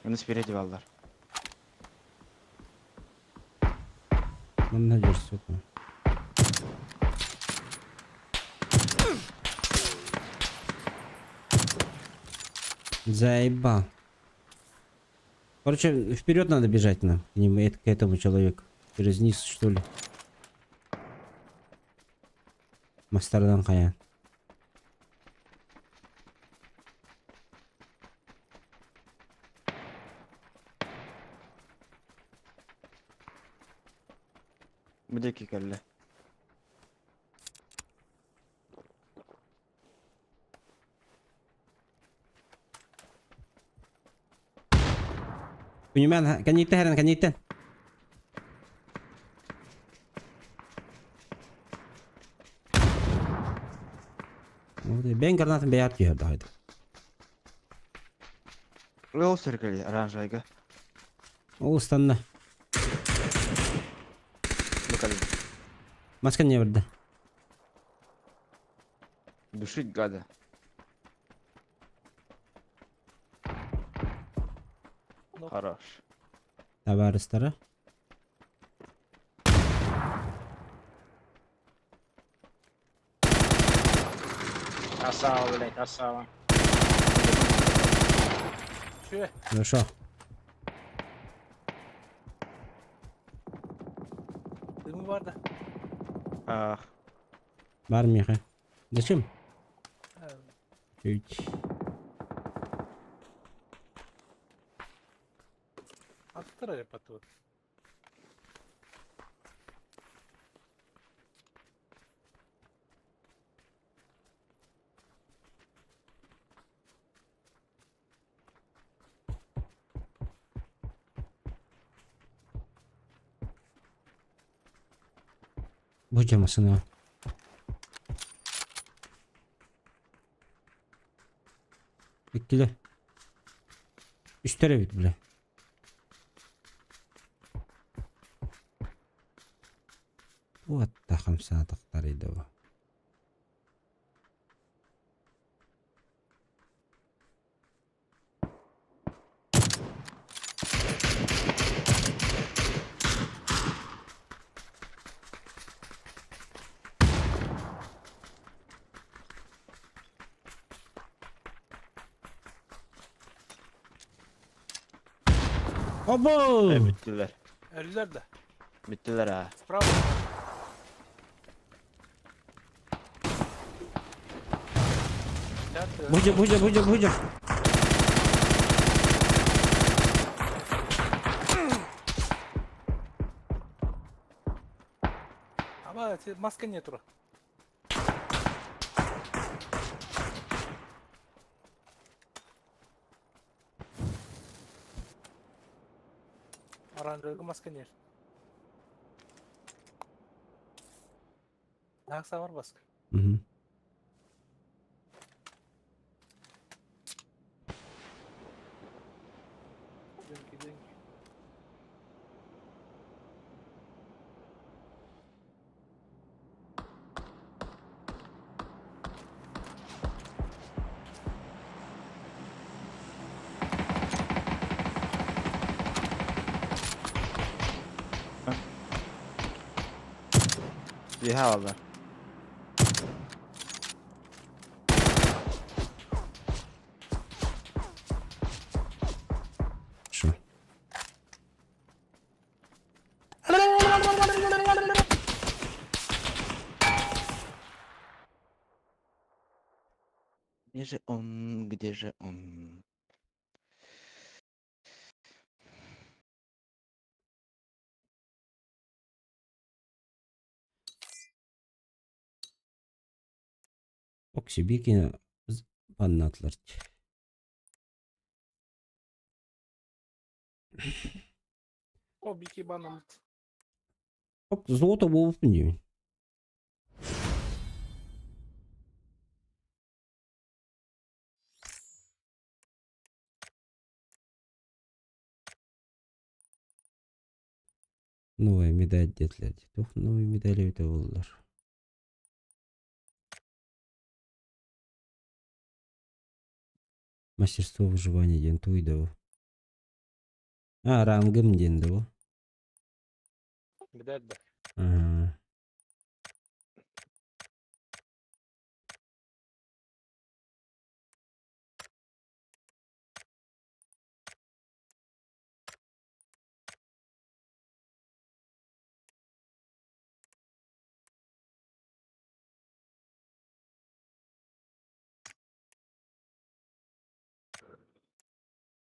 Они спереди валлар. Нам надежь, сука. Заебал. Короче, вперед надо бежать нам к нему, к этому человеку. Через низ, что ли. Мастардан каян. Müdeki kelle. Punyuman, kanyita heran, kanyita. Ben granatın beyat yerde haydi. Leo sirkeli aranjayga. Oğuzstan'da. Bakalım. Maskan ne vardı? Душить гада. Хорош. Tabaristara. Красава, блядь, красава. Şu. Хорошо. Dümü var da. Ах. Var mı ya? Зачем? Ha, Чуть. attıracak patı. Bu camasını. İkili. Üstlere bit bile. Bu hatta 5 saatlikleriydi bu. Abo! Bittiler. Ölüler de. Bittiler ha. Bravo. Nerede? Buca. Ama maske нет ура. Оранжевый маска нет. Naksa var maske. Hı hı. Деньги. Bir havalar. Şu. Где же он? Где же он? Okşi bir kine anlatılır. О, бики баном. Hop złota bu nie. Новая медаль dediler. Çok новая медаль öde oldular. Мастерство выживания ден туйды bu. Ha rangım dendi bu. Медаль да. Aha.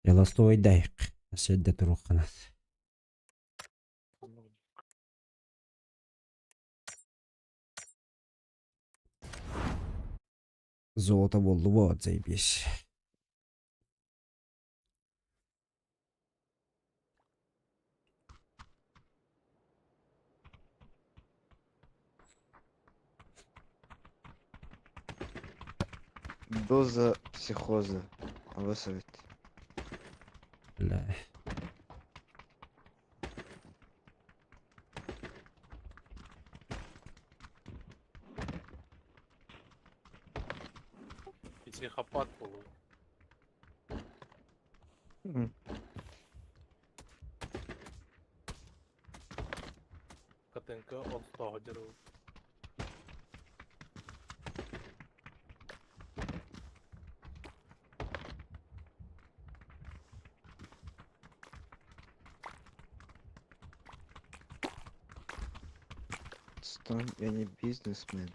Yalastoy dayık. Şiddet ruhkanat. Золото болду, вот, заебись. Доза психоза. Высовет. Бля. Психопат полу. Катинка от того деру. Стон, я не бизнесмен.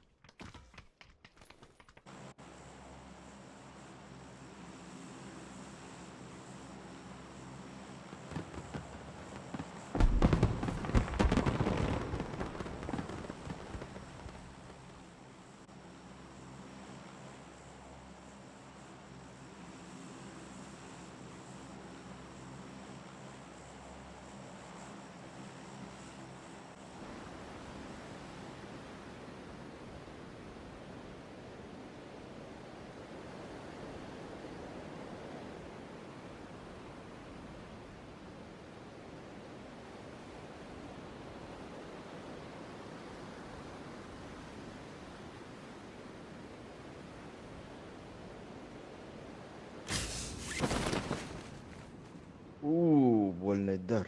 Больно дар.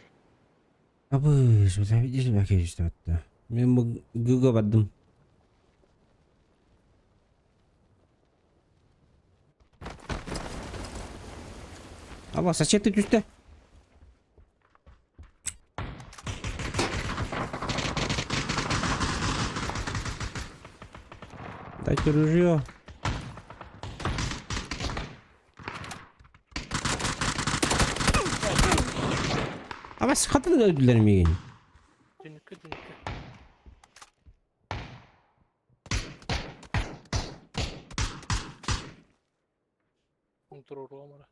Абы, что видишь, бәке işte hatta. Мен bu G'ga bardim. Aba, сачеты düştü. Дайте ружье. Ama sıkıntı da öldüler mi yine? Дюнька, дюнька. Контроль ромара.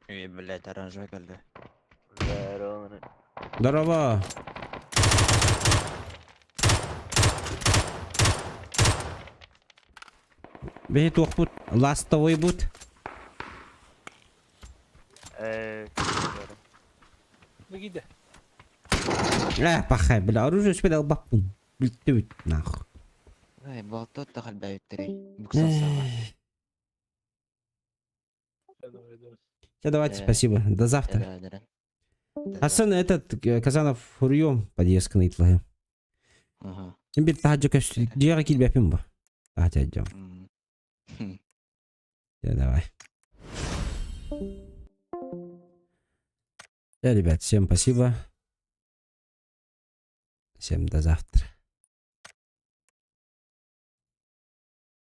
Блять, оранжевый geldi. Здорово. Бейт ох бут. Ластовый бут. Беги. Пахай, бля, оружие себе дал бапун. Бильте бит, нахуй. Ай, болтот та халбай үттерей. Буксасаға. Давай, давай. Все, давайте, спасибо. До завтра. Дара. Асан этот Казанов хурьем подъезд нытлагы. Ага. Сен бир тахаджо көстү. Дияга кил бәпим ба. Тахаджо. Все, давай. Ребят, всем спасибо. Всем до завтра.